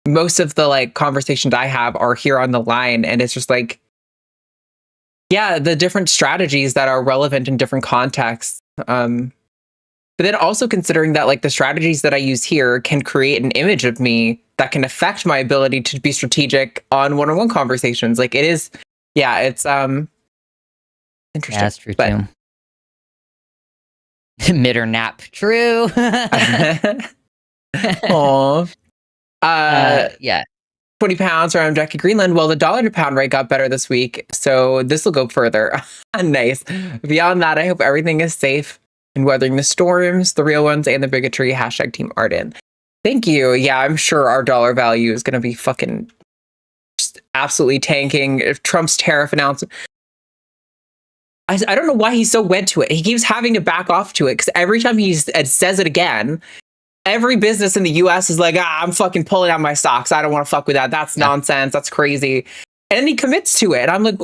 most of the like conversations I have are here on the line, and it's just like, yeah, the different strategies that are relevant in different contexts. But then also considering that like the strategies that I use here can create an image of me that can affect my ability to be strategic on one-on-one conversations. Like it is, yeah, it's interesting. Yeah, that's true too. Mitternap, true. Aww. Yeah. £20 from Jackie Greenland. Well, the dollar to pound rate got better this week, so this will go further. Nice. Beyond that, I hope everything is safe and weathering the storms, the real ones, and the bigotry. # Team Arden. Thank you. Yeah, I'm sure our dollar value is going to be fucking just absolutely tanking. If Trump's tariff announcement, I don't know why he's so wed to it. He keeps having to back off to it because every time he says it again, every business in the US is like, I'm fucking pulling out my socks. I don't want to fuck with that. That's nonsense. That's crazy. And then he commits to it. And I'm like,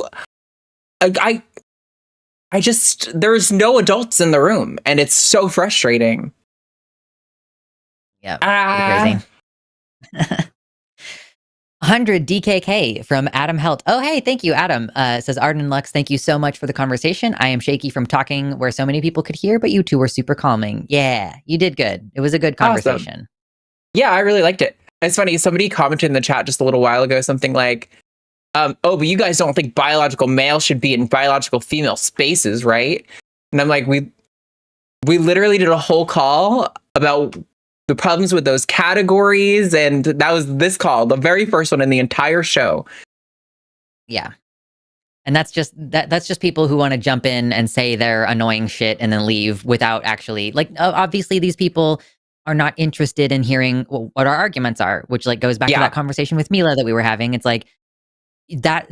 I just, there's no adults in the room. And it's so frustrating. Yeah. Crazy. 100 DKK from Adam Helt. Oh, hey, thank you, Adam. Says Arden and Lux, thank you so much for the conversation. I am shaky from talking where so many people could hear, but you two were super calming. Yeah, you did good. It was a good conversation. Awesome. Yeah, I really liked it. It's funny, somebody commented in the chat just a little while ago something like, oh, but you guys don't think biological male should be in biological female spaces, right? And I'm like, we literally did a whole call about the problems with those categories, and that was this call, the very first one in the entire show. Yeah. And that's just people who want to jump in and say their annoying shit and then leave without actually, like, obviously these people are not interested in hearing what our arguments are, which like goes back to that conversation with Mila that we were having. It's like that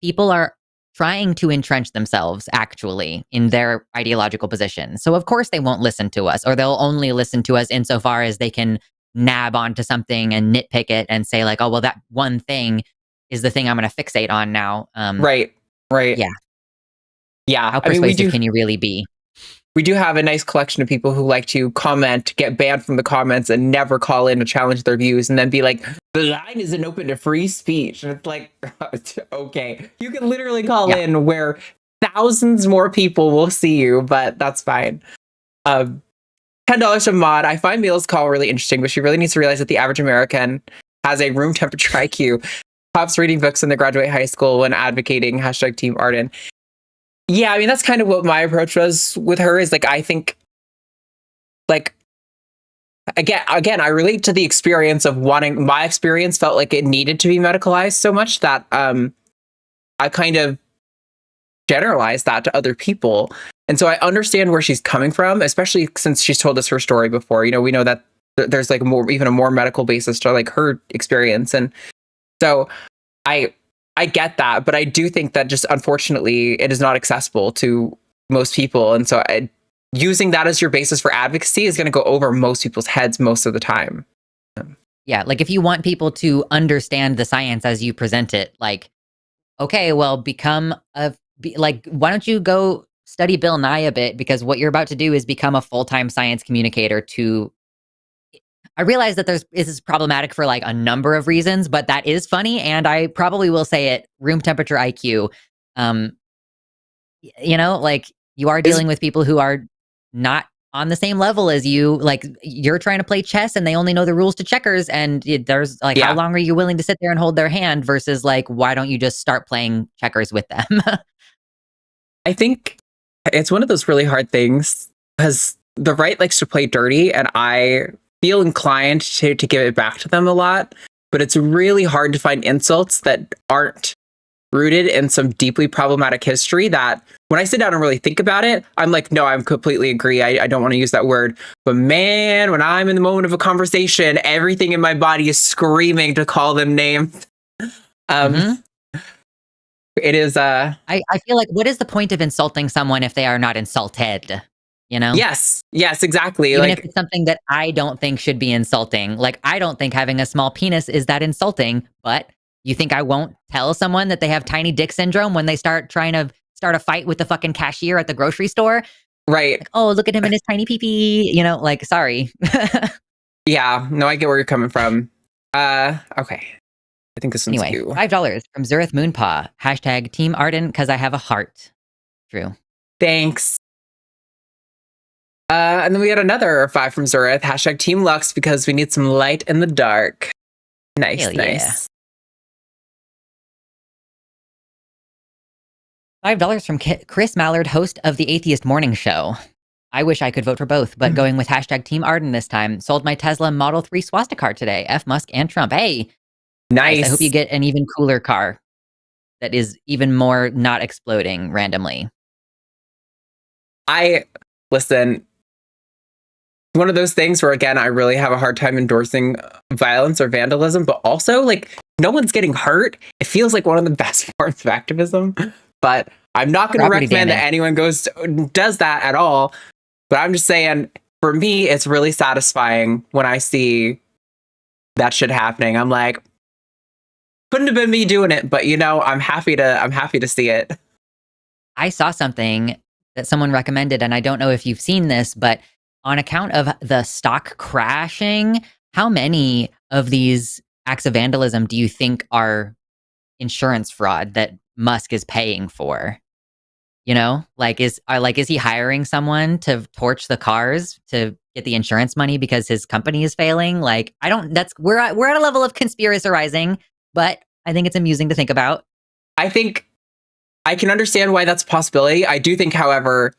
people are trying to entrench themselves actually in their ideological position. So of course they won't listen to us, or they'll only listen to us insofar as they can nab onto something and nitpick it and say like, oh, well, that one thing is the thing I'm going to fixate on now. Right. Yeah. How persuasive can you really be? We do have a nice collection of people who like to comment, get banned from the comments, and never call in to challenge their views, and then be like, the line isn't open to free speech. And it's like, okay, you can literally call in where thousands more people will see you, but that's fine. $10 from Mod. I find Mila's call really interesting, but she really needs to realize that the average American has a room temperature IQ, pops reading books in the graduate high school when advocating #Team Arden. Yeah, I mean, that's kind of what my approach was with her, is like, I think, like, again, I relate to the experience of wanting, my experience felt like it needed to be medicalized so much that I kind of generalized that to other people. And so I understand where she's coming from, especially since she's told us her story before. You know, we know that there's like even a more medical basis to like her experience. And so I get that, but I do think that just unfortunately it is not accessible to most people. And so using that as your basis for advocacy is going to go over most people's heads most of the time. Yeah, like if you want people to understand the science as you present it, like, okay, well, why don't you go study Bill Nye a bit? Because what you're about to do is become a full-time science communicator to... I realize that this is problematic for like a number of reasons, but that is funny, and I probably will say it. Room temperature IQ. You know, like you are dealing with people who are not on the same level as you. Like you're trying to play chess, and they only know the rules to checkers. And there's like, how long are you willing to sit there and hold their hand? Versus like, why don't you just start playing checkers with them? I think it's one of those really hard things because the right likes to play dirty, and I feel inclined to give it back to them a lot, but it's really hard to find insults that aren't rooted in some deeply problematic history that when I sit down and really think about it, I'm like, no, I completely agree. I don't want to use that word. But man, when I'm in the moment of a conversation, everything in my body is screaming to call them names. It is... I feel like, what is the point of insulting someone if they are not insulted? You know? Yes, exactly. Even if it's something that I don't think should be insulting. Like, I don't think having a small penis is that insulting, but you think I won't tell someone that they have tiny dick syndrome when they start trying to start a fight with the fucking cashier at the grocery store? Right. Like, oh, look at him and his tiny pee-pee. You know, like, sorry. Yeah, no, I get where you're coming from. Okay. I think this one's anyway, $5 from Zurith Moonpaw. #Team Arden, because I have a heart. True. Thanks. And then we got another 5 from Zurith. #Team Lux, because we need some light in the dark. Nice. $5 from Chris Mallard, host of the Atheist Morning Show. I wish I could vote for both, but going with #Team Arden this time. Sold my Tesla Model 3 Swastika car today. F Musk and Trump. Hey, nice. I hope you get an even cooler car that is even more not exploding randomly. Listen, one of those things where, again, I really have a hard time endorsing violence or vandalism, but also, like, no one's getting hurt. It feels like one of the best forms of activism, but I'm not going to recommend that anyone does that at all. But I'm just saying, for me, it's really satisfying when I see that shit happening. I'm like, couldn't have been me doing it, but you know, I'm happy to see it. I saw something that someone recommended, and I don't know if you've seen this, but on account of the stock crashing, how many of these acts of vandalism do you think are insurance fraud that Musk is paying for? You know, like is he hiring someone to torch the cars to get the insurance money because his company is failing? Like, I don't. We're at a level of conspiracyizing, but I think it's amusing to think about. I think I can understand why that's a possibility. I do think, however,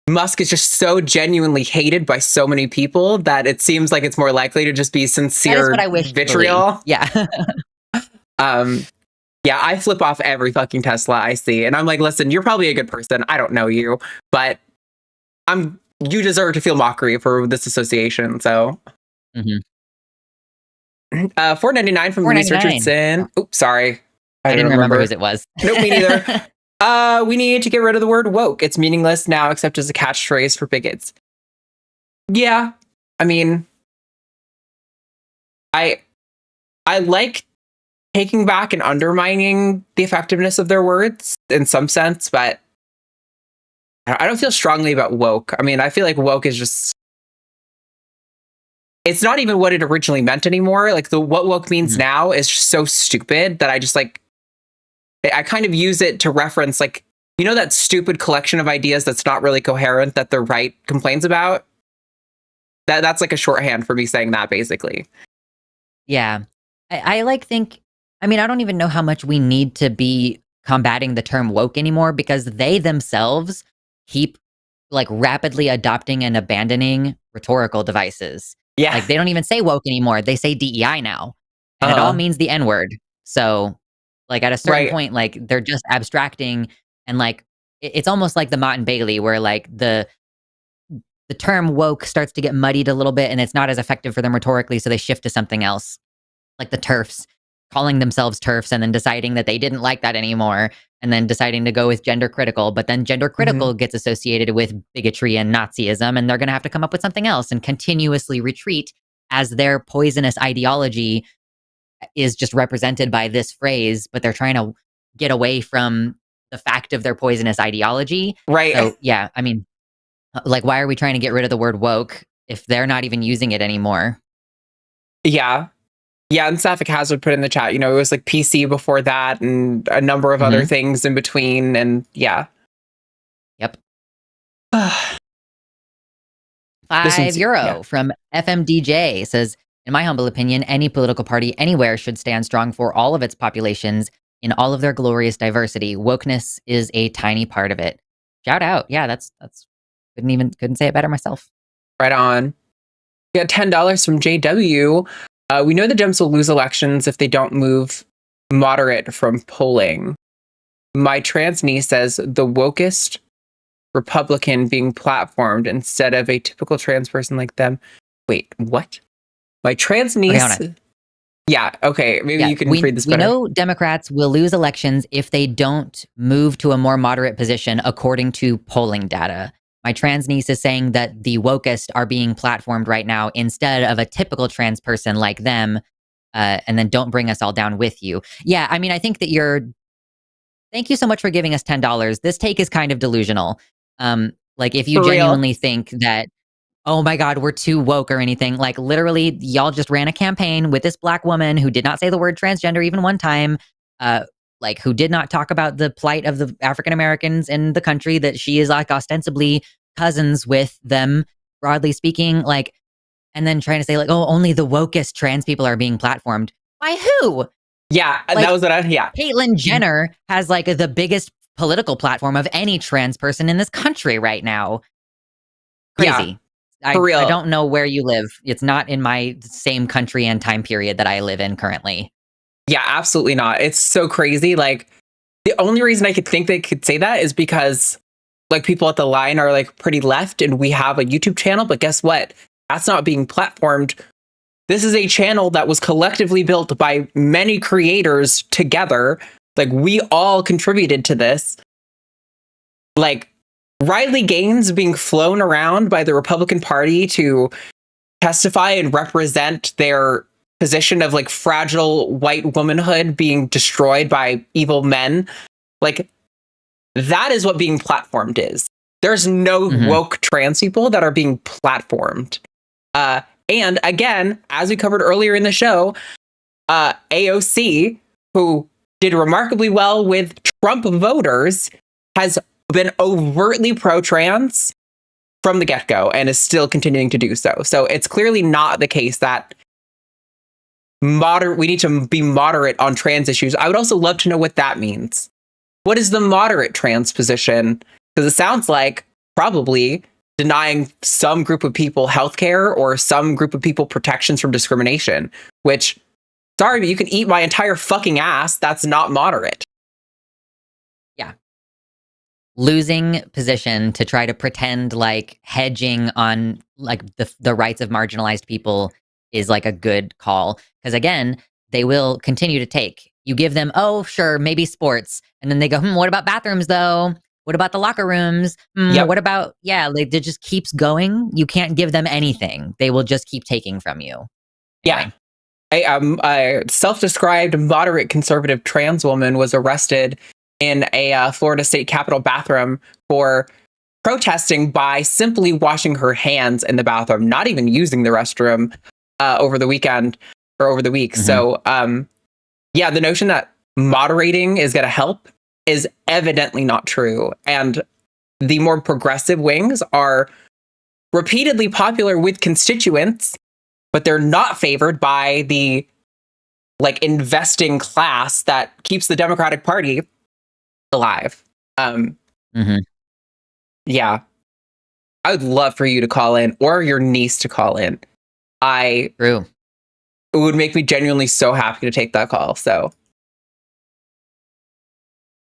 Musk is just so genuinely hated by so many people that it seems like it's more likely to just be sincere That is what I wish. vitriol. Yeah. Yeah, I flip off every fucking Tesla I see, and I'm like, listen, you're probably a good person. I don't know you, but you deserve to feel mockery for this association. So, $4.99 from Louise Richardson. Oops, sorry, I didn't remember whose it was. Nope, me neither. We need to get rid of the word woke. It's meaningless now, except as a catchphrase for bigots. Yeah, I mean, I like taking back and undermining the effectiveness of their words in some sense, but I don't feel strongly about woke. I mean, I feel like woke is just, it's not even what it originally meant anymore. Like what woke means now is just so stupid that I just like, I kind of use it to reference, like, you know, that stupid collection of ideas that's not really coherent that the right complains about. That's like a shorthand for me saying that, basically. Yeah. I don't even know how much we need to be combating the term woke anymore, because they themselves keep like rapidly adopting and abandoning rhetorical devices. Yeah. Like they don't even say woke anymore. They say DEI now. And it all means the N-word. So like at a certain point, like they're just abstracting, and like it's almost like the Mott and Bailey, where like the term woke starts to get muddied a little bit and it's not as effective for them rhetorically, so they shift to something else. Like the TERFs, calling themselves TERFs and then deciding that they didn't like that anymore, and then deciding to go with gender critical, but then gender critical gets associated with bigotry and Nazism, and they're going to have to come up with something else and continuously retreat as their poisonous ideology is just represented by this phrase, but they're trying to get away from the fact of their poisonous ideology. Right. So yeah, I mean, like, why are we trying to get rid of the word woke if they're not even using it anymore? Yeah. Yeah, and Sapphic Hazard put in the chat, you know, it was like PC before that and a number of other things in between, and yeah. Yep. €5 from FMDJ says, in my humble opinion, any political party anywhere should stand strong for all of its populations in all of their glorious diversity. Wokeness is a tiny part of it. Shout out. Yeah, that's couldn't say it better myself. Right on. We got $10 from JW. We know the Dems will lose elections if they don't move moderate from polling. My trans niece says the wokest Republican being platformed instead of a typical trans person like them. Wait, what? My trans niece... Okay, yeah, okay. Maybe you can read this better. We know Democrats will lose elections if they don't move to a more moderate position according to polling data. My trans niece is saying that the wokest are being platformed right now instead of a typical trans person like them, and then don't bring us all down with you. Yeah, I mean, I think that thank you so much for giving us $10. This take is kind of delusional. Like, if you genuinely think that, oh my God, we're too woke or anything, like literally y'all just ran a campaign with this Black woman who did not say the word transgender even one time, like who did not talk about the plight of the African Americans in the country that she is like ostensibly cousins with them, broadly speaking, like, and then trying to say like, oh, only the wokest trans people are being platformed. By who? Yeah, like, that was what Caitlyn Jenner has like the biggest political platform of any trans person in this country right now. Crazy. Yeah, for real. I don't know where you live. It's not in my same country and time period that I live in currently. Yeah, absolutely not. It's so crazy. Like, the only reason I could think they could say that is because like people at the line are like pretty left and we have a YouTube channel, but guess what? That's not being platformed. This is a channel that was collectively built by many creators together. Like, we all contributed to this. Like, Riley Gaines being flown around by the Republican Party to testify and represent their position of like fragile white womanhood being destroyed by evil men. Like, that is what being platformed is. There's no woke trans people that are being platformed. And again, as we covered earlier in the show, AOC, who did remarkably well with Trump voters, has been overtly pro-trans from the get-go and is still continuing to do so. So it's clearly not the case that we need to be moderate on trans issues. I would also love to know what that means. What is the moderate trans position? Because it sounds like probably denying some group of people healthcare or some group of people protections from discrimination, which, sorry, but you can eat my entire fucking ass. That's not moderate. Yeah. Losing position to try to pretend like hedging on like the rights of marginalized people is like a good call. Because again, they will continue to take. You give them, oh, sure, maybe sports. And then they go, what about bathrooms though? What about the locker rooms? Yep. What about, like, it just keeps going. You can't give them anything. They will just keep taking from you. Anyway. Yeah. A self-described moderate conservative trans woman was arrested in a Florida state capitol bathroom for protesting by simply washing her hands in the bathroom, not even using the restroom over the weekend or over the week. Mm-hmm. So, the notion that moderating is going to help is evidently not true. And the more progressive wings are repeatedly popular with constituents, but they're not favored by the like investing class that keeps the Democratic Party alive. Yeah. I would love for you to call in, or your niece to call in. True. It would make me genuinely so happy to take that call. So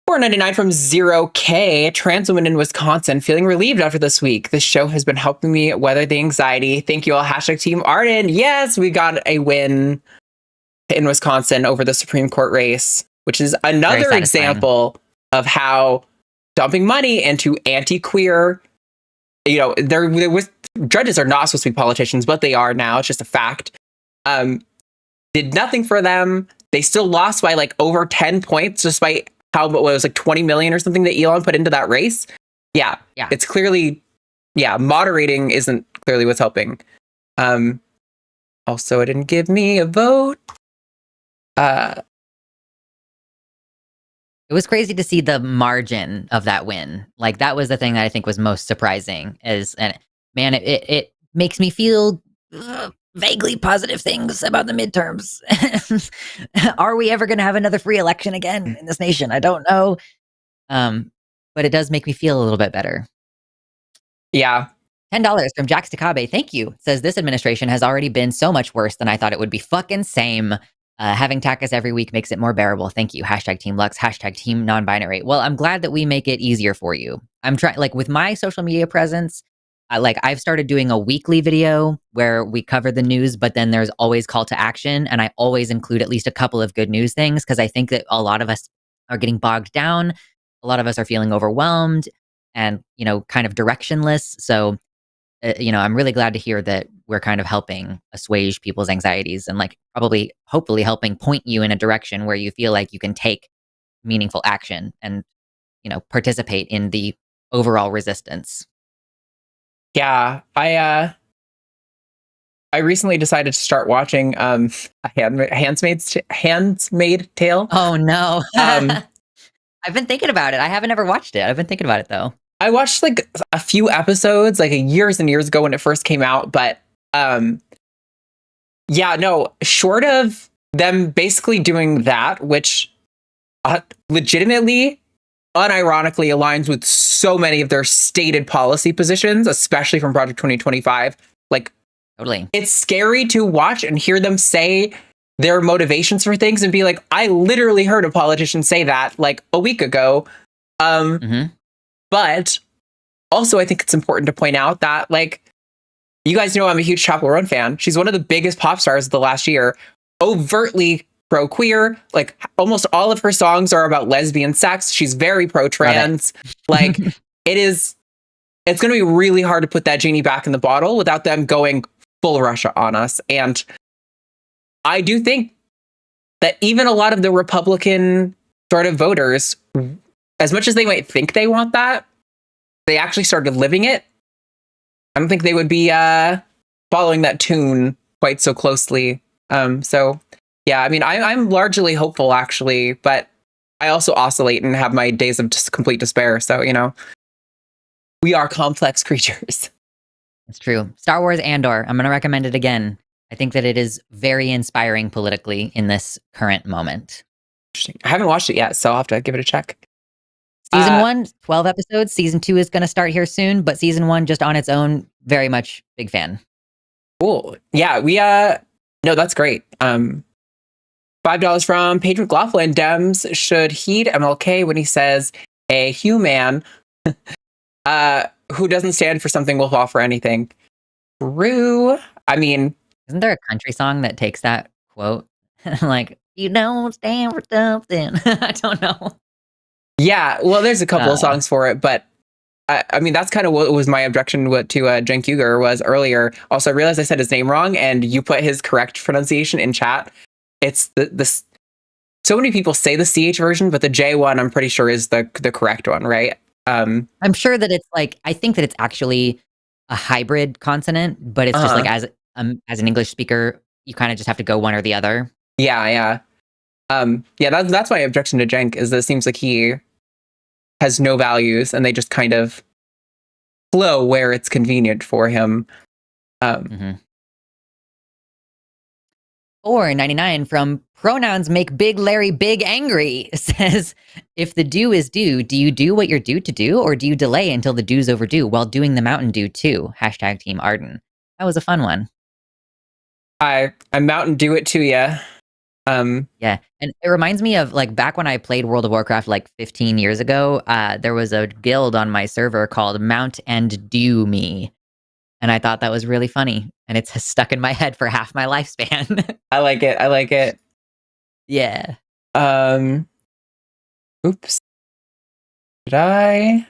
$4.99 from 0K, a trans woman in Wisconsin, feeling relieved after this week. This show has been helping me weather the anxiety. Thank you all. Hashtag Team Arden. Yes, we got a win in Wisconsin over the Supreme Court race, which is another example of how dumping money into anti-queer, judges are not supposed to be politicians, but they are now. It's just a fact. Did nothing for them. They still lost by like over 10 points, despite how it was like 20 million or something that Elon put into that race. Yeah. It's clearly, moderating isn't clearly what's helping. Also, it didn't give me a vote. It was crazy to see the margin of that win. Like, that was the thing that I think was most surprising. It makes me feel vaguely positive things about the midterms. Are we ever going to have another free election again in this nation? I don't know. But it does make me feel a little bit better. Yeah. $10 from Jax Takabe. Thank you. Says this administration has already been so much worse than I thought it would be. Fucking same. Having TACIS every week makes it more bearable. Thank you. Hashtag Team Lux. Hashtag Team Non-Binary. Well, I'm glad that we make it easier for you. I'm trying, like, with my social media presence, I've started doing a weekly video where we cover the news, but then there's always call to action. And I always include at least a couple of good news things, because I think that a lot of us are getting bogged down. A lot of us are feeling overwhelmed and, kind of directionless. So, I'm really glad to hear that we're kind of helping assuage people's anxieties and hopefully helping point you in a direction where you feel like you can take meaningful action and, participate in the overall resistance. Yeah, I recently decided to start watching a Handmaid's Tale. Oh no. I've been thinking about it. I haven't ever watched it. I've been thinking about it though. I watched like a few episodes like years and years ago when it first came out, but short of them basically doing that, which legitimately unironically aligns with so many of their stated policy positions, especially from Project 2025. Like, totally. It's scary to watch and hear them say their motivations for things and be like, I literally heard a politician say that like a week ago. But also I think it's important to point out that, like, you guys know I'm a huge Chappell Roan fan. She's one of the biggest pop stars of the last year, overtly pro-queer. Like, almost all of her songs are about lesbian sex. She's very pro-trans. Like, it's going to be really hard to put that genie back in the bottle without them going full Russia on us. And I do think that even a lot of the Republican sort of voters, as much as they might think they want that, they actually started living it. I don't think they would be following that tune quite so closely. So Yeah, I mean, I'm largely hopeful actually, but I also oscillate and have my days of just complete despair. So, we are complex creatures. It's true. Star Wars Andor. I'm going to recommend it again. I think that it is very inspiring politically in this current moment. Interesting. I haven't watched it yet, so I'll have to give it a check. Season 1, 12 episodes. Season 2 is going to start here soon, but season 1 just on its own, very much big fan. Cool. Yeah, no, that's great. $5 from Paige McLaughlin. Dems should heed MLK when he says a human who doesn't stand for something will fall for anything. True. I mean, isn't there a country song that takes that quote? Like, you don't stand for something. I don't know. Yeah, well, there's a couple of songs for it, but I mean, that's kind of what was my objection to Jen Cougar was earlier. Also, I realized I said his name wrong, and you put his correct pronunciation in chat. It's the so many people say the CH version, but the J one, I'm pretty sure, is the correct one, right? I'm sure that it's like, I think that it's actually a hybrid consonant, but it's just like as an English speaker, you kind of just have to go one or the other. Yeah. That's my objection to Jenk, is that it seems like he has no values and they just kind of flow where it's convenient for him. $4.99 from Pronouns Make Big Larry Big Angry says, if the do is due, do you do what you're due to do, or do you delay until the do's overdue while doing the Mountain Dew too? # Team Arden. That was a fun one. I Mountain Dew it to you. Yeah, and it reminds me of like back when I played World of Warcraft like 15 years ago. There was a guild on my server called Mount and Dew Me, and I thought that was really funny, and it's stuck in my head for half my lifespan. I like it. Yeah. Oops. Did I?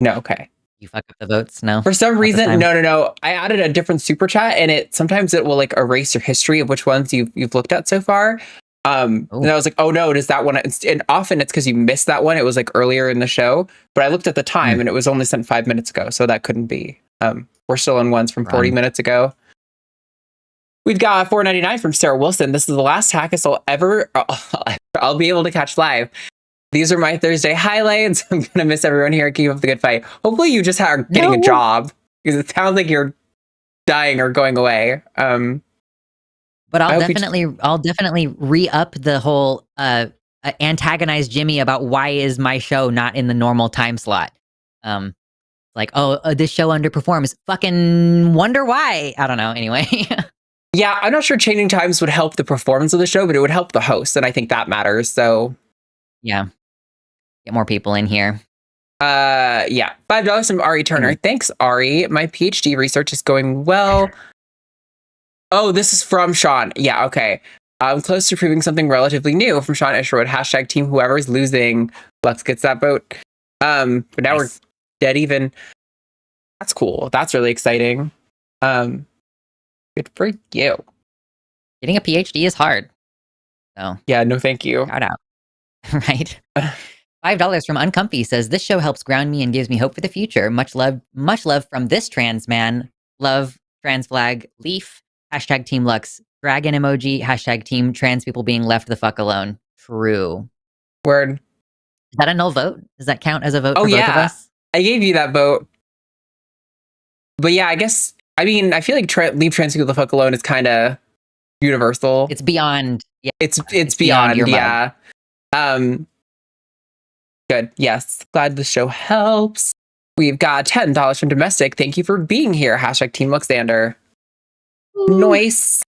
No. Okay. You fuck up the votes? No. For some Not this reason, time? no. I added a different super chat, and sometimes it will like erase your history of which ones you've looked at so far. And I was like, oh no, does that one? And often it's because you missed that one. It was like earlier in the show, but I looked at the time and it was only sent 5 minutes ago, so that couldn't be. We're still on ones from 40 minutes ago. We've got $4.99 from Sarah Wilson. This is the last TACIS I'll be able to catch live. These are my Thursday highlights. I'm gonna miss everyone here. Keep up the good fight. Hopefully, you just are getting a job, because it sounds like you're dying or going away. But I'll definitely re-up the whole antagonize Jimmy about why is my show not in the normal time slot. Like, this show underperforms. Fucking wonder why. I don't know. Anyway. Yeah, I'm not sure changing times would help the performance of the show, but it would help the host, and I think that matters. So, yeah, get more people in here. Yeah, $5 from Ari Turner. Thanks, Ari. My PhD research is going well. Oh, this is from Sean. Yeah, okay. I'm close to proving something relatively new from Sean Isherwood. # team whoever's losing. Lux gets that vote. But now we're dead even. That's cool. That's really exciting. Good for you. Getting a PhD is hard. So yeah, no thank you. Shout out. Right. $5 from Uncomfy says, this show helps ground me and gives me hope for the future. Much love from this trans man. Love, trans flag, leaf, # Team Lux, dragon emoji, # team trans people being left the fuck alone. True. Word. Is that a null vote? Does that count as a vote for both of us? I gave you that vote. But yeah, I guess, I mean, I feel like leave trans people the fuck alone is kind of universal. It's beyond. Yeah, it's beyond your yeah. Good. Yes. Glad the show helps. We've got $10 from Domestic. Thank you for being here. # Team Luxander. Nice.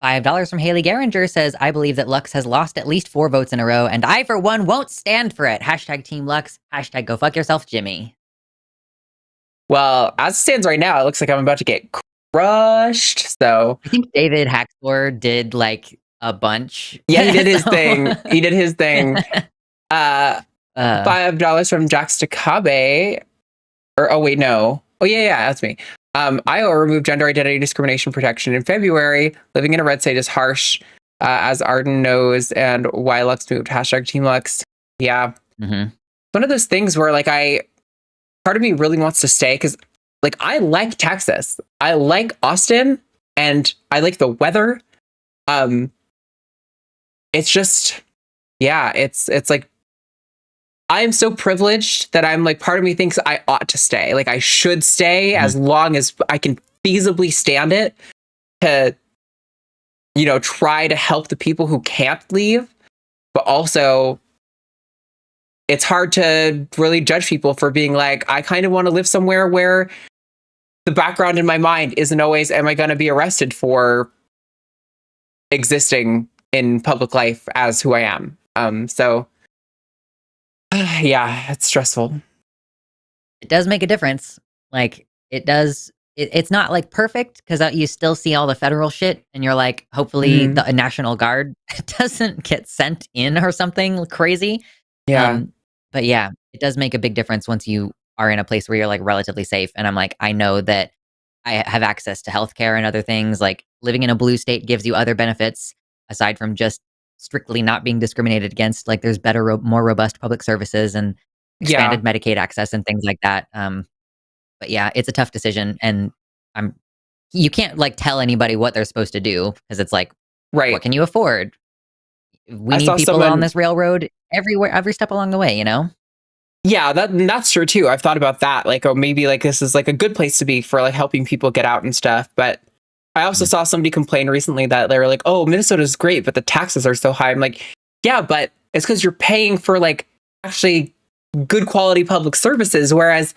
$5 from Haley Geringer says, I believe that Lux has lost at least 4 votes in a row, and I, for one, won't stand for it. # Team Lux, # go fuck yourself, Jimmy. Well, as it stands right now, it looks like I'm about to get crushed. So I think David Haxor did like a bunch. Yeah, he did his thing. He did his thing. $5 from Jax Takabe. Or oh wait, no. Oh yeah, that's me. Iowa removed gender identity discrimination protection in February. Living in a red state is harsh, as Arden knows, and why Lux moved. # Team Lux. Yeah. Mm-hmm. One of those things where like part of me really wants to stay, because like I like Texas. I like Austin and I like the weather. It's just, yeah, it's like I'm so privileged that I'm like, part of me thinks I ought to stay. Like I should stay as long as I can feasibly stand it to, you know, try to help the people who can't leave. But also, it's hard to really judge people for being like, I kind of want to live somewhere where the background in my mind isn't always, am I going to be arrested for existing in public life as who I am? So yeah, it's stressful. It does make a difference. Like it does. It's not like perfect because you still see all the federal shit, and you're like, hopefully the National Guard doesn't get sent in or something crazy. Yeah. But yeah, it does make a big difference once you are in a place where you're like relatively safe. And I'm like, I know that I have access to healthcare and other things. Like living in a blue state gives you other benefits aside from just strictly not being discriminated against. Like there's better, more robust public services and expanded Medicaid access and things like that. But yeah, it's a tough decision, and you can't like tell anybody what they're supposed to do because it's like, what can you afford? We need people on this railroad everywhere, every step along the way, you know? Yeah, that's true too. I've thought about that. Like, oh, maybe like this is like a good place to be for like helping people get out and stuff. But I also saw somebody complain recently that they were like, oh, Minnesota's great, but the taxes are so high. I'm like, yeah, but it's because you're paying for like actually good quality public services. Whereas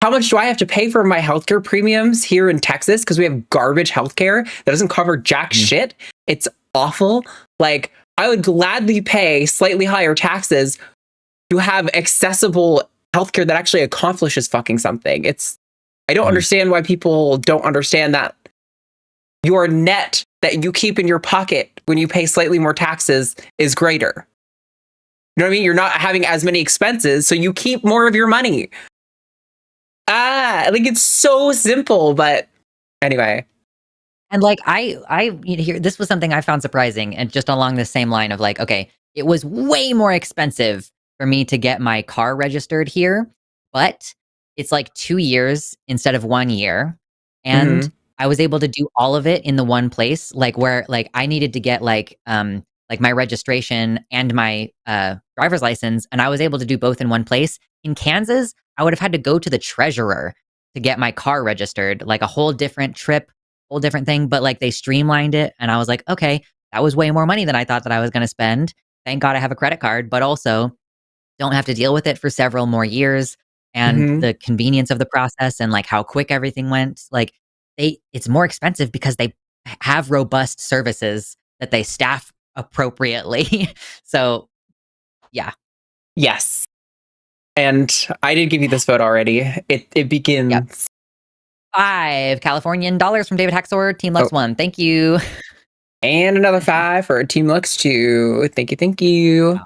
how much do I have to pay for my healthcare premiums here in Texas? Because we have garbage healthcare that doesn't cover jack shit. It's awful. Like, I would gladly pay slightly higher taxes to have accessible healthcare that actually accomplishes fucking something. I don't understand why people don't understand that your net that you keep in your pocket when you pay slightly more taxes is greater. You know what I mean? You're not having as many expenses, so you keep more of your money. Like it's so simple, but anyway. And like this was something I found surprising, and just along the same line of like, okay, it was way more expensive for me to get my car registered here, but it's like 2 years instead of 1 year, and I was able to do all of it in the one place, like where like I needed to get like my registration and my driver's license, and I was able to do both in one place. In Kansas, I would have had to go to the treasurer to get my car registered, like a whole different trip, whole different thing, but like they streamlined it, and I was like, okay, that was way more money than I thought that I was going to spend. Thank God I have a credit card, but also don't have to deal with it for several more years, and the convenience of the process and like how quick everything went. Like it's more expensive because they have robust services that they staff appropriately. So yeah. Yes. And I did give you this vote already. It begins. 5 Californian dollars from David Haxor. Team Lux 1. Thank you. And another 5 for Team Lux 2. Thank you. Thank you.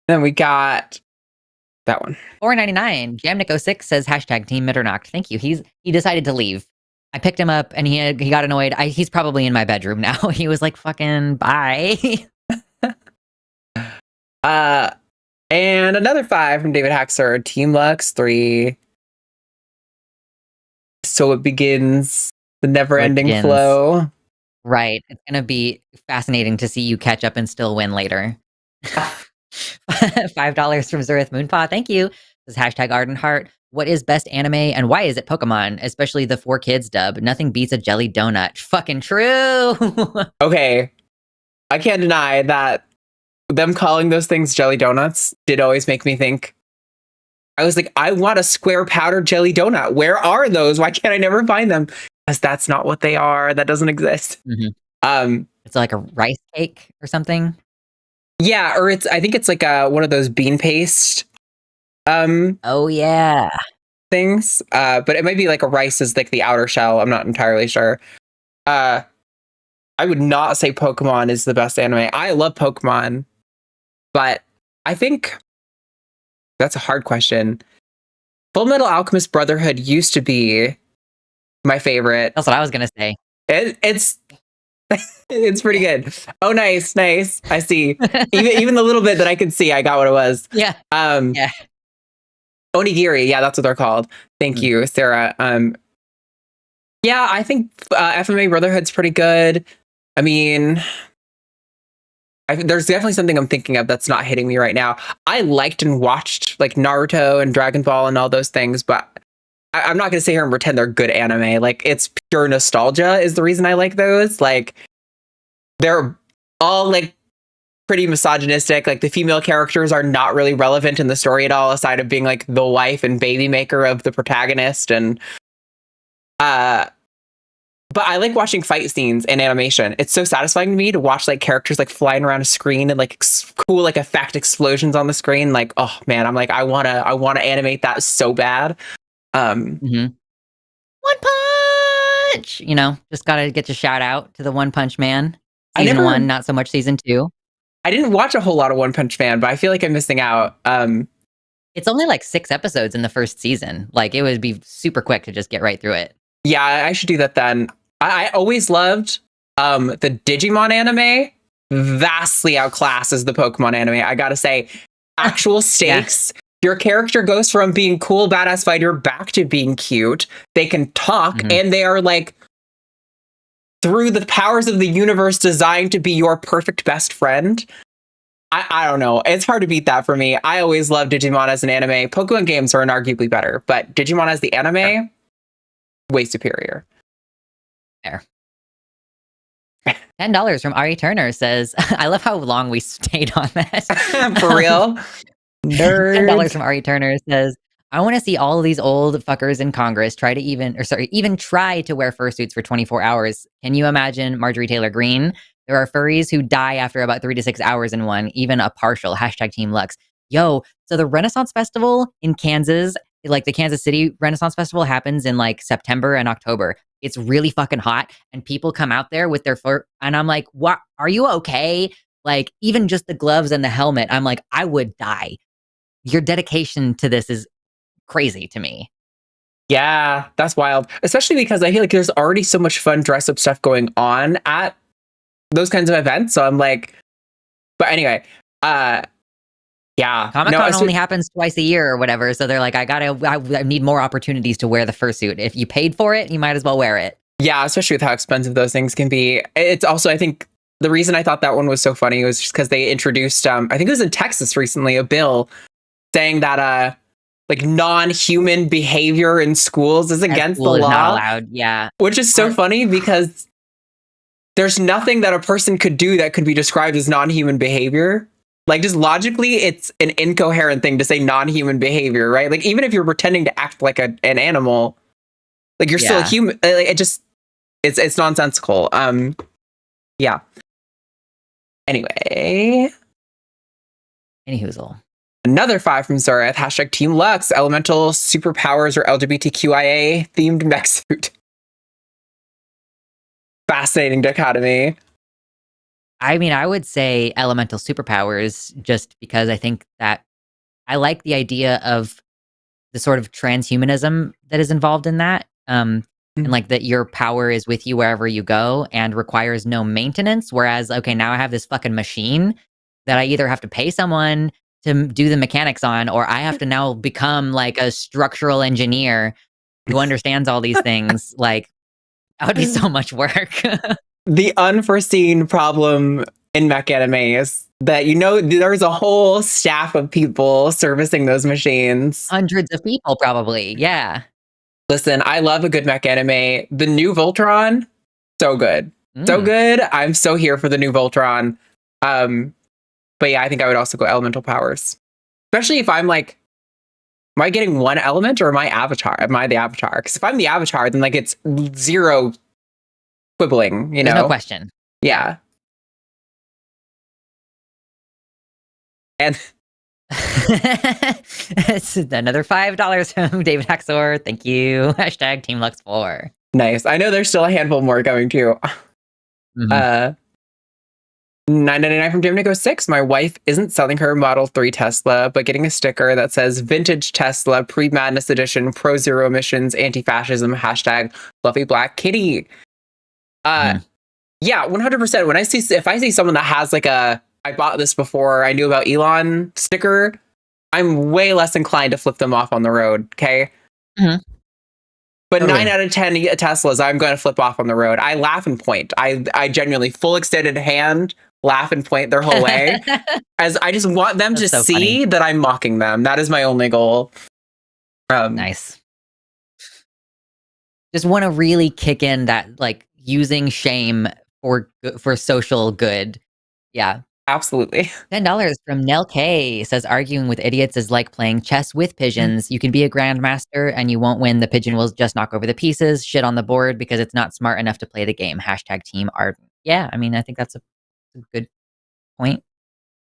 Then we got that one. $4.99. Jamnik06 says hashtag Team Mitternacht. Thank you. He decided to leave. I picked him up and he got annoyed. He's probably in my bedroom now. He was like, fucking bye. And another 5 from David Haxor. Team Lux 3. So it begins the never-ending flow. Right. It's going to be fascinating to see you catch up and still win later. $5 from Zurith Moonpaw. Thank you. This is hashtag Arden Hart. What is best anime and why is it Pokemon? Especially the 4Kids dub. Nothing beats a jelly donut. Fucking true. Okay. I can't deny that them calling those things jelly donuts did always make me think. I was like, I want a square powdered jelly donut. Where are those? Why can't I never find them? Because that's not what they are. That doesn't exist. It's like a rice cake or something. Yeah, or I think it's like one of those bean paste. Oh yeah. Things. But it might be like a rice is like the outer shell. I'm not entirely sure. I would not say Pokemon is the best anime. I love Pokemon, but I think that's a hard question. Full Metal Alchemist Brotherhood used to be my favorite. That's what I was gonna say. It's it's pretty good. Oh, nice. I see. Even the little bit that I could see, I got what it was. Yeah. Yeah. Onigiri, yeah, that's what they're called. Thank you, Sarah. Yeah, I think FMA Brotherhood's pretty good. I mean, there's definitely something I'm thinking of that's not hitting me right now. I liked and watched like Naruto and Dragon Ball and all those things, but I'm not going to sit here and pretend they're good anime. Like, it's pure nostalgia is the reason I like those. Like, they're all like pretty misogynistic. Like, the female characters are not really relevant in the story at all, aside of being like the wife and baby maker of the protagonist. And but I like watching fight scenes and animation. It's so satisfying to me to watch like characters like flying around a screen and like cool like effect explosions on the screen. Like, oh man, I'm like, I wanna animate that so bad. One Punch. Just gotta get to shout out to the One Punch Man. Season 1, not so much season 2. I didn't watch a whole lot of One Punch Man, but I feel like I'm missing out. It's only like 6 episodes in the first season. Like, it would be super quick to just get right through it. Yeah, I should do that then. I always loved the Digimon anime. Vastly outclasses the Pokemon anime. I gotta say, actual stakes. Yeah. Your character goes from being cool, badass fighter back to being cute. They can talk, and they are like, through the powers of the universe, designed to be your perfect best friend. I don't know. It's hard to beat that for me. I always loved Digimon as an anime. Pokemon games are inarguably better, but Digimon as the anime, way superior. There. $10 from Ari Turner says, I love how long we stayed on that. For real? $10 from Ari Turner says, I want to see all of these old fuckers in Congress even try to wear fursuits for 24 hours. Can you imagine Marjorie Taylor Greene? There are furries who die after about 3 to 6 hours in one, even a partial. #Team Lux. Yo, so the Renaissance Festival in Kansas, like the Kansas City Renaissance Festival, happens in like September and October. It's really fucking hot, and people come out there with their fur, and I'm like, what? Are you okay? Like, even just the gloves and the helmet, I'm like, I would die. Your dedication to this is crazy to me. Yeah, that's wild. Especially because I feel like there's already so much fun dress up stuff going on at those kinds of events. So I'm like, but anyway, yeah. Comic-Con only happens twice a year or whatever. So they're like, I need more opportunities to wear the fursuit. If you paid for it, you might as well wear it. Yeah, especially with how expensive those things can be. It's also, I think, the reason I thought that one was so funny was just because they introduced, I think it was in Texas recently, a bill saying that like non-human behavior in schools is against the law. Not allowed. Yeah. Which is so funny because there's nothing that a person could do that could be described as non-human behavior. Like, just logically, it's an incoherent thing to say non-human behavior, right? Like, even if you're pretending to act like an animal, like, you're still a human. Like, it's nonsensical. Yeah. Anyway. Anyhoozle. Another 5 from Zoreth. #Team Lux. Elemental superpowers or LGBTQIA themed mech suit. Fascinating dichotomy. I mean, I would say elemental superpowers just because I think that I like the idea of the sort of transhumanism that is involved in that. And like that your power is with you wherever you go and requires no maintenance. Whereas, okay, now I have this fucking machine that I either have to pay someone to do the mechanics on, or I have to now become like a structural engineer who understands all these things. Like, that would be so much work. The unforeseen problem in mech anime is that, there's a whole staff of people servicing those machines. Hundreds of people, probably. Yeah. Listen, I love a good mech anime. The new Voltron, so good. So good. I'm so here for the new Voltron. But yeah, I think I would also go elemental powers. Especially if I'm like, am I getting one element or am I Avatar? Am I the Avatar? Because if I'm the Avatar, then like it's zero quibbling, There's no question. Yeah. And it's another $5 from David Haxor. Thank you. #Team Lux 4. Nice. I know there's still a handful more coming too. $9.99 from Jimnico 6. My wife isn't selling her Model 3 Tesla, but getting a sticker that says Vintage Tesla Pre-Madness Edition Pro Zero Emissions Anti-Fascism #Fluffy Black Kitty. Yeah, 100%. If I see someone that has like I bought this before I knew about Elon sticker, I'm way less inclined to flip them off on the road. Okay. Mhm. But Totally. 9 out of 10 Teslas, I'm going to flip off on the road. I laugh and point. I genuinely full extended hand, laugh and point their whole way. As I just want them That's to so see funny. that I'm mocking them. That is my only goal. Nice. Just want to really kick in that like using shame for social good. Yeah. Absolutely. $10 from Nell K says arguing with idiots is like playing chess with pigeons. You can be a grandmaster and you won't win. The pigeon will just knock over the pieces, shit on the board because it's not smart enough to play the game. Hashtag Team Arden. Yeah, I mean, I think that's a good point.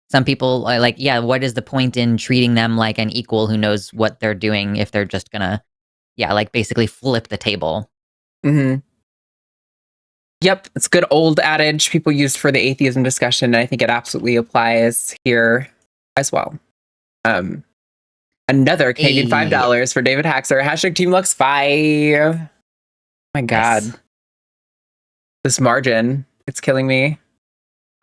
Some people are like, yeah, what is the point in treating them like an equal who knows what they're doing if they're just gonna, yeah, like basically flip the table. Mm-hmm. Yep, it's a good old adage people use for the atheism discussion, and I think it absolutely applies here as well. Another Canadian $5 for David Haxer. Hashtag Team Lux 5. Oh my God. Yes. This margin, it's killing me.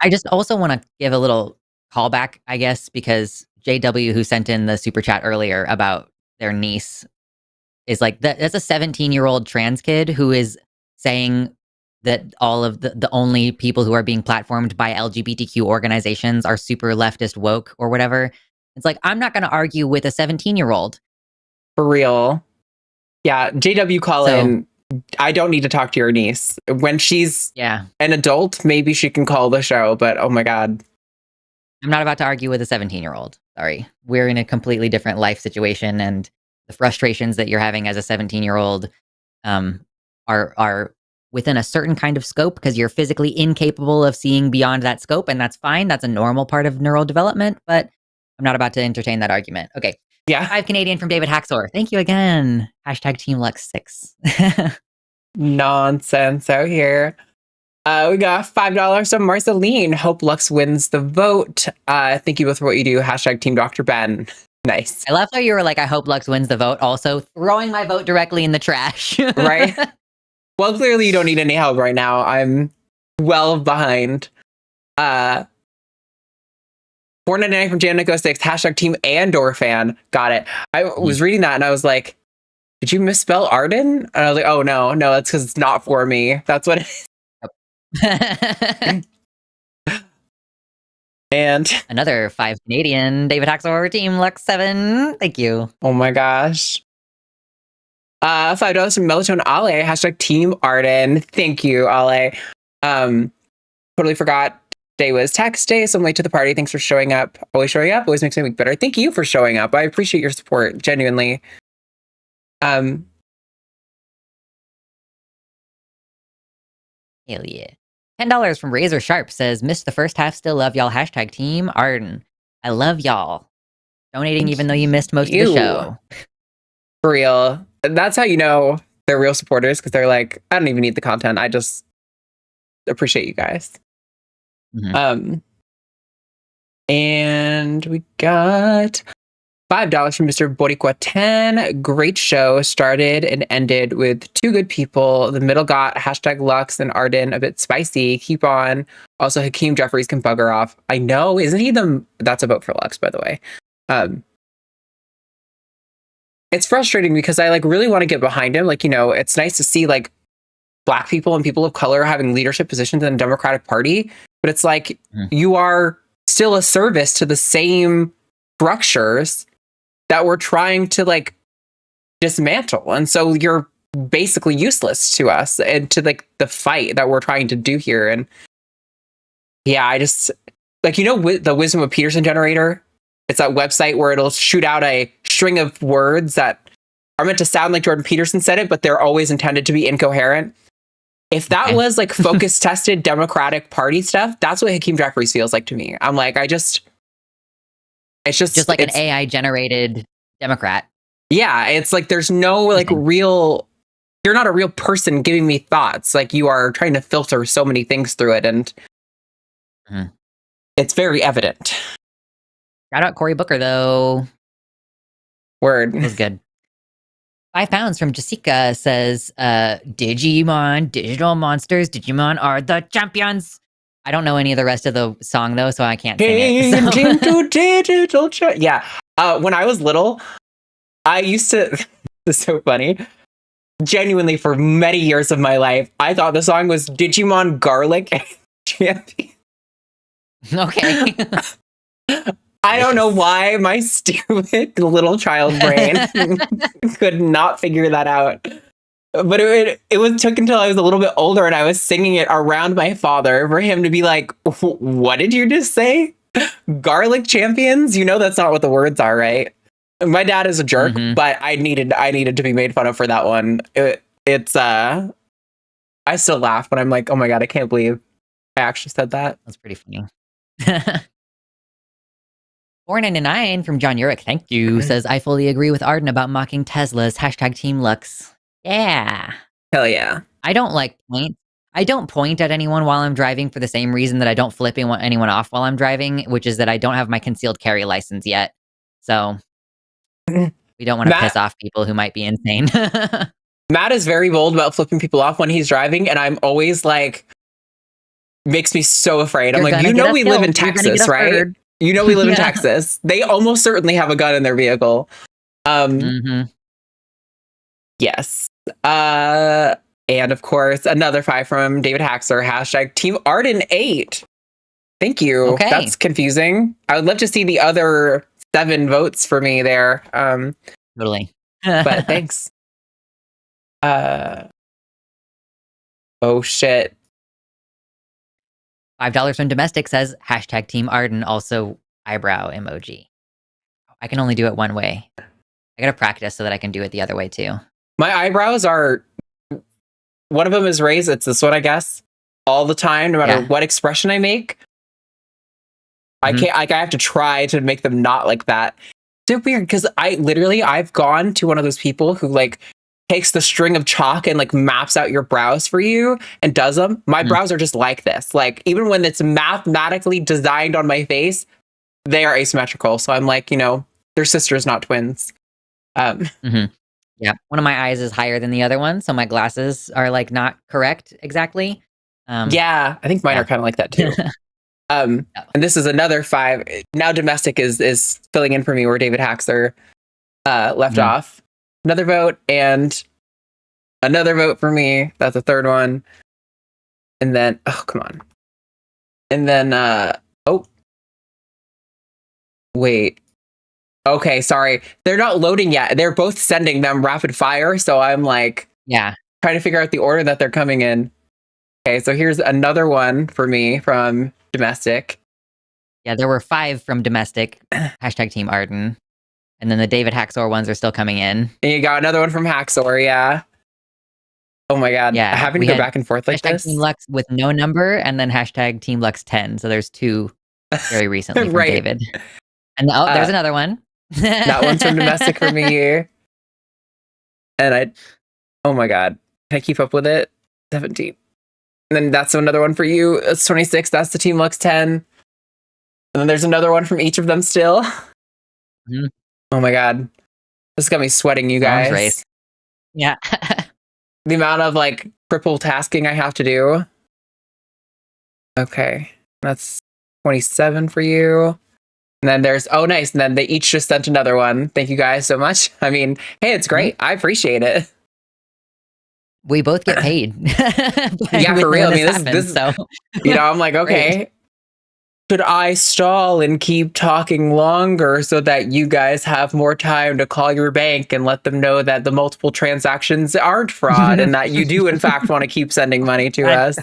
I just also want to give a little callback, I guess, because JW, who sent in the super chat earlier about their niece, is like, that's a 17-year-old trans kid who is saying that all of the only people who are being platformed by LGBTQ organizations are super leftist woke or whatever. It's like, I'm not going to argue with a 17-year-old. For real. Yeah, JW Colin, I don't need to talk to your niece. When she's an adult, maybe she can call the show, but oh my God. I'm not about to argue with a 17-year-old. Sorry. We're in a completely different life situation, and the frustrations that you're having as a 17-year-old are within a certain kind of scope because you're physically incapable of seeing beyond that scope, and that's fine. That's a normal part of neural development, but I'm not about to entertain that argument. Okay. Yeah. 5 Canadian from David Haxor. Thank you again. Hashtag Team Lux 6. Nonsense out here. We got $5 from Marceline. Hope Lux wins the vote. Thank you both for what you do. Hashtag Team Dr. Ben. Nice. I love how you were like, I hope Lux wins the vote. Also throwing my vote directly in the trash. Right? Well, clearly you don't need any help right now. I'm well behind. $4.99 from Janico6. Hashtag Team Andor fan. Got it. I was reading that and I was like, did you misspell Arden? And I was like, oh no, that's because it's not for me. That's what it is. And another 5 Canadian, David Haxor, Team Lux 7. Thank you. Oh my gosh. $5 from Melatonin Ale. Hashtag Team Arden. Thank you, Ale. Totally forgot today was tax day, so I'm late to the party. Thanks for showing up. Always showing up. Always makes my week better. Thank you for showing up. I appreciate your support, genuinely. Hell yeah. $10 from Razor Sharp says, missed the first half, still love y'all. Hashtag Team Arden. I love y'all. Donating even though you missed most of the show. For real. That's how you know they're real supporters, because they're like, I don't even need the content. I just appreciate you guys. Mm-hmm. And we got $5 from Mr. Boricua 10. Great show. Started and ended with two good people. The middle got hashtag Lux and Arden a bit spicy. Keep on. Also, Hakeem Jeffries can bugger off. I know. Isn't he that's a vote for Lux, by the way. It's frustrating because I like really want to get behind him. Like, you know, it's nice to see like Black people and people of color having leadership positions in the Democratic Party. But it's like you are still a service to the same structures that we're trying to like dismantle. And so you're basically useless to us and to like the fight that we're trying to do here. And yeah, I just like, you know, the Wisdom of Peterson generator, it's that website where it'll shoot out a string of words that are meant to sound like Jordan Peterson said it, but they're always intended to be incoherent. If that was like focus tested Democratic Party stuff, that's what Hakeem Jeffries feels like to me. I'm like, it's just like an AI generated Democrat. Yeah. It's like, there's no like you're not a real person giving me thoughts. Like you are trying to filter so many things through it. And it's very evident. Shout out Cory Booker though. Word. It was good. £5 from Jessica says, Digimon, digital monsters, Digimon are the champions. I don't know any of the rest of the song though, so I can't sing it. So. Into digital yeah. When I was little, I used to. This is so funny. Genuinely, for many years of my life, I thought the song was Digimon Garlic Champion. Okay. I don't know why my stupid little child brain could not figure that out. But it took until I was a little bit older and I was singing it around my father for him to be like, what did you just say? Garlic champions? You know that's not what the words are, right? My dad is a jerk, but I needed to be made fun of for that one. I still laugh, but I'm like, oh my God, I can't believe I actually said that. That's pretty funny. 499 from John Urich, thank you, says, I fully agree with Arden about mocking Teslas. Hashtag Team Lux. Yeah. Hell yeah. I don't like point. I don't point at anyone while I'm driving for the same reason that I don't flip anyone off while I'm driving, which is that I don't have my concealed carry license yet. So we don't want to piss off people who might be insane. Matt is very bold about flipping people off when he's driving, and I'm always like, makes me so afraid. I'm like, we live in Texas, right? You know we live in Texas. They almost certainly have a gun in their vehicle. Yes. And of course, another 5 from David Haxer. Hashtag Team Arden 8. Thank you. Okay. That's confusing. I would love to see the other 7 votes for me there. Totally. But thanks. Oh shit. $5 from Domestic says, hashtag Team Arden, also eyebrow emoji. I can only do it one way. I gotta practice so that I can do it the other way too. My eyebrows are, one of them is raised, it's this one, I guess, all the time, no matter what expression I make. I can't, I have to try to make them not like that. It's so weird, because I've gone to one of those people who like takes the string of chalk and like maps out your brows for you and does them. My brows are just like this. Like, even when it's mathematically designed on my face, they are asymmetrical. So I'm like, they're sisters, not twins. Yeah, one of my eyes is higher than the other one, so my glasses are like not correct exactly. Yeah, I think mine are kind of like that too. And this is another 5. Now Domestic is filling in for me where David Haxer left off. Another vote and another vote for me. That's a 3rd one. And then, oh, come on. And then, wait. Okay, sorry. They're not loading yet. They're both sending them rapid fire. So I'm like, trying to figure out the order that they're coming in. Okay, so here's another one for me from Domestic. Yeah, there were 5 from Domestic. Hashtag Team Arden. And then the David Haxor ones are still coming in. And you got another one from Haxor, yeah. Oh my God. Yeah, Having to go back and forth like hashtag this. Team Lux with no number, and then hashtag Team Lux 10. So there's 2 very recently from David. And there's another one. That one's from Domestic for me. And oh my God. Can I keep up with it? 17. And then that's another one for you. It's 26. That's the Team Lux 10. And then there's another one from each of them still. Oh my God. This got me sweating, you guys. Race. Yeah. The amount of like triple tasking I have to do. Okay. That's 27 for you. And then there's, oh nice. And then they each just sent another one. Thank you guys so much. I mean, hey, it's great. I appreciate it. We both get paid. Yeah, for real. I mean, this so. I'm like, okay. Should I stall and keep talking longer so that you guys have more time to call your bank and let them know that the multiple transactions aren't fraud and that you do, in fact, want to keep sending money to us?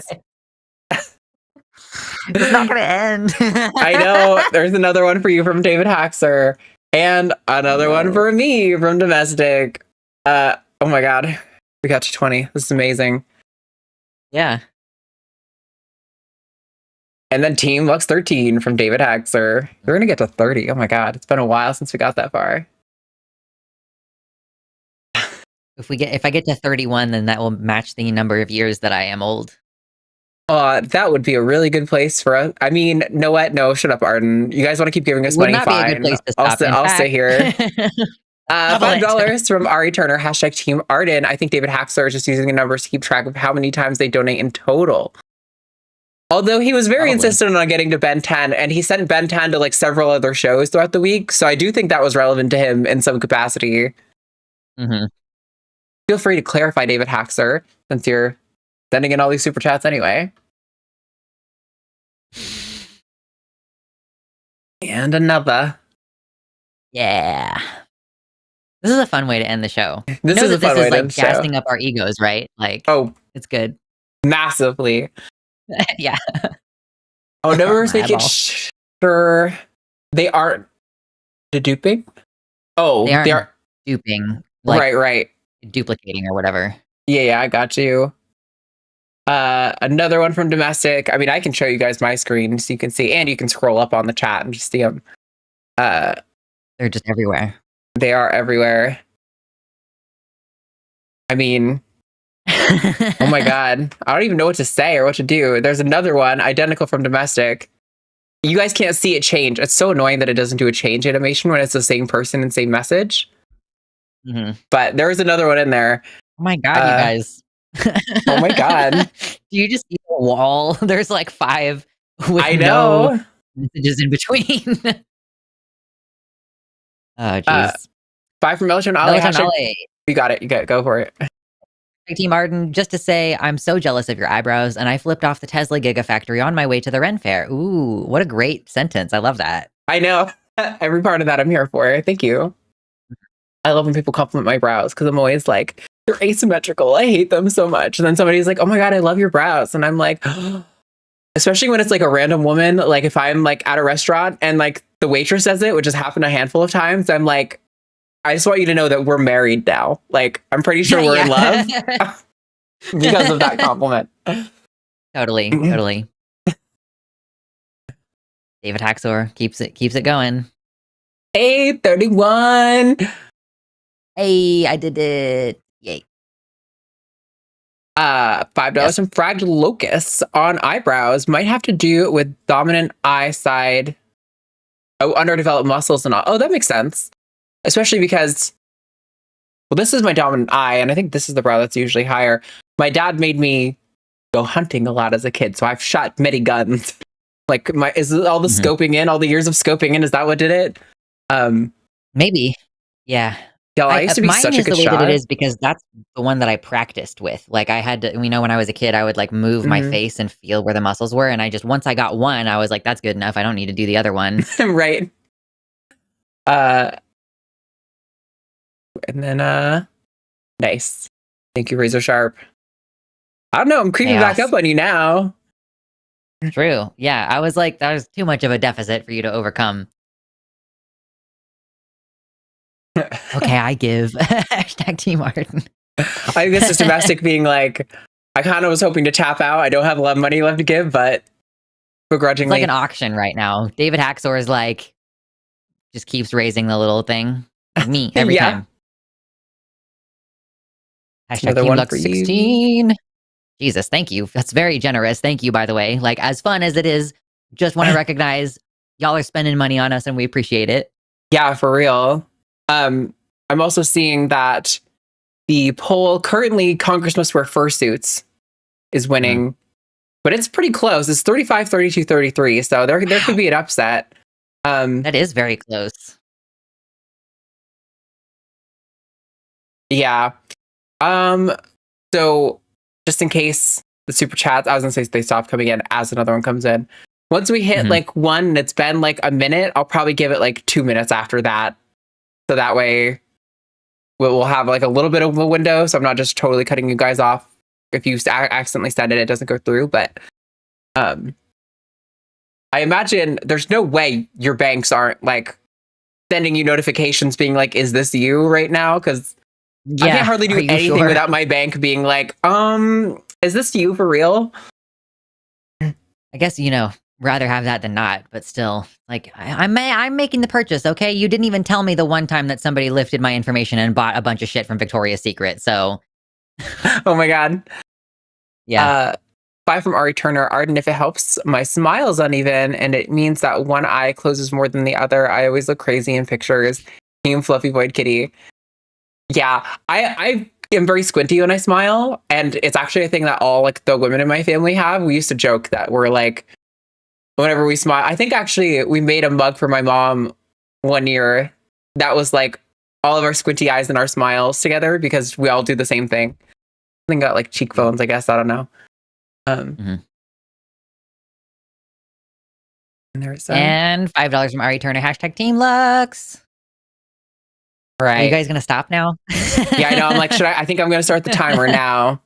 It's not going to end. I know. There's another one for you from David Haxer and another one for me from Domestic. Oh my God. We got to 20. This is amazing. Yeah. And then Team Lux 13 from David Haxer. We're going to get to 30. Oh my God. It's been a while since we got that far. If I get to 31, then that will match the number of years that I am old. That would be a really good place for us. I mean, know what? No, shut up, Arden. You guys want to keep giving us money? Not fine. Be a good place to stop, I'll stay here. $5 from Ari Turner. Hashtag Team Arden. I think David Haxer is just using the numbers to keep track of how many times they donate in total. Although he was very Probably. insistent on getting to Ben 10, and he sent Ben 10 to like several other shows throughout the week. So I do think that was relevant to him in some capacity. Mm-hmm. Feel free to clarify, David Haxer, since you're sending in all these super chats anyway. And another. Yeah. This is a fun way to end the show. This know is a that fun this way is to like end the show. gassing up our egos, right? Like, Oh, it's good. massively. Yeah. Oh, never My make it eyeball. sure. They aren't duping? Oh, They aren't are. duping, like Right. duplicating or whatever. Yeah, I got you. Another one from domestic. I mean, I can show you guys my screen so you can see, and you can scroll up on the chat and just see them. They're just everywhere. They are everywhere. I mean, oh my god, I don't even know what to say or what to do. There's another one identical from domestic. You guys can't see it change. It's so annoying that it doesn't do a change animation when it's the same person and same message. Mm-hmm. But there is another one in there. Oh my god, you guys. Oh my god. Do you just see the wall? There's like 5 with I know. no messages in between. Oh, jeez. 5 from Melatonin Ali. Melatonin Hashtag- Ali. You got it. You got it. Go for it. Team Arden, just to say, I'm so jealous of your eyebrows, and I flipped off the Tesla Gigafactory on my way to the Ren Fair. Ooh, what a great sentence. I love that. I know. Every part of that I'm here for. Thank you. I love when people compliment my brows because I'm always like, they're asymmetrical. I hate them so much. And then somebody's like, oh my god, I love your brows. And I'm like, especially when it's like a random woman, like if I'm like at a restaurant and like the waitress says it, which has happened a handful of times, I'm like, I just want you to know that we're married now. Like, I'm pretty sure we're in love because of that compliment. Totally. David Haxor keeps it going. Hey, 31. Hey, I did it. Yay. $5 Yes. from Fragged Locust on eyebrows might have to do with dominant eye side. Oh, underdeveloped muscles and all. Oh, that makes sense. Especially because, well, this is my dominant eye, and I think this is the brow that's usually higher. My dad made me go hunting a lot as a kid, so I've shot many guns. Like, is all the scoping in, all the years of scoping in, is that what did it? Maybe. Yeah. Yeah, I used to be mine such a is good the way shot. that it is because that's the one that I practiced with. Like I had to, when I was a kid, I would like move my face and feel where the muscles were. And I just, once I got one, I was like, that's good enough. I don't need to do the other one. Right. And then, nice. Thank you, Razor Sharp. I don't know. I'm creeping back Chaos. up on you now. True. Yeah. I was like, that was too much of a deficit for you to overcome. Okay, I give. Hashtag Team Arden. I think this is domestic being like, I kind of was hoping to tap out. I don't have a lot of money left to give, but It's begrudgingly. like an auction right now. David Haxor is like, just keeps raising the little thing. Like me every Yeah. time. Hashtag Another Team one Lux for you. 16. Jesus, thank you. That's very generous. Thank you, by the way. Like, as fun as it is, just want to recognize y'all are spending money on us and we appreciate it. Yeah, for real. I'm also seeing that the poll currently Congress must wear fursuits is winning, but it's pretty close. It's 35, 32, 33. So there could be an upset. That is very close. Yeah. So just in case the super chats, I was gonna say they stop coming in as another one comes in. Once we hit like one and it's been like a minute, I'll probably give it like 2 minutes after that. So that way we'll have like a little bit of a window. So I'm not just totally cutting you guys off. If you accidentally send it, it doesn't go through. But I imagine there's no way your banks aren't like sending you notifications being like, is this you right now? Because I can't hardly do anything without my bank being like, is this you for real? I guess, rather have that than not, but still, like, I'm making the purchase, okay? You didn't even tell me the one time that somebody lifted my information and bought a bunch of shit from Victoria's Secret, so. Oh my god. Yeah. 5 from Ari Turner. Arden, if it helps, my smile's uneven, and it means that one eye closes more than the other. I always look crazy in pictures. Team Fluffy Void Kitty. Yeah, I am very squinty when I smile, and it's actually a thing that all like the women in my family have. We used to joke that we're like, whenever we smile, I think actually we made a mug for my mom one year that was like all of our squinty eyes and our smiles together because we all do the same thing. I think got like cheekbones, I guess. I don't know. And there's And $5 from Ari Turner, hashtag Team Lux. right. Are you guys gonna stop now? Yeah, I know. I'm like, I think I'm gonna start the timer now.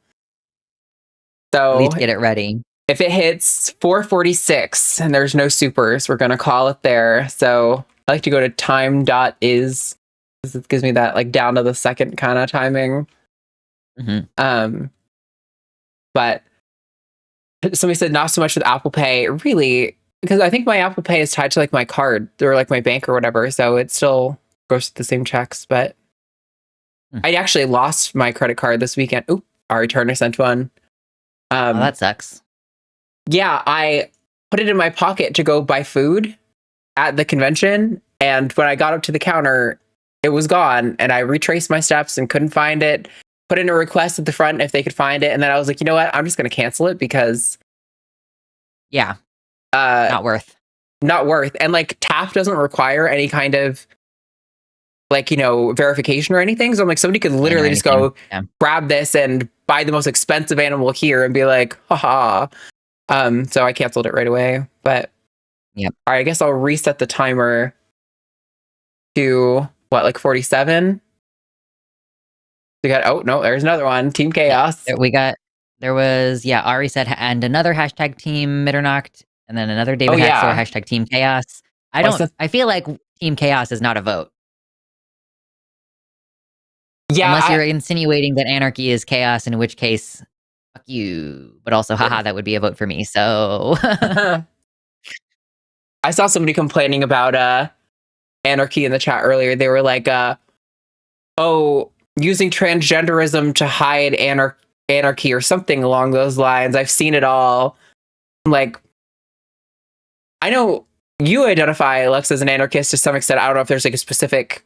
At So least get it ready. if it hits 4:46 and there's no supers, we're gonna call it there. So I like to go to time.is. It gives me that like down to the second kind of timing. But somebody said not so much with Apple Pay, really, because I think my Apple Pay is tied to like my card or like my bank or whatever, so it still goes to the same checks. But I actually lost my credit card this weekend. Oop, Ari Turner sent one. Oh, that sucks. Yeah, I put it in my pocket to go buy food at the convention, and when I got up to the counter, it was gone, and I retraced my steps and couldn't find it. Put in a request at the front if they could find it, and then I was like, you know what? I'm just going to cancel it because not worth. And like Tap doesn't require any kind of like, verification or anything. So I'm like, somebody could literally just go grab this and buy the most expensive animal here and be like, haha. So I canceled it right away. But all right, I guess I'll reset the timer to like 47. We got, oh no, there's another one. Team Chaos. There was Ari said, and another hashtag Team Mitternacht, and then another David Haxor, hashtag Team Chaos. I feel like Team Chaos is not a vote. Yeah. Unless you're insinuating that anarchy is chaos, in which case, fuck you. But also, haha, that would be a vote for me. So I saw somebody complaining about anarchy in the chat earlier. They were like, using transgenderism to hide anarchy or something along those lines. I've seen it all. I'm like, I know you identify Lux as an anarchist to some extent. I don't know if there's like a specific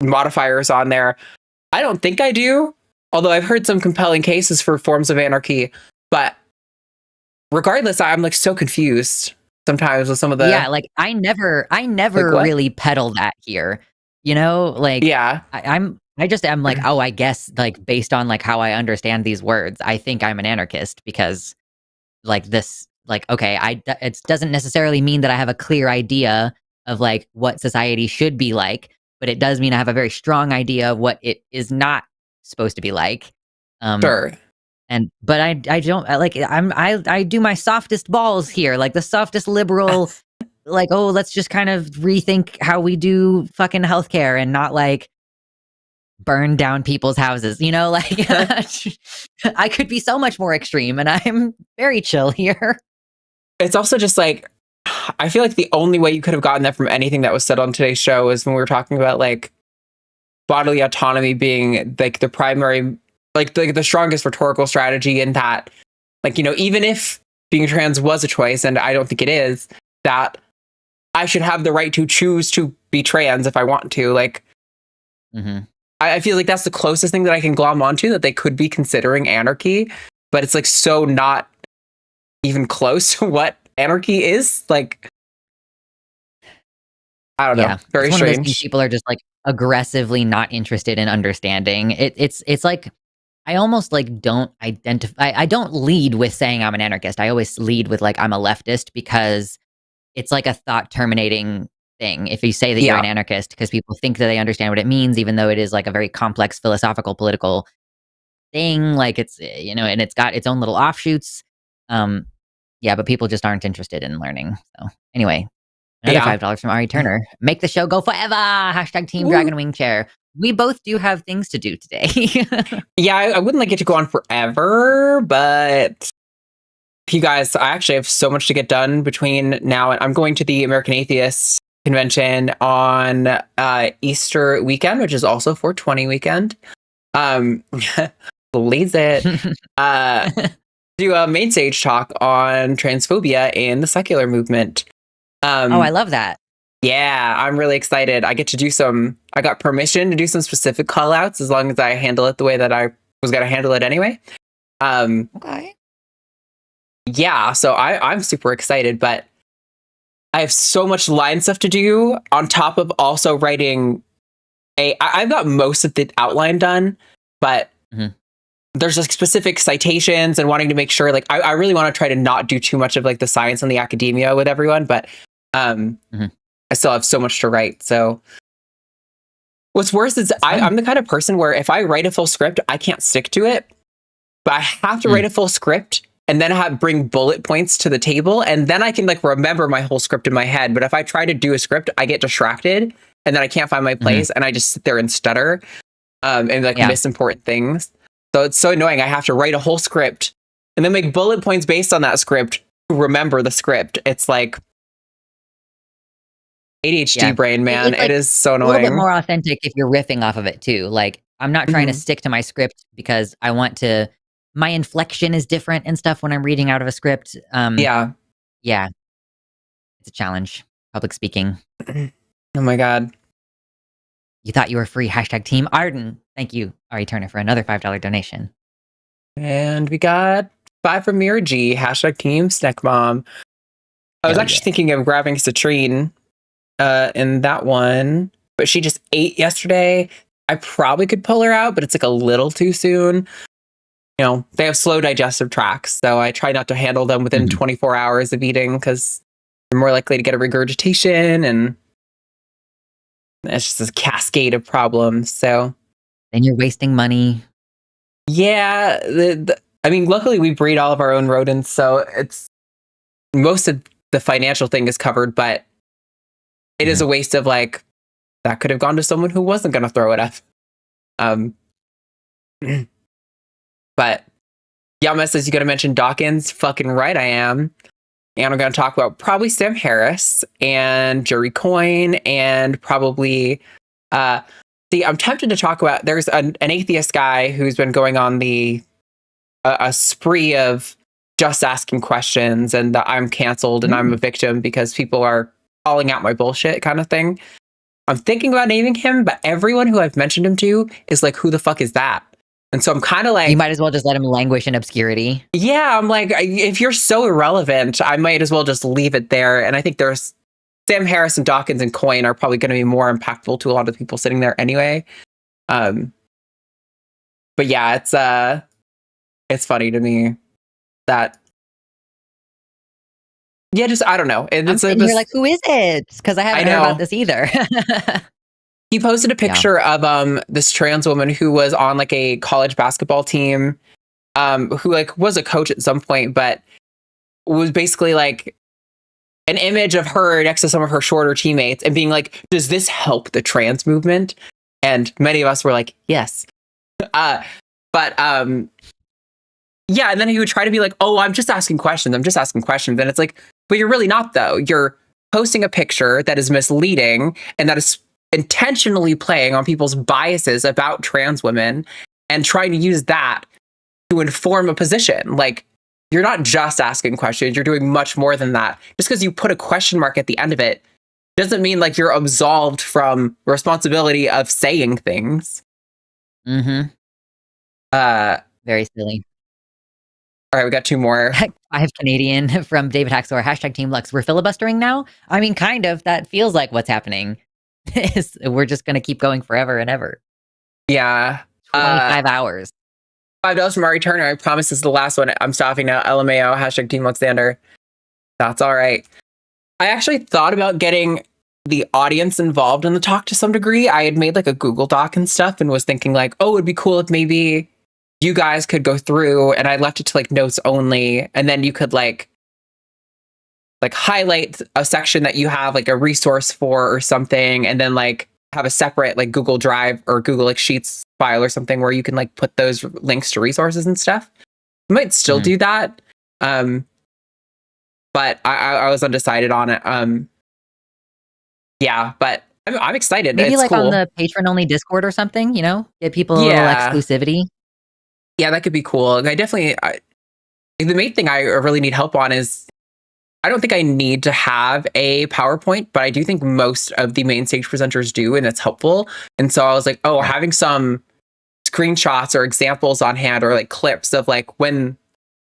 modifiers on there. I don't think I do, although I've heard some compelling cases for forms of anarchy. But regardless, I'm like so confused sometimes with some of the I never really peddle that here. I just am like, I guess like based on like how I understand these words, I think I'm an anarchist because like this, like, okay, it doesn't necessarily mean that I have a clear idea of like what society should be like, but it does mean I have a very strong idea of what it is not supposed to be like. Sure. But I don't I do my softest balls here, like the softest liberal, like, let's just kind of rethink how we do fucking healthcare and not like burn down people's houses, like I could be so much more extreme and I'm very chill here. It's also just like, I feel like the only way you could have gotten that from anything that was said on today's show is when we were talking about like bodily autonomy being like the primary, like the strongest rhetorical strategy in that, like, even if being trans was a choice, and I don't think it is, that I should have the right to choose to be trans if I want to. Like, I feel like that's the closest thing that I can glom onto that they could be considering anarchy, but it's like so not even close to what anarchy is. Like, I don't know. Very it's strange. One of those things people are just like aggressively not interested in understanding. It's like I almost like don't identify. I don't lead with saying I'm an anarchist. I always lead with like I'm a leftist because it's like a thought terminating thing if you say that you're an anarchist, because people think that they understand what it means, even though it is like a very complex philosophical political thing. Like it's and it's got its own little offshoots. But people just aren't interested in learning. So anyway, another $5 from Ari Turner. Make the show go forever. Hashtag Team Dragon Wing Chair. We both do have things to do today. I wouldn't like it to go on forever, but you guys, I actually have so much to get done between now and I'm going to the American Atheists convention on Easter weekend, which is also 420 weekend. Blaze it. Do a main stage talk on transphobia in the secular movement. I love that. Yeah, I'm really excited. I got permission to do some specific call outs as long as I handle it the way that I was gonna handle it anyway. Okay. Yeah, so I'm super excited, but I have so much line stuff to do on top of also writing I've got most of the outline done, but there's like specific citations and wanting to make sure, like, I really want to try to not do too much of like the science and the academia with everyone, but I still have so much to write. So what's worse is I'm the kind of person where if I write a full script, I can't stick to it, but I have to write a full script and then bring bullet points to the table, and then I can like remember my whole script in my head. But if I try to do a script, I get distracted and then I can't find my place and I just sit there and stutter and like miss important things. So it's so annoying. I have to write a whole script and then make bullet points based on that script to remember the script. It's like ADHD brain, man. It is so annoying. A little bit more authentic if you're riffing off of it too. Like, I'm not trying to stick to my script because I want to. My inflection is different and stuff when I'm reading out of a script. Yeah, it's a challenge. Public speaking. Oh my god. You thought you were free. # Team Arden. Thank you, Ari Turner, for another $5 donation. And we got 5 from Mira G. # Team Snack Mom. I was actually thinking of grabbing Citrine in that one, but she just ate yesterday. I probably could pull her out, but it's like a little too soon. You know, they have slow digestive tracts, so I try not to handle them within 24 hours of eating because they're more likely to get a regurgitation, and it's just a cascade of problems. So then you're wasting money. Yeah, I mean, luckily we breed all of our own rodents, so it's most of the financial thing is covered, but it is a waste of like that could have gone to someone who wasn't going to throw it up. But Yama says you got to mention Dawkins. Fucking right, I am. And I'm going to talk about probably Sam Harris and Jerry Coyne and probably. See, I'm tempted to talk about. There's an atheist guy who's been going on a spree of just asking questions and that I'm canceled and I'm a victim because people are calling out my bullshit kind of thing. I'm thinking about naming him, but everyone who I've mentioned him to is like, who the fuck is that? And so I'm kind of like... You might as well just let him languish in obscurity. Yeah, I'm like, if you're so irrelevant, I might as well just leave it there. And I think there's... Sam Harris and Dawkins and Coyne are probably going to be more impactful to a lot of people sitting there anyway. But yeah, it's funny to me that... Yeah, just, I don't know. You're like, who is it? Because I haven't heard about this either. He posted a picture of this trans woman who was on like a college basketball team, who like was a coach at some point, but was basically like an image of her next to some of her shorter teammates and being like, does this help the trans movement? And many of us were like, yes. Yeah, and then he would try to be like, oh, I'm just asking questions. And it's like, but you're really not, though. You're posting a picture that is misleading and that is intentionally playing on people's biases about trans women and trying to use that to inform a position. Like, you're not just asking questions. You're doing much more than that. Just because you put a question mark at the end of it doesn't mean like you're absolved from responsibility of saying things. Mm-hmm. Very silly. All right, we got 2 more. I have Canadian from David Haxor, # Team Lux. We're filibustering now? I mean, kind of. That feels like what's happening. We're just going to keep going forever and ever. Yeah. 25 hours. $5 from Ari Turner. I promise this is the last one. I'm stopping now. LMAO, # Team Luxander. That's all right. I actually thought about getting the audience involved in the talk to some degree. I had made like a Google Doc and stuff and was thinking like, oh, it'd be cool if maybe you guys could go through, and I left it to like notes only. And then you could like highlight a section that you have like a resource for or something. And then like have a separate like Google Drive or Google like Sheets file or something where you can like put those links to resources and stuff. I might still do that. But I was undecided on it. Yeah, but I'm excited. Maybe it's like cool. On the patron only Discord or something, you know, get people a little exclusivity. Yeah, that could be cool. The main thing I really need help on is I don't think I need to have a PowerPoint, but I do think most of the main stage presenters do, and it's helpful. And so I was like, having some screenshots or examples on hand or like clips of like when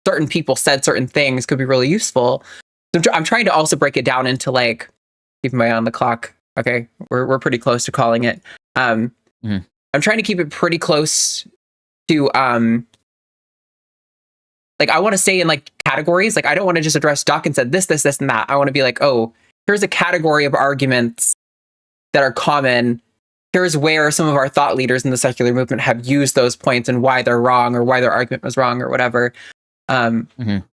certain people said certain things could be really useful. So I'm trying to also break it down into like, keep my eye on the clock. Okay, we're pretty close to calling it. I'm trying to keep it pretty close to like I want to stay in like categories. Like I don't want to just address Doc and said this, and that. I want to be like, oh, here's a category of arguments that are common. Here's where some of our thought leaders in the secular movement have used those points and why they're wrong or why their argument was wrong or whatever. But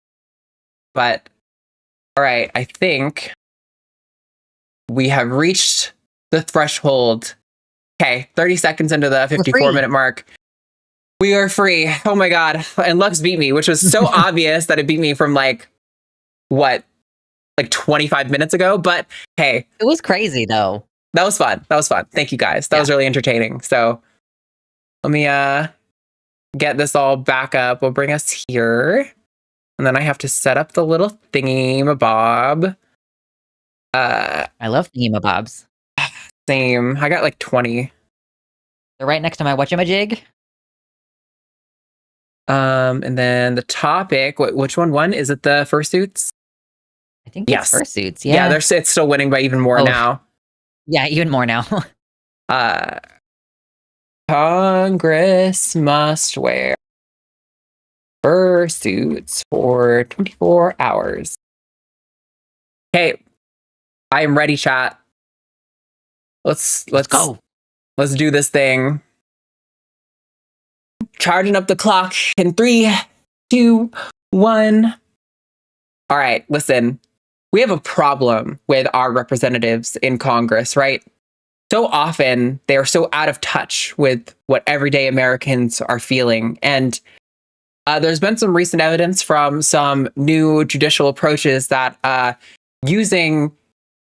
all right, I think we have reached the threshold. Okay, 30 seconds into the 54-minute mark. We are free. Oh my God. And Lux beat me, which was so obvious that it beat me from like, what, like 25 minutes ago? But hey. It was crazy though. That was fun. Thank you guys. That was really entertaining. So let me get this all back up. We'll bring us here. And then I have to set up the little thingy-mabob. I love thingy-mabobs. Same. I got like 20. They're right next to my whatchamajig. And then the topic, which one won? Is it the fursuits? I think it's fursuits, yeah. Yeah, it's still winning by even more now. Yeah, even more now. Congress must wear fursuits for 24 hours. Okay, I am ready, chat. Let's go. Let's do this thing. Charging up the clock in 3, 2, 1. All right, listen. We have a problem with our representatives in Congress, right? So often they are so out of touch with what everyday Americans are feeling. And there's been some recent evidence from some new judicial approaches that using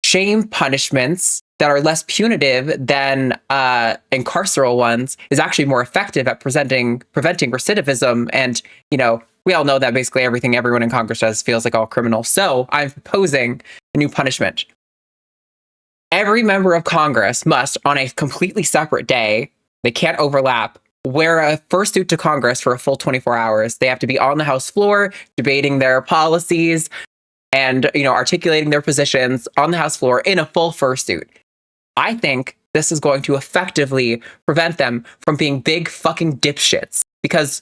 shame punishments that are less punitive than incarceral ones is actually more effective at preventing recidivism. And, you know, we all know that basically everything everyone in Congress does feels like all criminal. So I'm proposing a new punishment. Every member of Congress must, on a completely separate day, they can't overlap, wear a fursuit to Congress for a full 24 hours. They have to be on the House floor, debating their policies and, you know, articulating their positions on the House floor in a full fursuit. I think this is going to effectively prevent them from being big fucking dipshits. Because,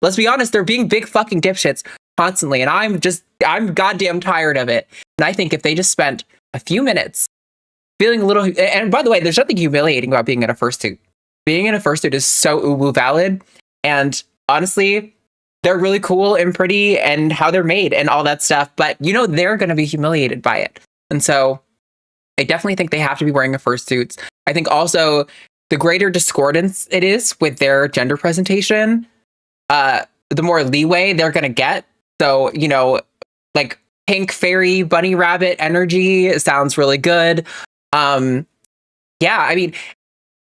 let's be honest, they're being big fucking dipshits constantly. And I'm goddamn tired of it. And I think if they just spent a few minutes feeling a little... And by the way, there's nothing humiliating about being in a fursuit. Being in a fursuit is so uwu valid. And honestly, they're really cool and pretty and how they're made and all that stuff. But, you know, they're going to be humiliated by it. And so I definitely think they have to be wearing a fursuit. I think also the greater discordance it is with their gender presentation, the more leeway they're going to get. So, you know, like pink fairy bunny rabbit energy sounds really good. Yeah, I mean,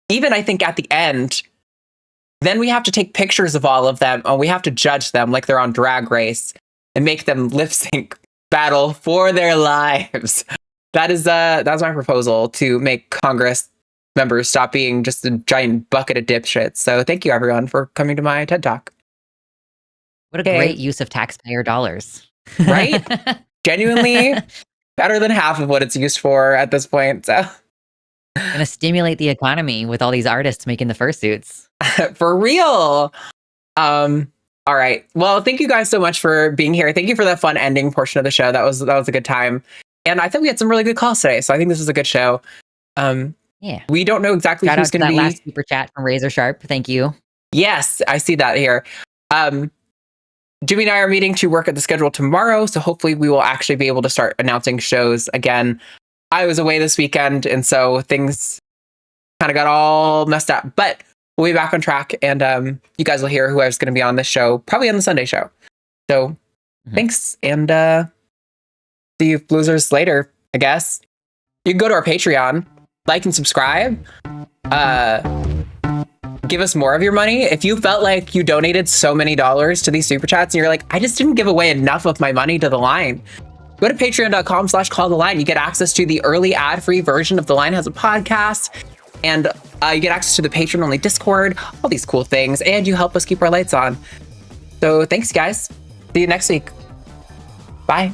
even I think at the end, then we have to take pictures of all of them and we have to judge them like they're on Drag Race and make them lip sync battle for their lives. That's my proposal to make Congress members stop being just a giant bucket of dipshits. So thank you everyone for coming to my TED Talk. What a great use of taxpayer dollars. Right? Genuinely better than half of what it's used for at this point. So gonna stimulate the economy with all these artists making the fursuits. For real. All right. Well, thank you guys so much for being here. Thank you for that fun ending portion of the show. That was a good time. And I think we had some really good calls today. So I think this was a good show. Yeah. We don't know exactly Shout who's out to going to that be. last super chat from Razor Sharp. Thank you. Yes, I see that here. Jimmy and I are meeting to work at the schedule tomorrow. So hopefully we will actually be able to start announcing shows again. I was away this weekend, and so things kind of got all messed up. But we'll be back on track, and you guys will hear who I was going to be on this show, probably on the Sunday show. So thanks, and see you losers later, I guess. You can go to our Patreon, like and subscribe. Give us more of your money. If you felt like you donated so many dollars to these super chats and you're like, I just didn't give away enough of my money to The Line, go to patreon.com/calltheline. You get access to the early ad-free version of The Line Has a Podcast. And you get access to the patron-only Discord, all these cool things, and you help us keep our lights on. So thanks, guys. See you next week. Bye.